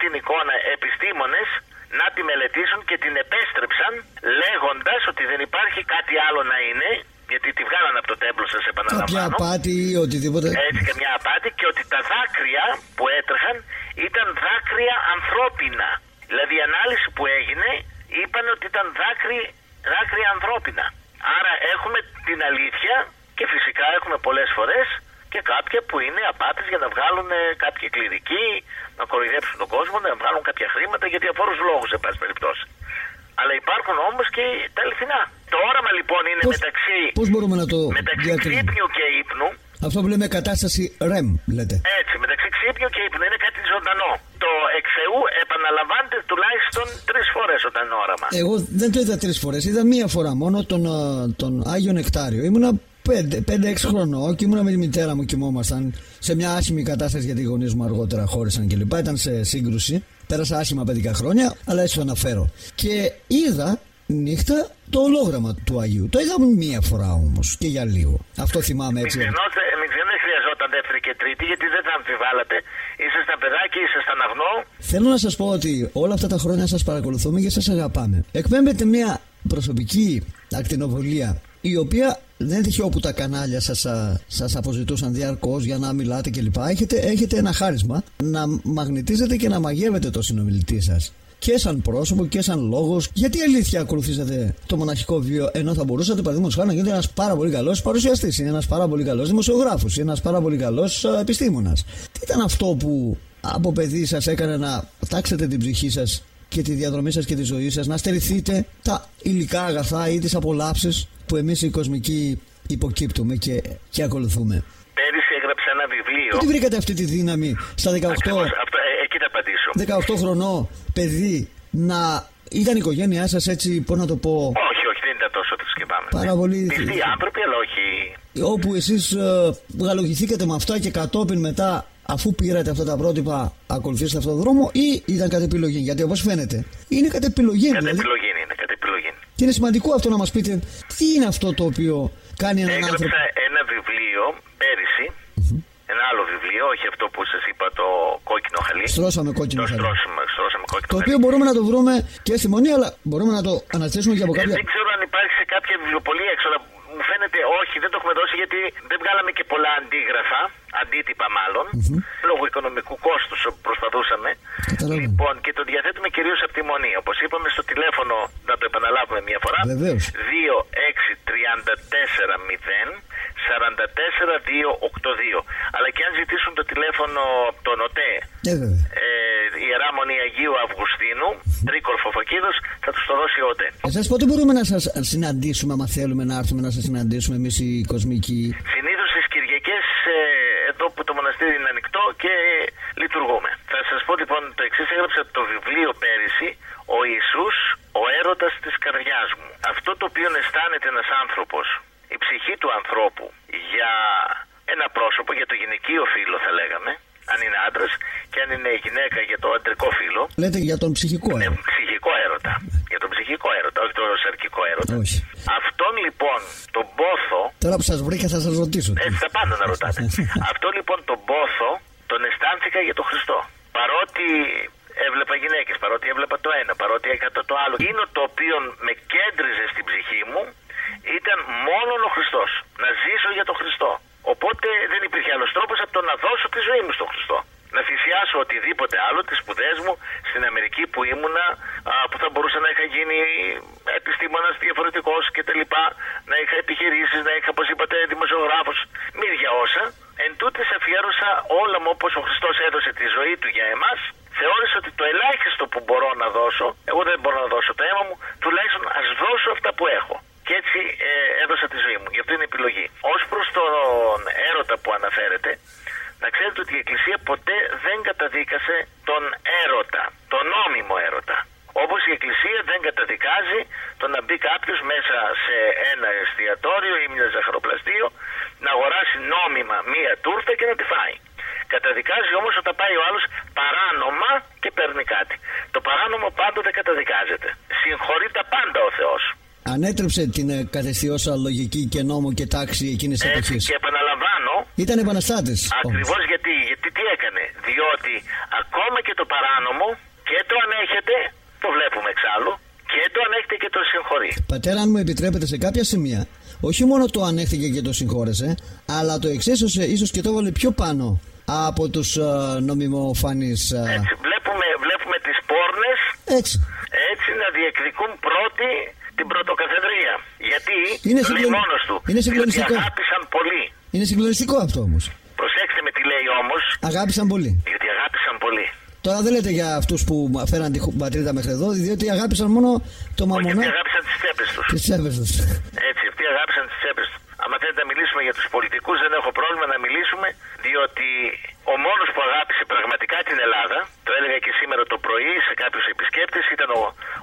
[SPEAKER 4] την εικόνα επιστήμονες να τη μελετήσουν και την επέστρεψαν λέγοντας ότι δεν υπάρχει κάτι άλλο να είναι, γιατί τη βγάλαν από το τέμπλο, σας επαναλαμβάνω.
[SPEAKER 1] Κάποια απάτη ή οτιδήποτε.
[SPEAKER 4] Έτσι, και μια απάτη, και ότι τα δάκρυα που έτρεχαν ήταν δάκρυα ανθρώπινα. Δηλαδή η ανάλυση που έγινε είπαν ότι ήταν δάκρυα ανθρώπινα. Άρα έχουμε την αλήθεια και φυσικά έχουμε πολλές φορές και κάποια που είναι απάτες για να βγάλουν κάποιοι κληρικοί, να κοροϊδέψουν τον κόσμο, να βγάλουν κάποια χρήματα για διαφόρους λόγους, σε πάση περιπτώσει. Αλλά υπάρχουν όμως και τα αληθινά. Το όραμα λοιπόν είναι μεταξύ ξύπνιου και ύπνου,
[SPEAKER 1] Αυτό που λέμε κατάσταση REM, λέτε.
[SPEAKER 4] Έτσι, μεταξύ ξύπνιου και ύπνου είναι κάτι ζωντανό. Το εξ Θεού επαναλαμβάνεται τουλάχιστον 3 φορές όταν είναι όραμα.
[SPEAKER 1] Εγώ δεν το είδα 3 φορές, είδα 1 φορά μόνο τον Άγιο Νεκτάριο. Ήμουνα 5-6 χρονών και ήμουνα με τη μητέρα μου, κοιμόμασταν σε μια άσχημη κατάσταση γιατί οι γονείς μου αργότερα χώρισαν κλπ. Ήταν σε σύγκρουση. Πέρασα άσχημα παιδικά χρόνια, αλλά έτσι το αναφέρω. Και είδα νύχτα το ολόγραμμα του Αγίου. Το είδα 1 φορά όμως και για λίγο. Αυτό θυμάμαι έτσι.
[SPEAKER 4] Δεν χρειαζόταν δεύτερη και τρίτη, γιατί δεν θα αμφιβάλλατε. Ήσασταν παιδάκι, ήσασταν αγνό.
[SPEAKER 1] Θέλω να σας πω ότι όλα αυτά τα χρόνια σας παρακολουθούμε και σας αγαπάμε. Εκπέμπετε μια προσωπική ακτινοβολία, η οποία δεν είναι τυχαίο που τα κανάλια σας αποζητούσαν διαρκώς για να μιλάτε κλπ. Έχετε ένα χάρισμα να μαγνητίζετε και να μαγεύετε το συνομιλητή σας. Και σαν πρόσωπο και σαν λόγος. Γιατί αλήθεια ακολουθήσατε το μοναχικό βίο, ενώ θα μπορούσατε παραδείγματος χάρη να γίνετε ένας πάρα πολύ καλός παρουσιαστής, ένας πάρα πολύ καλός δημοσιογράφος, ένας πάρα πολύ καλός επιστήμονας? Τι ήταν αυτό που από παιδί σας έκανε να τάξετε την ψυχή σας και τη διαδρομή σας και τη ζωή σας, να στερηθείτε τα υλικά αγαθά ή τις απολαύσεις που εμείς οι κοσμικοί υποκύπτουμε και ακολουθούμε?
[SPEAKER 4] Πέρυσι έγραψα ένα βιβλίο.
[SPEAKER 1] Πού τη βρήκατε αυτή τη δύναμη στα 18?
[SPEAKER 4] Εκεί θα απαντήσω.
[SPEAKER 1] 18 χρονών παιδί να ήταν η οικογένειά σας έτσι, πώς να το πω?
[SPEAKER 4] Όχι, δεν ήταν τόσο θρησκευάμενοι.
[SPEAKER 1] Πάρα πολύ
[SPEAKER 4] πιστοί άνθρωποι, αλλά όχι.
[SPEAKER 1] Όπου εσείς γαλογηθήκατε με αυτά και κατόπιν μετά, αφού πήρατε αυτά τα πρότυπα, ακολουθήσατε αυτόν τον δρόμο, ή ήταν κατ' επιλογή? Γιατί όπως φαίνεται είναι κατ' επιλογή.
[SPEAKER 4] Κατ' επιλογή είναι, κατ' επιλογή.
[SPEAKER 1] Και είναι σημαντικό αυτό να μας πείτε τι είναι αυτό το οποίο κάνει έναν άνθρωπο.
[SPEAKER 4] Έγραψα ένα βιβλίο πέρυσι. Ένα άλλο βιβλίο, όχι αυτό που σας είπα, το κόκκινο χαλί.
[SPEAKER 1] Στρώσαμε κόκκινο χαλί.
[SPEAKER 4] Στρώσαμε κόκκινο
[SPEAKER 1] το
[SPEAKER 4] χαλί.
[SPEAKER 1] οποίο μπορούμε να το βρούμε και στη Μονή, αλλά μπορούμε να το αναζητήσουμε και από κάποια.
[SPEAKER 4] Δεν ξέρω αν υπάρχει σε κάποια βιβλιοπωλεία έξοδα. Μου φαίνεται όχι, δεν το έχουμε δώσει γιατί δεν βγάλαμε και πολλά αντίγραφα, αντίτυπα μάλλον, λόγω οικονομικού κόστους προσπαθούσαμε. Λοιπόν, και το διαθέτουμε κυρίως από τη Μονή. Όπως είπαμε στο τηλέφωνο, να το επαναλάβουμε μια φορά.
[SPEAKER 1] Βεβαίως.
[SPEAKER 4] 263440282. Αλλά και αν ζητήσουν το τηλέφωνο από τον ΟΤΕ, Ιερά Μονή Αγίου Αυγουστίνου, Τρίκορφο Φωκίδος, θα τους το δώσει ο ΟΤΕ.
[SPEAKER 1] Εσάς πότε μπορούμε να σας συναντήσουμε, άμα θέλουμε να έρθουμε να σας συναντήσουμε εμείς οι κοσμικοί?
[SPEAKER 4] Συνήθως τις Κυριακές, εδώ που το μοναστήρι είναι ανοιχτό και λειτουργούμε. Θα σας πω λοιπόν το εξής. Έγραψα το βιβλίο πέρυσι, «Ο Ιησούς, ο έρωτας της καρδιάς μου». Αυτό το οποίο αισθάνεται ένας άνθρωπος, η ψυχή του ανθρώπου για ένα πρόσωπο, για το γυναικείο φύλο θα λέγαμε, αν είναι άντρας, και αν είναι γυναίκα για το αντρικό φύλο.
[SPEAKER 1] Λέτε για τον ψυχικό έρωτα.
[SPEAKER 4] Ψυχικό έρωτα. Για τον ψυχικό έρωτα, όχι τον σαρκικό έρωτα.
[SPEAKER 1] Όχι.
[SPEAKER 4] Αυτόν λοιπόν τον πόθο.
[SPEAKER 1] Τώρα που σας βρήκα θα σας ρωτήσω.
[SPEAKER 4] Έτσι θα πάντα να ρωτάτε. Αυτό λοιπόν τον πόθο τον αισθάνθηκα για τον Χριστό. Παρότι έβλεπα γυναίκες, παρότι έβλεπα το ένα, παρότι έκανα το άλλο. Εκείνο το οποίο με κέντριζε στην ψυχή μου ήταν μόνον ο Χριστός. Να ζήσω για τον Χριστό. Οπότε δεν υπήρχε άλλος τρόπος από το να δώσω τη ζωή μου στον Χριστό. Να θυσιάσω οτιδήποτε άλλο, τις σπουδές μου στην Αμερική που ήμουνα, που θα μπορούσα να είχα γίνει επιστήμονας διαφορετικός κτλ. Να είχα επιχειρήσεις, να είχα, όπως είπατε, δημοσιογράφος. Μύρια όσα. Εν τούτης αφιέρωσα όλα μου όπως ο Χριστός έδωσε τη ζωή του για εμάς. Θεώρησα ότι το ελάχιστο που μπορώ να δώσω, εγώ δεν μπορώ να δώσω το αίμα μου, τουλάχιστον ας δώσω αυτά που έχω. Και έτσι έδωσα τη ζωή μου. Γι' αυτό είναι επιλογή. Ως προς τον έρωτα που αναφέρετε, να ξέρετε ότι η Εκκλησία ποτέ δεν καταδίκασε τον έρωτα, τον νόμιμο έρωτα. Όπως η Εκκλησία δεν καταδικάζει το να μπει κάποιος μέσα σε ένα εστιατόριο ή μια ζαχαροπλαστείο, να αγοράσει νόμιμα μία τούρτα και να τη φάει. Καταδικάζει όμως όταν πάει ο άλλος παράνομα και παίρνει κάτι. Το παράνομο πάντοτε καταδικάζεται. Συγχωρεί τα πάντα ο Θεός.
[SPEAKER 1] Ανέτρεψε την κατεστιώσα λογική και νόμο και τάξη εκείνης της εποχής.
[SPEAKER 4] Και επαναλαμβάνω.
[SPEAKER 1] Ήταν επαναστάτης.
[SPEAKER 4] Ακριβώς γιατί τι έκανε. Διότι ακόμα και το παράνομο και το ανέχεται, το βλέπουμε εξάλλου, και το ανέχεται και το συγχωρεί.
[SPEAKER 1] Πατέρα, αν μου επιτρέπετε, σε κάποια σημεία, όχι μόνο το ανέχθηκε και το συγχώρεσε, αλλά το εξέσωσε ίσως και το έβαλε πιο πάνω από τους νομιμοφανείς.
[SPEAKER 4] Έτσι, βλέπουμε τις πόρνες έτσι να διεκδικούν πρώτοι την πρωτοκαθεδρία. Γιατί λέει μόνος του.
[SPEAKER 1] Είναι συγκλονιστικό.
[SPEAKER 4] Διότι αγάπησαν πολύ.
[SPEAKER 1] Είναι συγκλονιστικό αυτό όμως.
[SPEAKER 4] Προσέξτε με τι λέει όμως.
[SPEAKER 1] Αγάπησαν πολύ.
[SPEAKER 4] Διότι αγάπησαν πολύ.
[SPEAKER 1] Τώρα δεν λέτε για αυτούς που φέραν την πατρίδα μέχρι εδώ, διότι αγάπησαν μόνο το μαμονό.
[SPEAKER 4] Όχι, αυτοί αγάπησαν τις τσέπες τους.
[SPEAKER 1] Τις τσέπες τους.
[SPEAKER 4] Έτσι, αυτοί αγάπησαν τις τσέπες τους. Άμα θέλετε θέλετε να μιλήσουμε για τους πολιτικούς, δεν έχω πρόβλημα να μιλήσουμε, διότι ο μόνος που αγάπησε πραγματικά την Ελλάδα, το έλεγα και σήμερα το πρωί σε κάποιους επισκέπτες, ήταν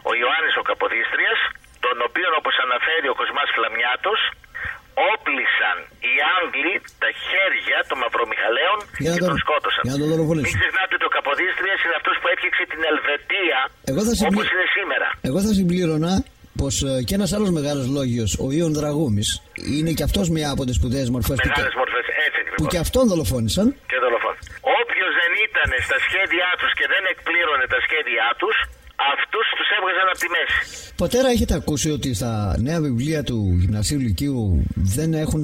[SPEAKER 4] ο Ιωάννης ο Καποδίστριας, τον οποίον, όπως αναφέρει ο Κοσμάς Φλαμιάτος, όπλησαν οι Άγγλοι τα χέρια των Μαυρομιχαλαίων και τον σκότωσαν. Μην ξεχνάτε ότι ο Καποδίστριας είναι αυτός που έφτιαξε την Ελβετία όπως είναι σήμερα.
[SPEAKER 1] Εγώ θα συμπλήρωνα πως και ένας άλλος μεγάλος λόγιος, ο Ιων Δραγούμης, είναι και αυτός μια από τις σπουδαίες μορφές που και αυτόν δολοφόνησαν.
[SPEAKER 4] Όποιος δεν ήταν στα σχέδιά τους και δεν εκπλήρωνε τα σχέδιά τους, αυτούς τους έβγαζαν από τη μέση.
[SPEAKER 1] Πατέρα, έχετε ακούσει ότι στα νέα βιβλία του Γυμνασίου Λυκείου δεν έχουν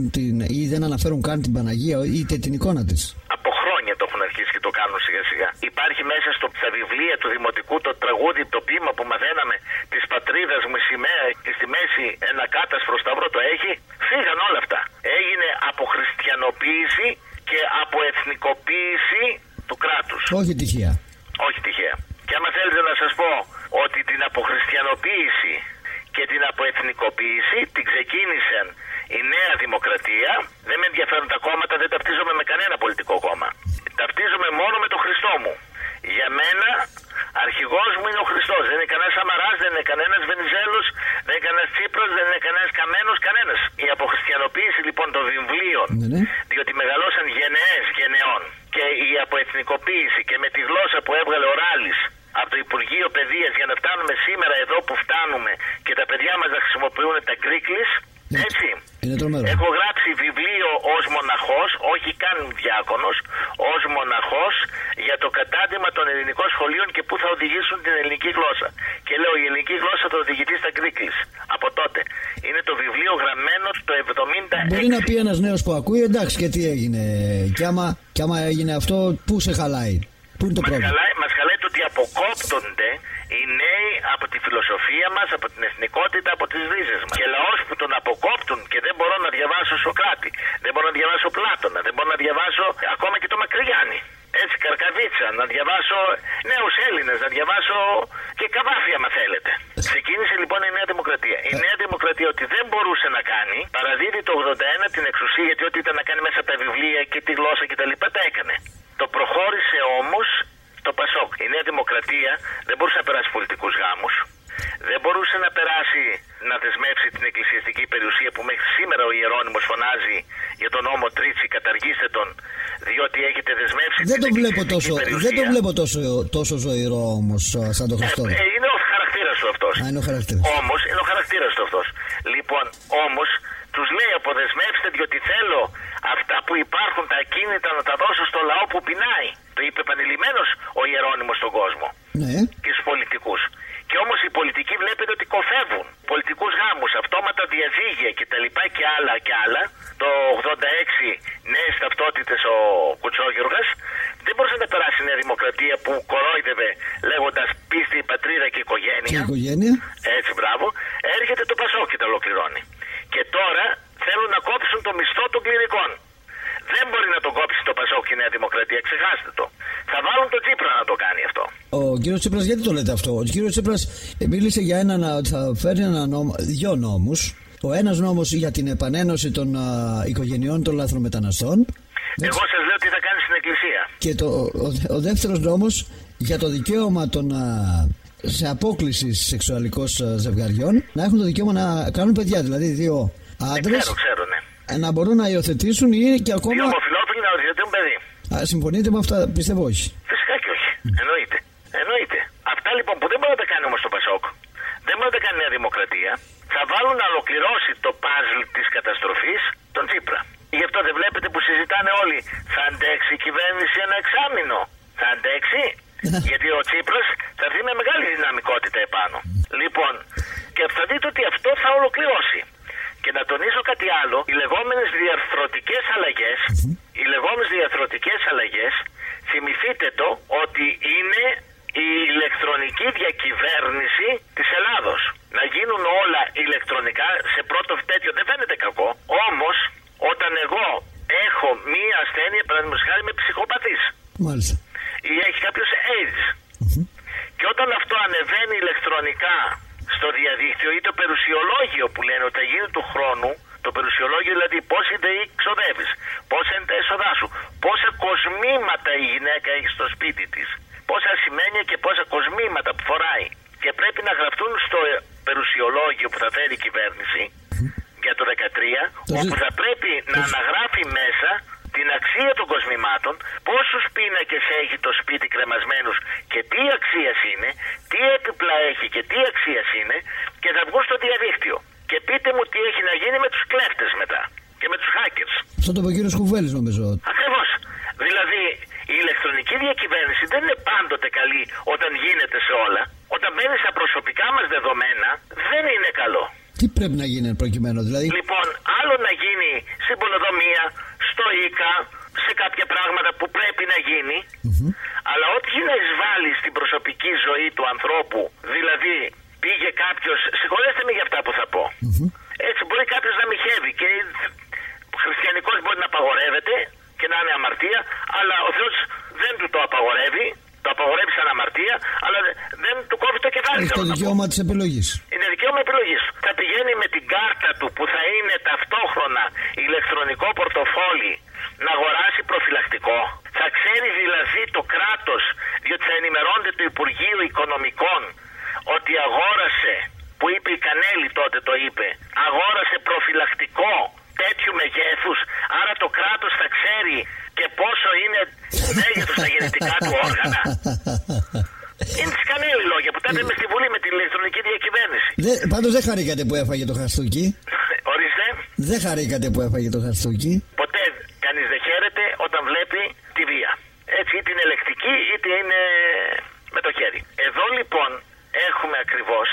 [SPEAKER 1] ή δεν αναφέρουν καν την Παναγία είτε την εικόνα της?
[SPEAKER 4] Από χρόνια το έχουν αρχίσει και το κάνουν σιγά σιγά. Υπάρχει μέσα στα βιβλία του Δημοτικού το τραγούδι, το ποίημα που μαθαίναμε της πατρίδας μου η σημαία και στη μέση ένα κάτασπρο σταυρό το έχει. Φύγαν όλα αυτά. Έγινε αποχριστιανοποίηση και αποεθνικοποίηση του κράτους.
[SPEAKER 1] Όχι τυχαία.
[SPEAKER 4] Όχι τυχαία. Και άμα θέλετε να σας πω ότι την αποχριστιανοποίηση και την αποεθνικοποίηση την ξεκίνησαν η Νέα Δημοκρατία, δεν με ενδιαφέρουν τα κόμματα, δεν ταυτίζομαι με κανένα πολιτικό κόμμα. Ταυτίζομαι μόνο με τον Χριστό μου. Για μένα αρχηγός μου είναι ο Χριστός. Δεν είναι κανένας Σαμαράς, δεν είναι κανένας Βενιζέλος, δεν είναι κανένας Τσίπρας, δεν είναι κανένας Καμένος, κανένας. Η αποχριστιανοποίηση λοιπόν των βιβλίων, διότι μεγαλώσαν γενναίες γενεών, και η αποεθνικοποίηση και με τη γλώσσα που έβγαλε ο Ράλης από το Υπουργείο Παιδείας για να φτάνουμε σήμερα εδώ που φτάνουμε και τα παιδιά μας να χρησιμοποιούν τα γκρίκλις, έτσι. Έχω γράψει βιβλίο ως μοναχός, όχι καν διάκονος, ως μοναχός για το κατάντημα των ελληνικών σχολείων και πού θα οδηγήσουν την ελληνική γλώσσα. Και λέω η ελληνική γλώσσα θα οδηγηθεί στα γκρίκλις. Από τότε. Είναι το βιβλίο γραμμένο το 1976.
[SPEAKER 1] Μπορεί να πει ένας νέος που ακούει, εντάξει, και τι έγινε. Κι άμα έγινε αυτό, πού σε χαλάει? Πού είναι το πρόβλημα?
[SPEAKER 4] Μας χαλάει το ότι αποκόπτονται οι νέοι από τη φιλοσοφία μας, από την εθνικότητα, από τις ρίζες μας. Και λαός που τον αποκόπτουν και δεν μπορώ να διαβάσω Σοκράτη, δεν μπορώ να διαβάσω Πλάτωνα, δεν μπορώ να διαβάσω ακόμα και το Μακρυγιάννη. Έτσι, Καρκαβίτσα, να διαβάσω νέους Έλληνες, να διαβάσω και Καβάφη, άμα θέλετε. Ξεκίνησε λοιπόν η Νέα Δημοκρατία. Η Νέα Δημοκρατία ότι δεν μπορούσε να κάνει, παραδίδει το 81 την εξουσία, γιατί ό,τι ήταν να κάνει μέσα από τα βιβλία και τη γλώσσα κτλ. Τα έκανε. Το προχώρησε όμως το Πασόκ. Η Νέα Δημοκρατία δεν μπορούσε να περάσει πολιτικούς γάμους. Δεν μπορούσε να περάσει να δεσμεύσει την εκκλησιαστική περιουσία που μέχρι σήμερα ο Ιερώνυμος φωνάζει για τον νόμο Τρίτσι, καταργήστε τον, διότι έχετε δεσμεύσει την εκκλησιαστική περιουσία.
[SPEAKER 1] Δεν το βλέπω τόσο ζωηρό όμως σαν τον Χριστό.
[SPEAKER 4] Είναι ο χαρακτήρας του αυτός.
[SPEAKER 1] Είναι ο χαρακτήρας.
[SPEAKER 4] Όμως είναι ο χαρακτήρας του αυτός. Λοιπόν, όμως τους λέει αποδεσμεύστε, διότι θέλω αυτά που υπάρχουν τα ακίνητα να τα δώσω στο λαό που πεινάει. Το είπε επανειλημμένος ο Ιερώνυμος στον κόσμο.
[SPEAKER 1] Ναι.
[SPEAKER 4] Και στους πολιτικούς. Και όμως οι πολιτικοί βλέπετε ότι κοφεύουν. Πολιτικούς γάμους, αυτόματα διαζύγια κτλ. Και άλλα και άλλα. Το 86 νέες ταυτότητες ο Κουτσόγιουργας. Δεν μπορούσε να περάσει η Νέα Δημοκρατία που κορόιδευε λέγοντας πίστη, πατρίδα και οικογένεια.
[SPEAKER 1] Και οικογένεια.
[SPEAKER 4] Έτσι, μπράβο. Έρχεται το Πασόκ και τα ολοκληρώνει. Και τώρα θέλουν να κόψουν το μισθό των κληρικών. Δεν μπορεί να το κόψει το Πασόκ και η Νέα Δημοκρατία, ξεχάστε το. Θα βάλουν τον Τσίπρα να το κάνει αυτό.
[SPEAKER 1] Ο κύριος Τσίπρας, γιατί το λέτε αυτό? Ο κύριος Τσίπρας μίλησε για ότι θα φέρει δύο νόμους. Ο ένας νόμος για την επανένωση των οικογενειών των λαθρομεταναστών.
[SPEAKER 4] Εγώ σας λέω τι θα κάνει στην Εκκλησία.
[SPEAKER 1] Και ο δεύτερος νόμος για το δικαίωμα των σε απόκληση σεξουαλικών ζευγαριών να έχουν το δικαίωμα να κάνουν παιδιά. Δηλαδή δύο άντρες.
[SPEAKER 4] Ξέρω, ναι.
[SPEAKER 1] Να μπορούν να υιοθετήσουν ή και ακόμα.
[SPEAKER 4] Δύο ομοφυλόφιλοι να υιοθετούν παιδί.
[SPEAKER 1] Συμφωνείτε με αυτά? Πιστεύω όχι.
[SPEAKER 4] Φυσικά και όχι. Εννοείται. Αυτά λοιπόν που δεν μπορεί να τα κάνει όμως το Πασόκ, δεν μπορεί να τα κάνει η Νέα Δημοκρατία, θα βάλουν να ολοκληρώσει το παζλ της καταστροφής τον Τσίπρα. Γι' αυτό δεν βλέπετε που συζητάνε όλοι, θα αντέξει η κυβέρνηση ένα εξάμηνο? Θα αντέξει? Γιατί ο Τσίπρας θα έρθει με μεγάλη δυναμικότητα επάνω. Λοιπόν, και θα δείτε ότι αυτό θα ολοκληρώσει. Και να τονίσω κάτι άλλο, οι λεγόμενες διαρθρωτικές αλλαγές, θυμηθείτε το ότι είναι η ηλεκτρονική διακυβέρνηση της Ελλάδος. Να γίνουν όλα ηλεκτρονικά, σε πρώτο τέτοιο δεν φαίνεται κακό, όμως όταν εγώ έχω μία ασθένεια, παραδείγματος χάρη με ψυχοπαθής,
[SPEAKER 1] μάλιστα,
[SPEAKER 4] ή έχει κάποιος AIDS, και όταν αυτό ανεβαίνει ηλεκτρονικά στο διαδίκτυο ή το περιουσιολόγιο που λένε ότι θα γίνει του χρόνου, Το περιουσιολόγιο δηλαδή πόση ΔΕΗ ξοδεύεις, πόσα είναι τα έσοδά σου, πόσα κοσμήματα η γυναίκα έχει στο σπίτι της, πόσα ασημένια και πόσα κοσμήματα που φοράει. Και πρέπει να γραφτούν στο περιουσιολόγιο που θα φέρει η κυβέρνηση για το 2013, όπου θα πρέπει να αναγράφει μέσα την αξία των κοσμημάτων, πόσους πίνακες έχει το σπίτι κρεμασμένους και τι αξίας είναι, τι έπιπλα έχει και τι αξίας είναι, και θα βγουν στο διαδίκτυο. Και πείτε μου τι έχει να γίνει με τους κλέφτες μετά και με τους hackers.
[SPEAKER 1] Αυτό το είπε ο κύριος Κουβέλης, νομίζω.
[SPEAKER 4] Ακριβώς. Δηλαδή η ηλεκτρονική διακυβέρνηση δεν είναι πάντοτε καλή όταν γίνεται σε όλα. Όταν μπαίνει στα προσωπικά μας δεδομένα δεν είναι καλό.
[SPEAKER 1] Τι πρέπει να γίνει προκειμένου, δηλαδή?
[SPEAKER 4] Λοιπόν, άλλο να γίνει στην πολεοδομία, στο ΙΚΑ, σε κάποια πράγματα που πρέπει να γίνει, αλλά ό,τι να εισβάλλει στην προσωπική ζωή του ανθρώπου, δηλαδή πήγε κάποιος, συγχωρέστε με για αυτά που θα πω, έτσι μπορεί κάποιος να μοιχεύει και χριστιανικός μπορεί να απαγορεύεται και να είναι αμαρτία, αλλά ο Θεός δεν του το απαγορεύει. Το απαγορεύει σαν αμαρτία, αλλά δεν του κόβει το κεφάλι.
[SPEAKER 1] Έχει το δικαίωμα της επιλογής.
[SPEAKER 4] Είναι δικαίωμα επιλογής. Θα πηγαίνει με την κάρτα του που θα είναι ταυτόχρονα ηλεκτρονικό πορτοφόλι να αγοράσει προφυλακτικό. Θα ξέρει δηλαδή το κράτος, διότι θα ενημερώνεται το Υπουργείο Οικονομικών ότι αγόρασε, που είπε η Κανέλη τότε το είπε, αγόρασε προφυλακτικό τέτοιου μεγέθους, άρα το κράτος θα ξέρει και πόσο είναι μέγεθος τα γενετικά του όργανα. Είναι της Κανέλη λόγια που τα λέμε στη Βουλή με την ηλεκτρονική διακυβέρνηση.
[SPEAKER 1] Πάντως δεν χαρήκατε που έφαγε το χαστούκι.
[SPEAKER 4] Ορίστε.
[SPEAKER 1] Δεν χαρήκατε που έφαγε το χαστούκι.
[SPEAKER 4] Ποτέ κανείς δεν χαίρεται όταν βλέπει τη βία. Έτσι, είτε είναι ελεκτική είτε είναι με το χέρι. Εδώ λοιπόν έχουμε ακριβώς,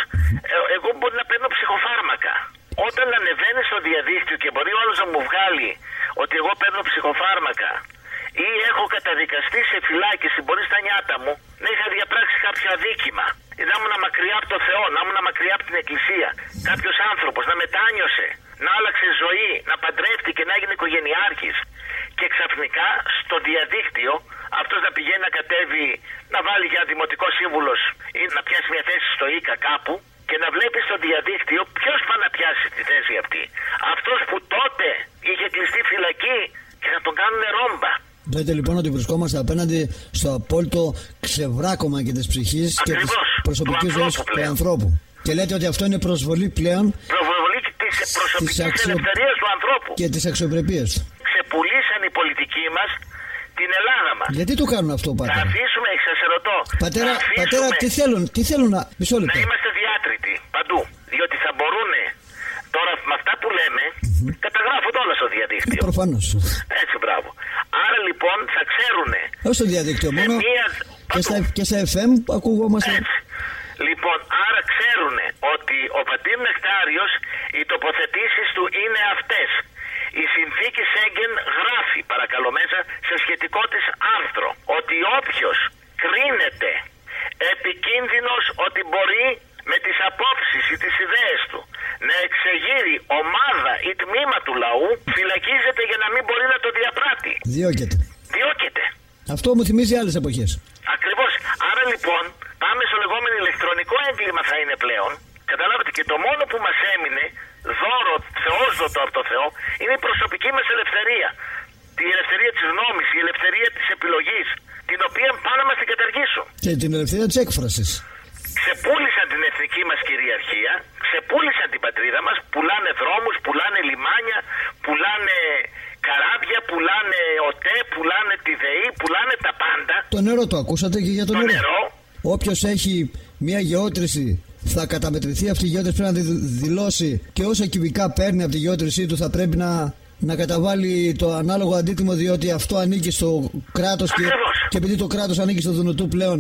[SPEAKER 4] εγώ μπορεί να παίρνω ψυχοφάρμακα. Όταν ανεβαίνει στο διαδίκτυο και μπορεί όλος να μου βγάλει ότι εγώ παίρνω ψυχοφάρμακα ή έχω καταδικαστεί σε φυλάκιση, μπορεί στα νιάτα μου να είχα διαπράξει κάποιο αδίκημα, να ήμουν μακριά από το Θεό, να ήμουν μακριά από την Εκκλησία, κάποιος άνθρωπος να μετάνιωσε, να άλλαξε ζωή, να παντρεύτηκε και να έγινε οικογενειάρχης, και ξαφνικά στο διαδίκτυο αυτός να πηγαίνει να κατέβει, να βάλει για δημοτικό σύμβουλος ή να πιάσει μια θέση στο ΙΚΑ κάπου, και να βλέπει στο διαδίκτυο ποιος πάει να πιάσει τη θέση αυτή. Αυτός που τότε είχε κλειστεί φυλακή και θα τον κάνουν ρόμπα.
[SPEAKER 1] Λέτε λοιπόν ότι βρισκόμαστε απέναντι στο απόλυτο ξεβράκωμα και της ψυχής και της προσωπικής ζωής του ανθρώπου. Και λέτε ότι αυτό είναι προσβολή πλέον.
[SPEAKER 4] Προσβολή της προσωπικής ελευθερίας του ανθρώπου.
[SPEAKER 1] Και της αξιοπρεπίας του.
[SPEAKER 4] Ξεπουλήσαν οι πολιτικοί μας την Ελλάδα μας.
[SPEAKER 1] Γιατί το κάνουν αυτό, πατέρα?
[SPEAKER 4] Θα αφήσουμε, σας ερωτώ.
[SPEAKER 1] Πατέρα, τι θέλουν να... Μισό λεπτό.
[SPEAKER 4] Να είμαστε διάτριτοι παντού. Διότι θα μπορούν τώρα με αυτά που λέμε, καταγράφονται όλα στο διαδίκτυο.
[SPEAKER 1] Προφανώς.
[SPEAKER 4] Έτσι, μπράβο. Άρα λοιπόν θα ξέρουνε.
[SPEAKER 1] Όχι στο διαδίκτυο μόνο. Και στα FM ακουγόμαστε.
[SPEAKER 4] Έτσι. Λοιπόν, άρα ξέρουνε ότι ο πατήρ Νεκτάριος, οι τοποθετήσεις του είναι αυτές. Η συνθήκη Σέγγεν γράφει, παρακαλώ μέσα, σε σχετικό της άρθρο, ότι όποιος κρίνεται επικίνδυνος ότι μπορεί με τις απόψεις ή τις ιδέες του να εξεγείρει ομάδα ή τμήμα του λαού, φυλακίζεται για να μην μπορεί να το διαπράττει. Διώκεται.
[SPEAKER 1] Αυτό μου θυμίζει άλλες εποχές.
[SPEAKER 4] Ακριβώς. Άρα λοιπόν πάμε στο λεγόμενο ηλεκτρονικό έγκλημα θα είναι πλέον. Καταλάβατε, και το μόνο που μας έμεινε δώρο, θεόσδοτο από το Θεό, είναι η προσωπική μας ελευθερία. Η ελευθερία της γνώμης, η ελευθερία της επιλογής, την οποία πάνε να μας την καταργήσουν.
[SPEAKER 1] Και την ελευθερία της έκφρασης.
[SPEAKER 4] Ξεπούλησαν την εθνική μας κυριαρχία, ξεπούλησαν την πατρίδα μας, πουλάνε δρόμους, πουλάνε λιμάνια, πουλάνε καράβια, πουλάνε ΟΤΕ, πουλάνε τη ΔΕΗ, πουλάνε τα πάντα.
[SPEAKER 1] Το νερό το ακούσατε και για το νερό. Όποιος έχει μια γεώτρηση θα καταμετρηθεί αυτή η γεώτρηση, πρέπει να τη δηλώσει και όσα κυβικά παίρνει από τη γεώτρησή του θα πρέπει να καταβάλει το ανάλογο αντίτιμο, διότι αυτό ανήκει στο κράτος και επειδή το κράτος ανήκει στο Δουνουτού πλέον.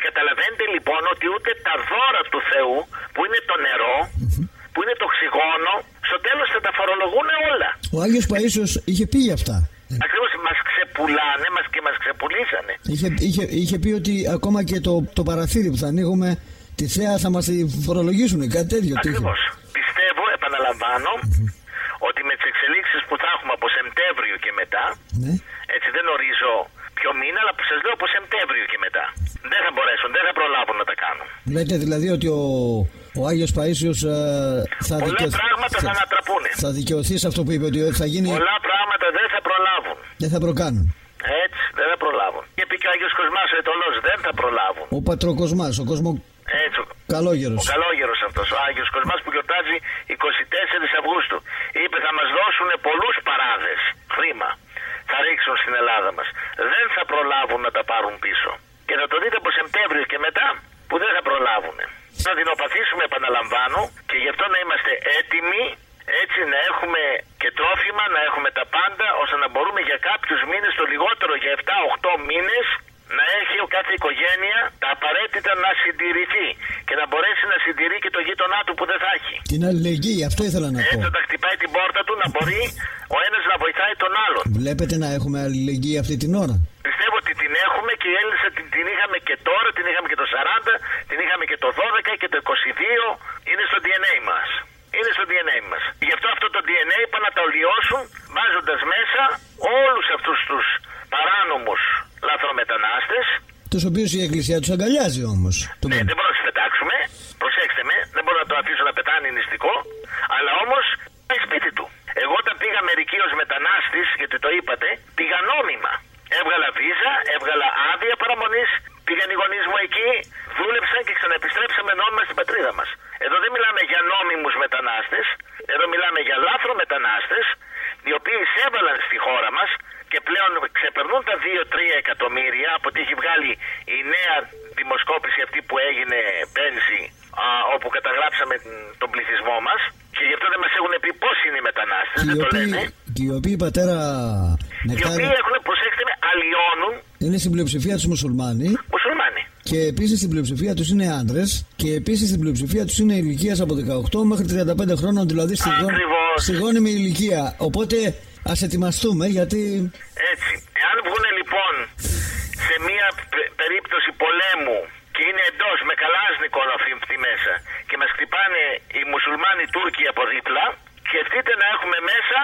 [SPEAKER 4] Καταλαβαίνετε λοιπόν ότι ούτε τα δώρα του Θεού που είναι το νερό, που είναι το οξυγόνο, στο τέλος θα τα φορολογούν όλα.
[SPEAKER 1] Ο Άγιος Παΐσιος είχε πει γι' αυτά.
[SPEAKER 4] Ακριβώς, μας ξεπουλάνε και μας ξεπουλήσανε.
[SPEAKER 1] Είχε πει ότι ακόμα και το παραθύρι που θα ανοίγουμε τη θέα θα μας φορολογήσουν, κάτι τέτοιο.
[SPEAKER 4] Ακριβώς. Πιστεύω, επαναλαμβάνω, ότι με τις εξελίξεις που θα έχουμε από Σεπτέμβριο και μετά, έτσι δεν ορίζω ποιο μήνα, αλλά που σας λέω από Σεπτέμβριο και μετά, δεν θα μπορέσουν, δεν θα προλάβουν να τα κάνουν.
[SPEAKER 1] Λέτε δηλαδή ότι Ο Άγιος Παΐσιος θα
[SPEAKER 4] Πολλά πράγματα θα ανατραπούν.
[SPEAKER 1] Θα δικαιωθεί σε αυτό που είπε, ότι θα γίνει.
[SPEAKER 4] Πολλά πράγματα δεν θα προλάβουν.
[SPEAKER 1] Δεν θα προκάνουν.
[SPEAKER 4] Έτσι, δεν θα προλάβουν. Και πει και ο Άγιος Κοσμάς ο Αιτωλός, δεν θα προλάβουν.
[SPEAKER 1] Ο Πατροκοσμάς, ο Κοσμο.
[SPEAKER 4] Έτσι,
[SPEAKER 1] Καλόγερος.
[SPEAKER 4] ο Καλόγερος αυτός, ο Άγιος Κοσμάς που γιορτάζει 24 Αυγούστου. Είπε θα μας δώσουν πολλούς παράδες χρήμα. Θα ρίξουν στην Ελλάδα μας. Δεν θα προλάβουν να τα πάρουν πίσω. Και θα το δείτε από Σεπτέμβριο και μετά που δεν θα προλάβουν. Να δεινοπαθήσουμε, επαναλαμβάνω, και γι' αυτό να είμαστε έτοιμοι, έτσι να έχουμε και τρόφιμα, να έχουμε τα πάντα, ώστε να μπορούμε για κάποιους μήνες, το λιγότερο για 7-8 μήνες, να έχει κάθε οικογένεια τα απαραίτητα να συντηρηθεί και να μπορέσει να συντηρεί και το γείτονά του που δεν θα έχει.
[SPEAKER 1] Την αλληλεγγύη, αυτό ήθελα να πω.
[SPEAKER 4] Έτσι όταν χτυπάει την πόρτα του να μπορεί ο ένας να βοηθάει τον άλλον.
[SPEAKER 1] Βλέπετε να έχουμε αλληλεγγύη αυτή την ώρα.
[SPEAKER 4] Πιστεύω ότι την έχουμε και οι Έλληνες την είχαμε και τώρα, την είχαμε και το 40, την είχαμε και το 12 και το 22, είναι στο DNA μας. Είναι στο DNA μας. Γι' αυτό το DNA πάνε να τα ολιώσουν βάζοντας μέσα όλους αυτούς τους παράνομους λαθρομετανάστες.
[SPEAKER 1] Τους οποίους η Εκκλησία τους αγκαλιάζει όμως.
[SPEAKER 4] Ναι, δεν μπορούμε να τους πετάξουμε. Προσέξτε με, δεν μπορώ να το αφήσω να πετάνε νηστικό, αλλά όμως πάει σπίτι του. Εγώ όταν πήγα Αμερική ως μετανάστης, γιατί το είπατε, πήγα νόμιμα. Έβγαλα βίζα, έβγαλα άδεια παραμονής, πήγαν οι γονείς μου εκεί, δούλεψαν και ξαναεπιστρέψαμε νόμιμα στην πατρίδα μας. Εδώ δεν μιλάμε για νόμιμους μετανάστες, εδώ μιλάμε για λάθρομετανάστες, οι οποίοι εισέβαλαν στη χώρα μας και πλέον ξεπερνούν τα 2-3 εκατομμύρια από ό,τι έχει βγάλει η νέα δημοσκόπηση αυτή που έγινε πέρυσι, όπου καταγράψαμε τον πληθυσμό μας, και γι' αυτό δεν μας έχουν πει πώς είναι οι μετανάστες, δεν το λένε.
[SPEAKER 1] Και οι οποίοι, πατέρα
[SPEAKER 4] Οι οποίοι έχουν, προσέξτε με, αλλοιώνουν.
[SPEAKER 1] Είναι στην πλειοψηφία τους μουσουλμάνοι. Και επίσης στην πλειοψηφία τους είναι άντρες. Και επίσης στην πλειοψηφία τους είναι ηλικίας από 18 μέχρι 35 χρόνων, δηλαδή στη γόνιμη ηλικία. Οπότε ας ετοιμαστούμε γιατί.
[SPEAKER 4] Έτσι. Εάν βγουν λοιπόν σε μια περίπτωση πολέμου και είναι εντός με καλάζνικο αυτή μέσα και μας χτυπάνε οι μουσουλμάνοι Τούρκοι από δίπλα, σκεφτείτε να έχουμε μέσα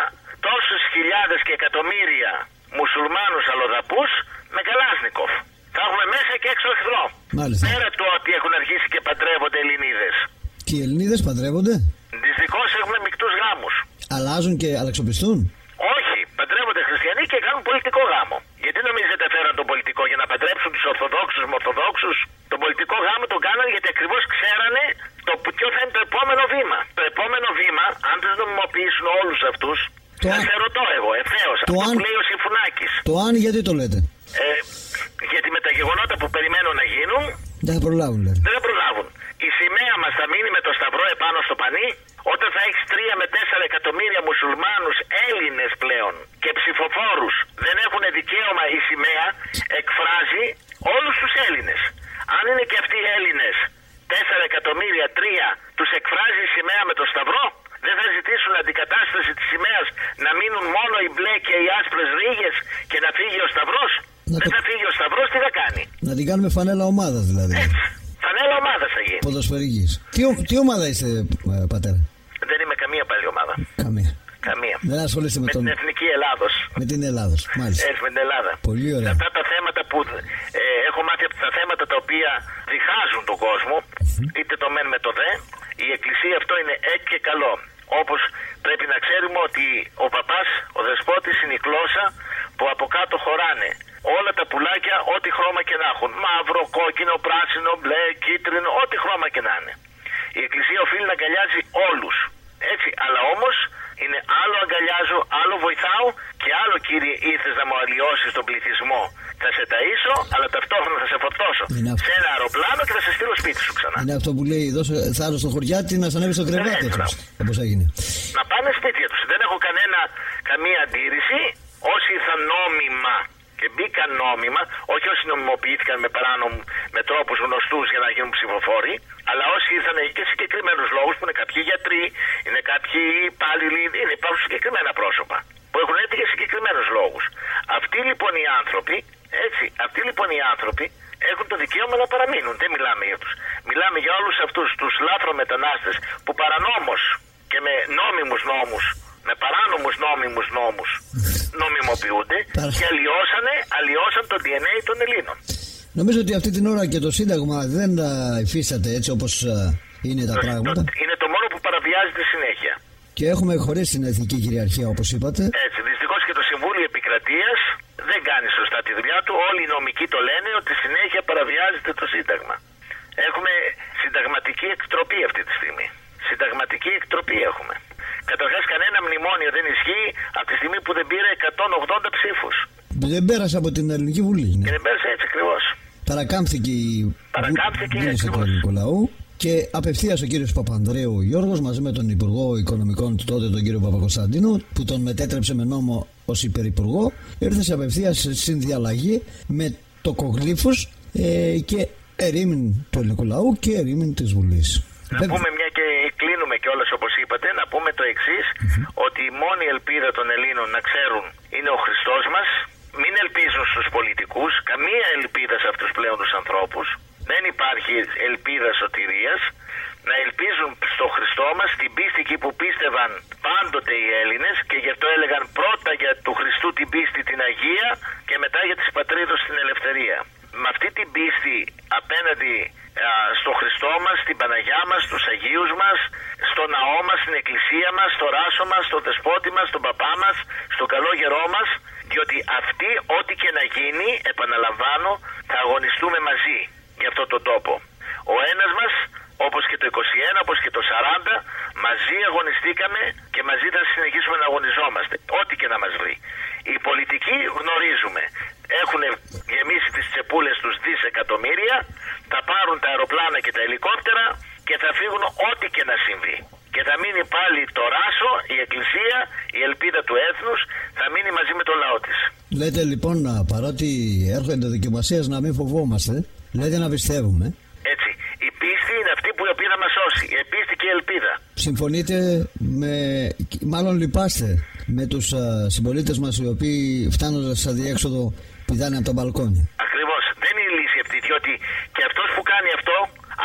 [SPEAKER 4] τόσους χιλιάδες και εκατομμύρια μουσουλμάνους αλλοδαπούς με καλάζνικοφ. Θα έχουμε μέσα και έξω εχθρό.
[SPEAKER 1] Μάλιστα.
[SPEAKER 4] Πέρα του ότι έχουν αρχίσει και παντρεύονται Ελληνίδες.
[SPEAKER 1] Και οι Ελληνίδες παντρεύονται.
[SPEAKER 4] Δυστυχώς έχουμε μεικτούς γάμους.
[SPEAKER 1] Αλλάζουν και αλλαξοπιστούν.
[SPEAKER 4] Όχι, παντρεύονται χριστιανοί και κάνουν πολιτικό γάμο. Γιατί νομίζετε φέραν τον πολιτικό για να παντρέψουν τους Ορθοδόξους με Ορθοδόξους? Τον πολιτικό γάμο τον κάνανε γιατί ακριβώς ξέρανε ποιο θα είναι το επόμενο βήμα. Το επόμενο βήμα, αν τους νομιμοποιήσουν όλους αυτούς, θα ρωτώ εγώ ευθέως, αυτό που λέει ο Συμφουνάκης.
[SPEAKER 1] Το αν γιατί το λέτε?
[SPEAKER 4] Γιατί με τα γεγονότα που περιμένουν να γίνουν,
[SPEAKER 1] δεν θα προλάβουν, λέτε.
[SPEAKER 4] Δεν θα προλάβουν. Η σημαία μας θα μείνει με το σταυρό επάνω στο πανί όταν θα έχεις 3 με 4 εκατομμύρια μουσουλμάνους Έλληνες πλέον και ψηφοφόρους. Δεν έχουν δικαίωμα, η σημαία εκφράζει όλους τους Έλληνες. Αν είναι και αυτοί οι Έλληνες 4 εκατομμύρια, 3, τους εκφράζει η σημαία με το σταυρό, δεν θα ζητήσουν αντικατάσταση της σημαίας, να μείνουν μόνο οι μπλε και οι άσπρες ρίγες και να φύγει ο σταυρός? Δεν θα φύγει ο σταυρός, τι θα κάνει?
[SPEAKER 1] Να την κάνουμε φανέλα ομάδας δηλαδή.
[SPEAKER 4] Έτσι. Φανέλα ομάδας θα γίνει.
[SPEAKER 1] Ποδοσφαιρικής. Τι ομάδα είστε, πατέρα?
[SPEAKER 4] Δεν είμαι καμία πάλι ομάδα. Καμία.
[SPEAKER 1] Δεν ασχολείστε με
[SPEAKER 4] την Εθνική Ελλάδος.
[SPEAKER 1] Με την Ελλάδος, μάλιστα.
[SPEAKER 4] Έτσι, με την Ελλάδα.
[SPEAKER 1] Πολύ ωραία.
[SPEAKER 4] Αυτά τα θέματα που έχω μάθει από τα θέματα τα οποία διχάζουν τον κόσμο, είτε το μεν με το δε, η Εκκλησία αυτό είναι και καλό. Όπως πρέπει να ξέρουμε ότι ο παπάς, ο δεσπότης, είναι η γλώσσα που από κάτω χωράνε όλα τα πουλάκια, ό,τι χρώμα και να έχουν. Μαύρο, κόκκινο, πράσινο, μπλε, κίτρινο, ό,τι χρώμα και να είναι. Η Εκκλησία οφείλει να αγκαλιάζει όλους. Έτσι, αλλά όμως είναι άλλο αγκαλιάζω, άλλο βοηθάω και άλλο, κύριε, ήρθες να μου αλλοιώσεις τον πληθυσμό. Θα σε ταΐσω, αλλά ταυτόχρονα θα σε φορτώσω σε ένα αεροπλάνο και θα σε στείλω σπίτι σου ξανά.
[SPEAKER 1] Είναι αυτό που λέει, δώσε θάρρος στο χωριάτι να σ' ανέβει στο κρεβάτι τους. Όπως έγινε.
[SPEAKER 4] Να πάνε σπίτια τους. Δεν έχω καμία αντίρρηση. Όσοι ήρθαν νόμιμα και μπήκαν νόμιμα, όχι όσοι νομιμοποιήθηκαν με τρόπους γνωστούς για να γίνουν ψηφοφόροι, αλλά όσοι ήρθαν και συγκεκριμένους λόγους, που είναι κάποιοι γιατροί, είναι κάποιοι υπάλληλοι, υπάρχουν συγκεκριμένα πρόσωπα που έχουν έρθει για συγκεκριμένους λόγους. Αυτοί λοιπόν οι άνθρωποι έχουν το δικαίωμα να παραμείνουν. Δεν μιλάμε για τους. Μιλάμε για όλους αυτούς τους λάθρομετανάστες που παρανόμως και με νόμιμους νόμους, με παράνομους νόμιμους νόμους νομιμοποιούνται και αλλοιώσαν το DNA των Ελλήνων.
[SPEAKER 1] Νομίζω ότι αυτή την ώρα και το Σύνταγμα δεν υφίσταται έτσι όπως είναι τα πράγματα.
[SPEAKER 4] Είναι το μόνο που παραβιάζεται συνέχεια.
[SPEAKER 1] Και έχουμε χωρίσει την εθνική κυριαρχία, όπως είπατε.
[SPEAKER 4] Έτσι, δυστυχώς και το Συμβούλιο Επικρατείας δεν κάνει σωστά τη δουλειά του. Όλοι οι νομικοί το λένε ότι συνέχεια παραβιάζεται το Σύνταγμα. Έχουμε συνταγματική εκτροπή αυτή τη στιγμή. Συνταγματική εκτροπή έχουμε. Καταρχάς, κανένα μνημόνιο δεν ισχύει από τη στιγμή που δεν πήρε 180 ψήφους.
[SPEAKER 1] Δεν πέρασε από την Ελληνική Βουλή. Ναι.
[SPEAKER 4] Και δεν πέρασε έτσι ακριβώς.
[SPEAKER 1] Παρακάμφθηκε η Βούληση του Ελληνικού Λαού. Και απευθείας ο κύριος Παπανδρέου ο Γιώργος μαζί με τον Υπουργό Οικονομικών του τότε, τον κύριο Παπακοσταντίνου, που τον μετέτρεψε με νόμο ως υπερυπουργό, ήρθε σε απευθείας συνδιαλλαγή με το κογλύφους και ερήμην του ελληνικού λαού και ερήμην της Βουλής.
[SPEAKER 4] Να πούμε, μια και κλείνουμε κιόλας όπως είπατε, να πούμε το εξής, ότι η μόνη ελπίδα των Ελλήνων να ξέρουν είναι ο Χριστός μας. Μην ελπίζουν στους πολιτικούς, καμία ελπίδα σε αυτούς πλέον τους ανθρώπους. Δεν υπάρχει ελπίδα σωτηρίας. Να ελπίζουν στο Χριστό μας, την πίστη εκεί που πίστευαν πάντοτε οι Έλληνες, και γι' αυτό έλεγαν πρώτα για του Χριστού την πίστη την Αγία και μετά για τις πατρίδος την ελευθερία. Με αυτή την πίστη απέναντι στο Χριστό μας, στην Παναγιά μας, στους Αγίους μας, στο ναό μας, στην εκκλησία μας, στο ράσο μας, στο δεσπότη μας, στον παπά μας, στο καλό γερό μας, διότι αυτοί ό,τι και να γίνει, επαναλαμβάνω, θα αγωνιστούμε μαζί για αυτόν τον τόπο. Ο ένας μας, όπως και το 21, όπως και το 40, μαζί αγωνιστήκαμε και μαζί θα συνεχίσουμε να αγωνιζόμαστε, ό,τι και να μας βρει. Οι πολιτικοί γνωρίζουμε, έχουν γεμίσει τις τσεπούλες τους δισεκατομμύρια, θα πάρουν τα αεροπλάνα και τα ελικόπτερα και θα φύγουν ό,τι και να συμβεί. Και θα μείνει πάλι το ράσο, η εκκλησία, η ελπίδα του έθνους, θα μείνει μαζί με το λαό της.
[SPEAKER 1] Λέτε λοιπόν, παρότι έρχονται δοκιμασίες, να μην φοβόμαστε, λέτε να πιστεύουμε.
[SPEAKER 4] Έτσι, η πίστη είναι αυτή που η οποία θα μας σώσει, η πίστη και η ελπίδα.
[SPEAKER 1] Συμφωνείτε μάλλον λυπάστε με τους συμπολίτες μας οι οποίοι φτάνοντας σε αδιέξοδο πηδάνε από τα μπαλκόνια.
[SPEAKER 4] Ακριβώς, δεν είναι η λύση αυτή, διότι και αυτός που κάνει αυτό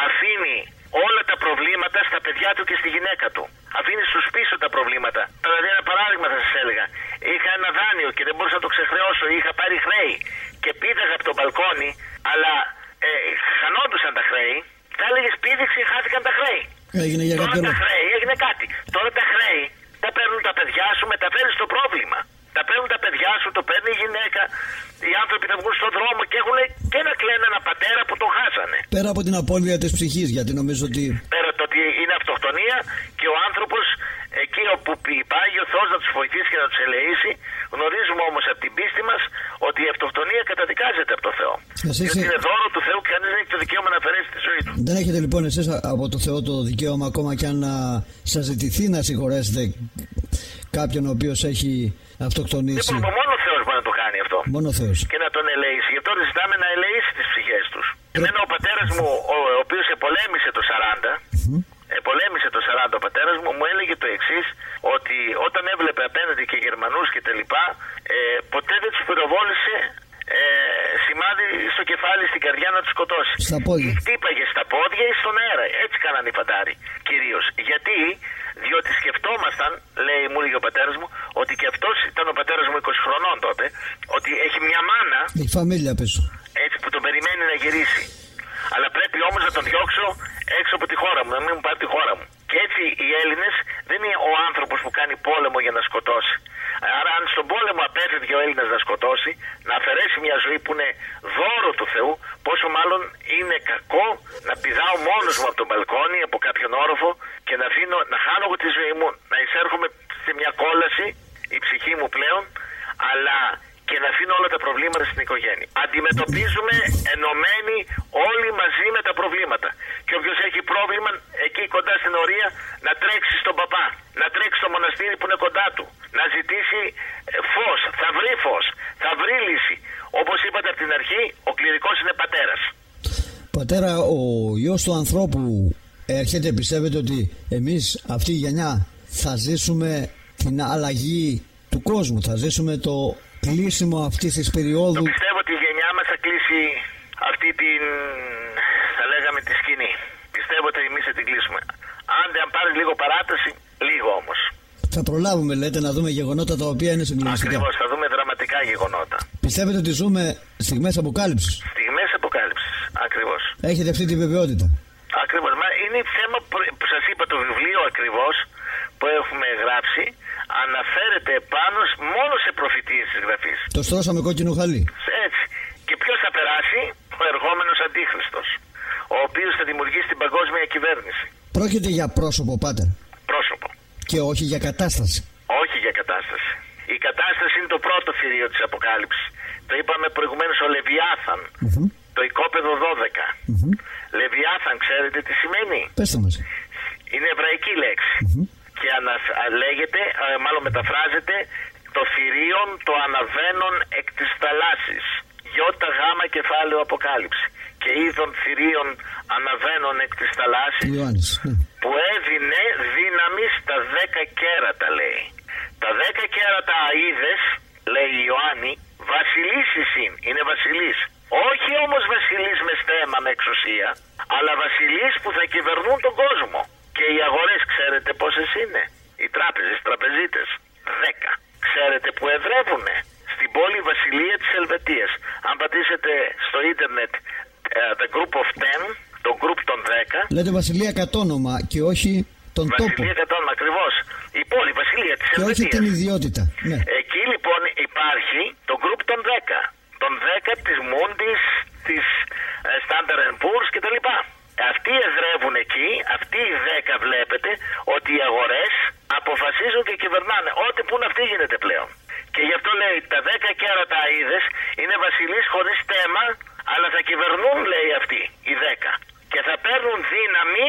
[SPEAKER 4] αφήνει όλα τα προβλήματα στα παιδιά του και στη γυναίκα του. Αφήνει στους πίσω τα προβλήματα. Δηλαδή, ένα παράδειγμα θα σας έλεγα. Είχα ένα δάνειο και δεν μπορούσα να το ξεχρεώσω, είχα πάρει χρέη και πήδαγα από το μπαλκόνι, αλλά χανόντουσαν τα χρέη. Θα έλεγες πήδηξε, χάθηκαν τα χρέη.
[SPEAKER 1] Έγινε για
[SPEAKER 4] Τώρα τα χρέη, έγινε κάτι. Τώρα τα χρέη τα παίρνουν τα παιδιά σου, μεταφέρεις το πρόβλημα. Τα παίρνουν τα παιδιά σου, το παίρνει η γυναίκα. Οι άνθρωποι θα βγουν στον δρόμο και έχουν και να κλαίνουν ένα πατέρα που τον χάσανε.
[SPEAKER 1] Πέρα από την απώλεια της ψυχής, γιατί νομίζω ότι.
[SPEAKER 4] Πέρα το ότι είναι αυτοκτονία και ο άνθρωπος εκεί όπου πάει ο Θεός να τους βοηθήσει και να τους ελεήσει. Γνωρίζουμε όμως από την πίστη μας ότι η αυτοκτονία καταδικάζεται από το Θεό. Γιατί είναι δώρο του Θεού και κανείς δεν έχει το δικαίωμα να αφαιρέσει τη ζωή του.
[SPEAKER 1] Δεν έχετε λοιπόν εσείς από το Θεό το δικαίωμα, ακόμα και αν σας ζητηθεί, να συγχωρέσετε κάποιον ο οποίος έχει αυτοκτονήσει?
[SPEAKER 4] Μόνο ο Θεός μπορεί να το κάνει αυτό.
[SPEAKER 1] Μόνο ο Θεός.
[SPEAKER 4] Και να τον ελεήσει. Γι' αυτό ζητάμε να ελεήσει τις ψυχές τους. Εμένα ο πατέρας μου, ο οποίος επολέμησε το 40, επολέμησε το 40 ο πατέρας μου, μου έλεγε το εξής, ότι όταν έβλεπε απέναντι και Γερμανούς και τα λοιπά, ποτέ δεν τους πυροβόλησε σημάδι στο κεφάλι, στην καρδιά να τους σκοτώσει.
[SPEAKER 1] Στα πόδια.
[SPEAKER 4] Ή χτύπαγε στα πόδια ή στον αέρα. Έτσι κάνανε οι φαντάροι κυρίως. Γιατί? Διότι σκεφτόμασταν, μου έλεγε ο πατέρας μου, ότι και αυτός ήταν ο πατέρας μου 20 χρονών τότε, ότι έχει μια μάνα.
[SPEAKER 1] Έχει φαμίλια πίσω.
[SPEAKER 4] Έτσι, που τον περιμένει να γυρίσει. Αλλά πρέπει όμως να τον διώξω έξω από τη χώρα μου, να μην μου πάρει τη χώρα μου. Και έτσι οι Έλληνες δεν είναι ο άνθρωπος που κάνει πόλεμο για να σκοτώσει. Άρα αν στον πόλεμο απέφευγε ο Έλληνας να σκοτώσει, να αφαιρέσει μια ζωή που είναι δώρο του Θεού, πόσο μάλλον είναι κακό να πηδάω μόνος μου από τον μπαλκόνι, από κάποιον όροφο και να χάνω εγώ τη ζωή μου, να εισέρχομαι σε μια κόλαση, η ψυχή μου πλέον, αλλά και να αφήνω όλα τα προβλήματα στην οικογένεια. Αντιμετωπίζουμε ενωμένοι όλοι μαζί με τα προβλήματα. Και όποιος έχει πρόβλημα εκεί κοντά στην ορία να τρέξει στον παπά, να τρέξει στο μοναστήρι που είναι κοντά του, να ζητήσει φως, θα βρει φως, θα βρει λύση. Όπως είπατε από την αρχή, ο κληρικός είναι πατέρας.
[SPEAKER 1] Πατέρα, ο γιος του ανθρώπου έρχεται, πιστεύετε ότι εμείς αυτή η γενιά θα ζήσουμε την αλλαγή του κόσμου, θα ζήσουμε το κλείσιμο αυτής της περίοδου?
[SPEAKER 4] Το πιστεύω ότι η γενιά μας θα κλείσει αυτή την, θα λέγαμε, τη σκηνή. Πιστεύω ότι εμείς θα την κλείσουμε. Αν πάρει λίγο παράταση, λίγο όμως.
[SPEAKER 1] Θα προλάβουμε, λέτε, να δούμε γεγονότα τα οποία είναι συγκλονιστικά.
[SPEAKER 4] Ακριβώς, θα δούμε δραματικά γεγονότα.
[SPEAKER 1] Πιστεύετε ότι ζούμε στιγμές αποκάλυψης?
[SPEAKER 4] Στιγμές αποκάλυψης, ακριβώς.
[SPEAKER 1] Έχετε αυτή τη βεβαιότητα?
[SPEAKER 4] Ακριβώς. Μα είναι θέμα που σας είπα, το βιβλίο ακριβώς που έχουμε γράψει αναφέρεται πάνω μόνο σε προφητείες της Γραφής.
[SPEAKER 1] Το στρώσαμε κόκκινο χαλί.
[SPEAKER 4] Έτσι. Και ποιος θα περάσει? Ο ερχόμενος Αντίχριστος, ο οποίος θα δημιουργήσει την παγκόσμια κυβέρνηση.
[SPEAKER 1] Πρόκειται για πρόσωπο, πάτερ.
[SPEAKER 4] Πρόσωπο.
[SPEAKER 1] Και όχι για κατάσταση.
[SPEAKER 4] Όχι για κατάσταση. Η κατάσταση είναι το πρώτο θηρίο της Αποκάλυψης. Το είπαμε προηγουμένως, ο Λεβιάθαν. Το οικόπεδο 12. Λεβιάθαν, ξέρετε τι σημαίνει?
[SPEAKER 1] Πέστε μας.
[SPEAKER 4] Είναι εβραϊκή λέξη. Και λέγεται, μάλλον μεταφράζεται, το θηρίον το αναβαίνον εκ της θαλάσσης. Γιώτα γάμα κεφάλαιο Αποκάλυψη. Και είδων θηρίων αναβαίνον εκ της θαλάσσης, που έδινε δύναμη στα 10 κέρατα, λέει. Τα 10 κέρατα αΐδες, λέει η Ιωάννη, βασιλείς είναι βασιλείς. Όχι όμως βασιλείς με στέμα, με εξουσία, αλλά βασιλείς που θα κυβερνούν τον κόσμο. Και οι αγορές, ξέρετε πόσες είναι? Οι τράπεζες, οι τραπεζίτες, 10. Ξέρετε που εδρεύουνε? Στην πόλη Βασιλεία της Ελβετίας. Αν πατήσετε στο ίντερνετ the group of 10, το group των 10.
[SPEAKER 1] Λέτε Βασιλεία κατόνομα και όχι τον τόπο.
[SPEAKER 4] Βασιλεία κατόνομα, ακριβώς. Η πόλη Βασιλεία της Ελβετίας.
[SPEAKER 1] Και όχι την ιδιότητα. Ναι.
[SPEAKER 4] Εκεί λοιπόν υπάρχει το group των 10. Των 10 της Moody's, της Standard & Poor's κτλ. Αυτοί εδρεύουν εκεί, αυτοί οι 10 βλέπετε ότι οι αγορές αποφασίζουν και κυβερνάνε. Ό,τι που είναι αυτή γίνεται πλέον. Και γι' αυτό λέει τα 10 κέρατα αΐδες είναι βασιλείς χωρίς στέμα, αλλά θα κυβερνούν, λέει αυτοί οι 10. Και θα παίρνουν δύναμη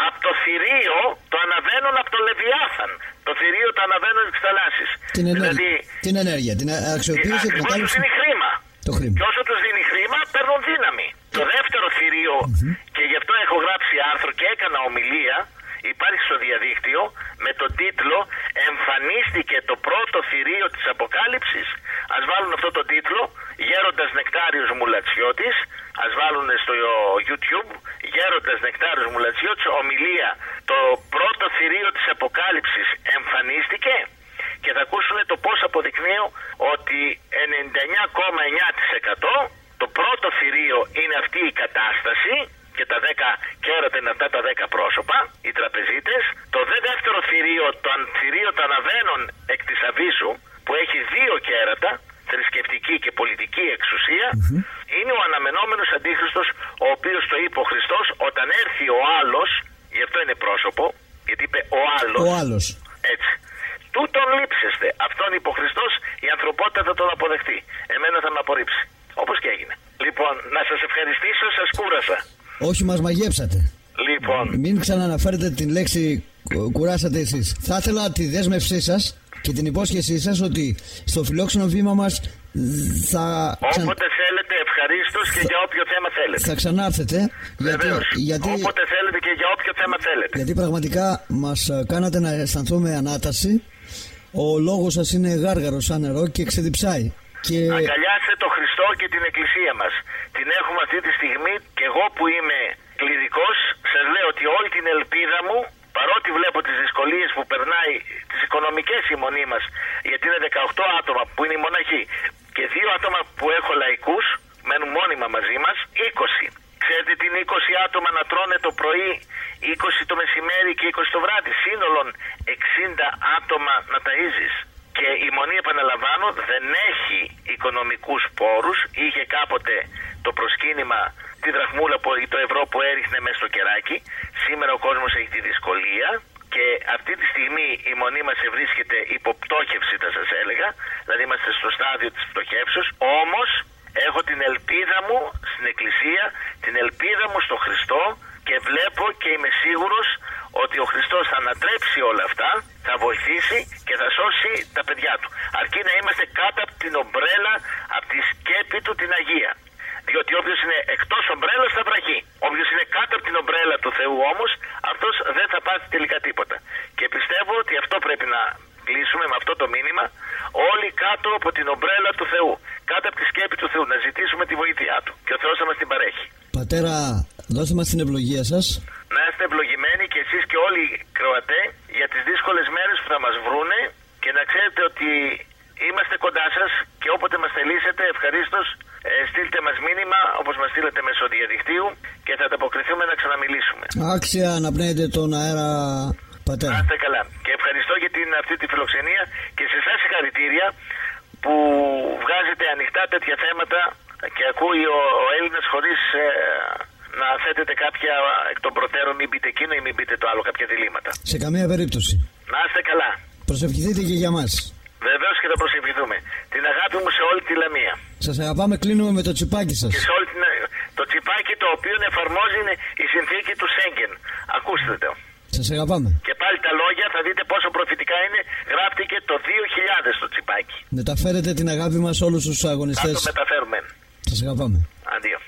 [SPEAKER 4] από το θηρίο, το αναβαίνουν από το Λεβιάθαν. Το θηρίο το αναβαίνουν της θαλάσσης.
[SPEAKER 1] Την ενέργεια, την αξιοποίηση, την
[SPEAKER 4] ακριβώς τους δίνει χρήμα.
[SPEAKER 1] Το χρήμα.
[SPEAKER 4] Και όσο τους δίνει χρήμα, παίρνουν δύναμη. Το δεύτερο θηρίο, και γι' αυτό έχω γράψει άρθρο και έκανα ομιλία, υπάρχει στο διαδίκτυο με τον τίτλο «Εμφανίστηκε το πρώτο θηρίο της Αποκάλυψης». Ας βάλουν αυτό το τίτλο, Γέροντας Νεκτάριος Μουλατσιώτης. Ας βάλουν στο YouTube, Γέροντας Νεκτάριος Μουλατσιώτης, ομιλία «Το πρώτο θηρίο της Αποκάλυψης εμφανίστηκε». Και θα ακούσουν το πώς αποδεικνύω ότι 99,9% το πρώτο θηρίο είναι αυτή η κατάσταση και τα 10 κέρατα είναι αυτά τα 10 πρόσωπα, οι τραπεζίτες. Το δεύτερο θηρίο, το θηρίο το αναβαίνουν εκ της Αβύσσου, που έχει 2 κέρατα, θρησκευτική και πολιτική εξουσία, είναι ο αναμενόμενος Αντίχριστος, ο οποίος το είπε ο Χριστός, όταν έρθει ο άλλος, γι' αυτό είναι πρόσωπο, γιατί είπε ο άλλος.
[SPEAKER 1] Ο άλλος.
[SPEAKER 4] Έτσι. Τούτον λείψεστε. Αυτόν είπε ο Χριστός, η ανθρωπότητα θα τον αποδεχτεί. Εμένα θα με απορρίψει. Όπως και έγινε. Λοιπόν, να σας ευχαριστήσω, σας κούρασα.
[SPEAKER 1] Όχι, μας μαγέψατε.
[SPEAKER 4] Λοιπόν.
[SPEAKER 1] Μην ξαναναφέρετε την λέξη κουράσατε εσείς. Θα ήθελα τη δέσμευσή σας και την υπόσχεσή σας ότι στο φιλόξενο βήμα μας θα...
[SPEAKER 4] Όποτε θέλετε, ευχαρίστως και για όποιο θέμα θέλετε.
[SPEAKER 1] Θα ξανάρθετε. Γιατί...
[SPEAKER 4] Όποτε θέλετε και για όποιο θέμα θέλετε.
[SPEAKER 1] Γιατί πραγματικά μας κάνατε να αισθανθούμε ανάταση. Ο λόγος σας είναι γάργαρος σαν νερό και ξεδιψάει. Και...
[SPEAKER 4] Αγκαλιάστε το Χριστό και την Εκκλησία μας. Την έχουμε αυτή τη στιγμή και εγώ που είμαι κληρικός σας λέω ότι όλη την ελπίδα μου, παρότι βλέπω τις δυσκολίες που περνάει, τις οικονομικές η μονή μας, γιατί είναι 18 άτομα που είναι οι μοναχοί και 2 άτομα που έχω λαϊκούς, μένουν μόνιμα μαζί μας, 20. Ξέρετε τι είναι 20 άτομα να τρώνε το πρωί, 20 το μεσημέρι και 20 το βράδυ, σύνολον 60 άτομα να ταΐζεις. Και η Μονή, επαναλαμβάνω, δεν έχει οικονομικούς πόρους. Είχε κάποτε το προσκύνημα τη δραχμούλα, το ευρώ που έριχνε μέσα στο κεράκι. Σήμερα ο κόσμος έχει τη δυσκολία και αυτή τη στιγμή η Μονή μας βρίσκεται υποπτώχευση, θα σας έλεγα. Δηλαδή είμαστε στο στάδιο της πτωχεύσεως. Όμως έχω την ελπίδα μου στην Εκκλησία, την ελπίδα μου στο Χριστό και βλέπω και είμαι σίγουρος ότι ο Χριστός θα ανατρέψει όλα αυτά, θα βοηθήσει και θα σώσει τα παιδιά του. Αρκεί να είμαστε κάτω από την ομπρέλα, από τη σκέπη του την Αγία. Διότι όποιος είναι εκτός ομπρέλας θα βραχεί. Όποιος είναι κάτω από την ομπρέλα του Θεού όμως, αυτός δεν θα πάθει τελικά τίποτα. Και πιστεύω ότι αυτό πρέπει να κλείσουμε με αυτό το μήνυμα, όλοι κάτω από την ομπρέλα του Θεού, κάτω από τη σκέπη του Θεού, να ζητήσουμε τη βοήθειά του και ο Θεός θα μας την παρέχει.
[SPEAKER 1] Πατέρα, δώστε μας την ευλογία σας.
[SPEAKER 4] Να είστε ευλογημένοι και εσείς και όλοι οι Κροατέ για τις δύσκολες μέρες που θα μας βρούνε και να ξέρετε ότι Είμαστε κοντά σας και όποτε μας θελήσετε, ευχαρίστως, στείλτε μας μήνυμα όπως μας στείλετε μέσω διαδικτύου και θα ανταποκριθούμε να ξαναμιλήσουμε.
[SPEAKER 1] Άξια να πνέετε τον αέρα, πατέρα.
[SPEAKER 4] Να είστε καλά. Και ευχαριστώ για αυτή τη φιλοξενία και σε εσάς συγχαρητήρια που βγάζετε ανοιχτά τέτοια θέματα και ακούει ο Έλληνας χωρίς να θέτετε κάποια εκ των προτέρων, μην πείτε εκείνο ή μην πείτε το άλλο, κάποια διλήμματα.
[SPEAKER 1] Σε καμία περίπτωση.
[SPEAKER 4] Να είστε καλά.
[SPEAKER 1] Προσευχηθείτε και για μας.
[SPEAKER 4] Βεβαίως και θα προσευχηθούμε. Την αγάπη μου σε όλη τη Λαμία.
[SPEAKER 1] Σας αγαπάμε, κλείνουμε με το τσιπάκι σας.
[SPEAKER 4] Και σε όλη το τσιπάκι το οποίο εφαρμόζει η συνθήκη του Σέγγεν. Ακούστε το.
[SPEAKER 1] Σας αγαπάμε.
[SPEAKER 4] Και πάλι τα λόγια θα δείτε πόσο προφητικά είναι. Γράφτηκε το 2000 το τσιπάκι.
[SPEAKER 1] Μεταφέρετε την αγάπη μας σε όλους τους αγωνιστές.
[SPEAKER 4] Θα το μεταφέρουμε.
[SPEAKER 1] Σας αγαπάμε.
[SPEAKER 4] Αντίο.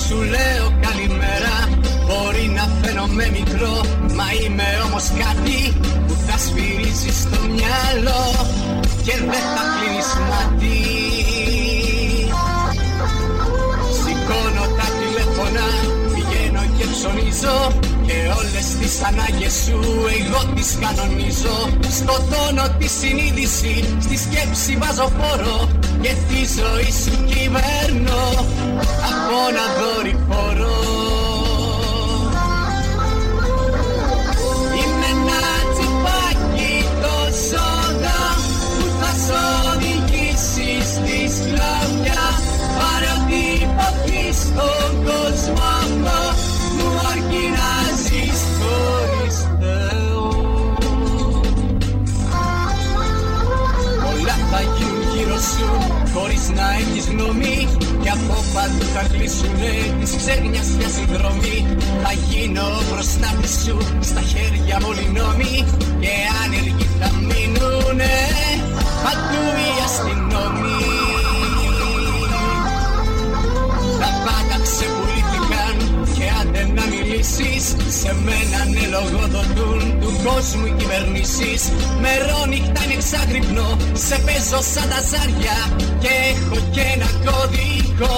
[SPEAKER 5] Σου λέω καλημέρα. Μπορεί να φαίνομαι μικρό, μα είμαι όμως κάτι που θα σφυρίζει στο μυαλό και δεν θα κλείνεις μάτι. Σηκώνω τα τηλέφωνα, πηγαίνω και ψωνίζω και όλες τις ανάγκες σου εγώ τις κανονίζω. Σκοτώνω τη συνείδηση, στη σκέψη βάζω φόρο και τη ζωή σου κυβέρνω από ένα δορυφόρο. Είμαι ένα τσιπάκι το σόδα που θα σ' οδηγήσει στη σκλαβιά. Πάρε ό,τι υποθείς στον κόσμο αυτό, μου αρκεί να ζεις χωρίς Θεό. Πολλά θα γίνουν γύρω σου χωρίς να έχεις γνώμη και από παντού θα κλείσουνε της ξένιας μια συνδρομή. Θα γίνω μπροστά σου, στα χέρια μου όλοι νόμοι και άνεργοι θα μείνουνε παντού οι αστυνόμοι. Τα πάντα ξεπουλήθηκαν και άντε να μιλήσεις, σε μένα ναι λογοδοτούν του κόσμου οι κυβερνήσεις. Μερό νύχτα είναι εξάγρυπνο, σε παίζω σαν τα ζάρια και έχω και ένα κωδικό,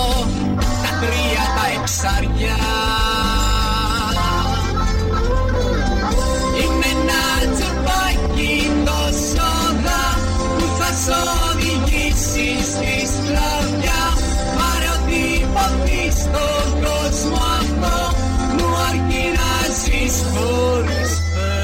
[SPEAKER 5] τα 3 τα εξάρια. Είμαι ένα τσιπάκι το σόδα που θα σ' οδηγήσει στη σκλαβιά. Πάρε ό,τι υποθείς στον κόσμο αυτό, μου αρκεί να ζεις χωρίς Θεό.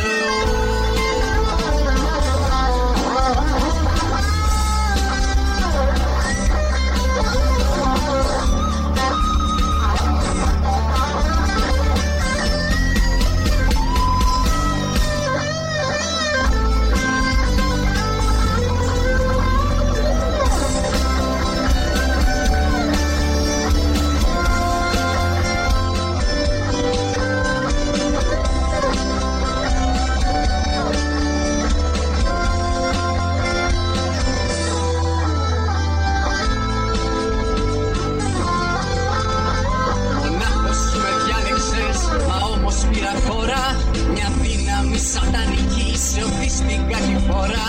[SPEAKER 5] Σατανική σε οθεί στην κατηφορά.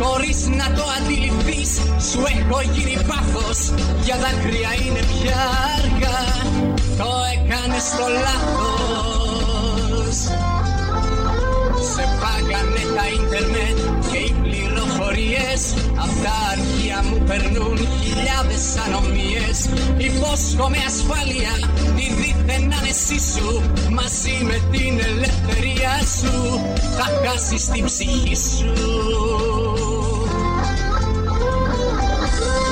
[SPEAKER 5] Χωρίς να το αντιληφθείς, σου έχω γίνει πάθος. Για δάκρυα είναι πια αργά, το έκανες το λάθος. Σε πάγανε τα ίντερνετ και οι πληροφορίες. Απ' τα αρχεία μου περνούν χιλιάδες ανομίες. Υπόσχομαι ασφάλεια, τη δίθεν ανεσή σου. Μαζί με την ελευθερία σου θα χάσεις την ψυχή σου.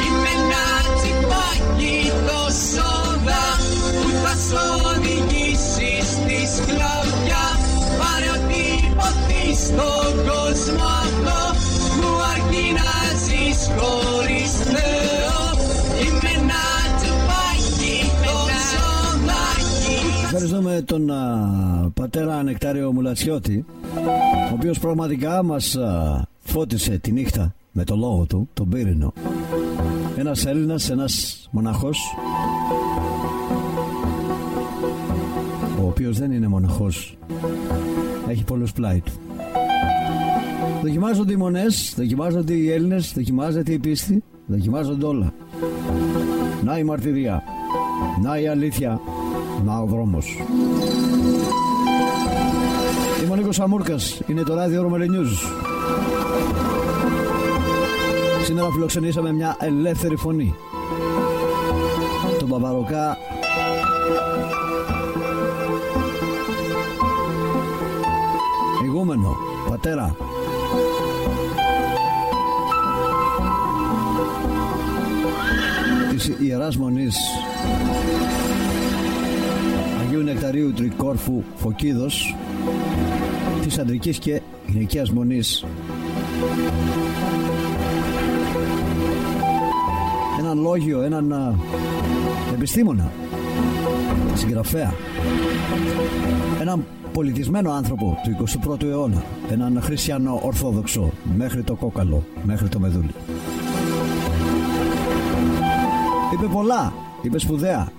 [SPEAKER 5] Είμαι ένα τσιπάκι το σόδα που θα σ' οδηγήσει στη σκλαβιά. Πάρε ό,τι υποθείς στον κόσμο αυτό, μου αρκεί να ζεις χωρίς Θεό. Είμαι ένα τσιπάκι
[SPEAKER 1] Ευχαριστούμε τον πατέρα Νεκτάριο Μουλατσιώτη, ο οποίος πραγματικά μας φώτισε τη νύχτα με το λόγο του, τον Πύρινο. Ένας Έλληνας, ένας μοναχός, ο οποίος δεν είναι μοναχός, έχει πολλούς πλάι του. Δοκιμάζονται οι μονές, δοκιμάζονται οι Έλληνες, δοκιμάζεται η πίστη, δοκιμάζονται όλα. Να η μαρτυρία, να η αλήθεια, να ο δρόμος. Είμαι ο Νίκος Αμούρκας, είναι το ράδιο Ρωμαλ News. Σήμερα φιλοξενήσαμε μια ελεύθερη φωνή, τον Παπαροκά ηγούμενο, πατέρα. Της Ιεράς Μονής Αγίου Νεκταρίου Τρικόρφου Φωκίδος, της Ανδρικής και Γυναικείας Μονής. Έναν λόγιο, έναν επιστήμονα, συγγραφέα, έναν πολιτισμένο άνθρωπο του 21ου αιώνα, έναν χριστιανό ορθόδοξο μέχρι το κόκαλο, μέχρι το μεδούλι. Είπε πολλά, είπε σπουδαία,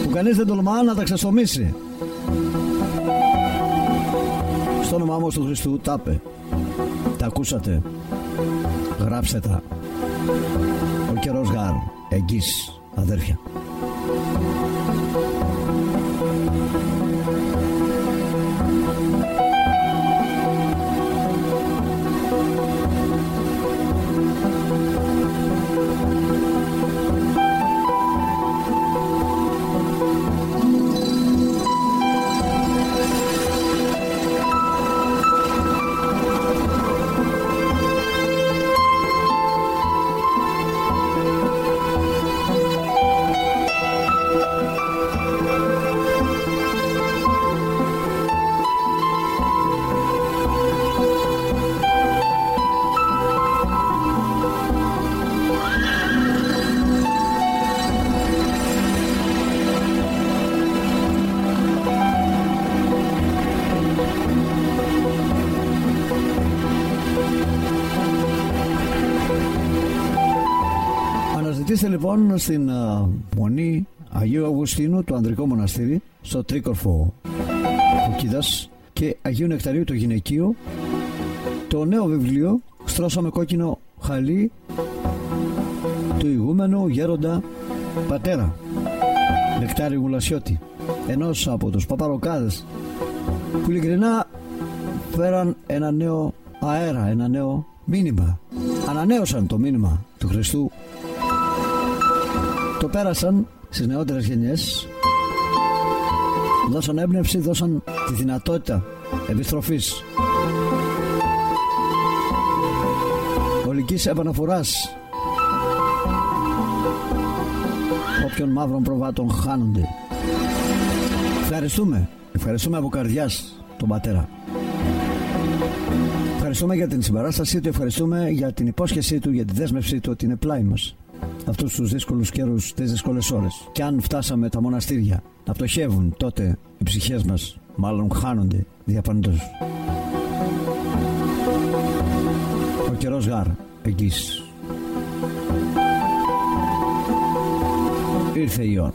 [SPEAKER 1] που κανείς δεν τολμά να τα ξεστομίσει. Στο όνομά όμως του Χριστού τα είπε. Τα ακούσατε, γράψτε τα. Ο καιρός γάρ, εγγύς, αδέρφια. Αναζητήστε λοιπόν στην Μονή Αγίου Αυγουστίνου, το Ανδρικό Μοναστήρι, στο Τρίκορφο Φωκίδας, και Αγίου Νεκταρίου το Γυναικείο, το νέο βιβλίο «Στρώσαμε κόκκινο χαλί» του ηγούμενου γέροντα πατέρα Νεκτάριου Μουλατσιώτη, ενός από τους παπαροκάδες που ειλικρινά φέραν ένα νέο αέρα, ένα νέο μήνυμα, ανανέωσαν το μήνυμα του Χριστού, το πέρασαν στις νεότερες γενιές, δώσαν έμπνευση, δώσαν τη δυνατότητα επιστροφής, ολικής επαναφοράς όποιων μαύρων προβάτων χάνονται. Ευχαριστούμε από καρδιάς τον πατέρα. Ευχαριστούμε για την συμπαράστασή του, ευχαριστούμε για την υπόσχεσή του, για τη δέσμευσή του ότι είναι πλάι μας αυτούς τους δύσκολους καιρούς, τις δύσκολες ώρες. Και αν φτάσαμε τα μοναστήρια να πτωχεύουν, τότε οι ψυχές μας μάλλον χάνονται διαπαντός. Ο καιρός γάρ, εγγύς. Ήρθε η ώρα.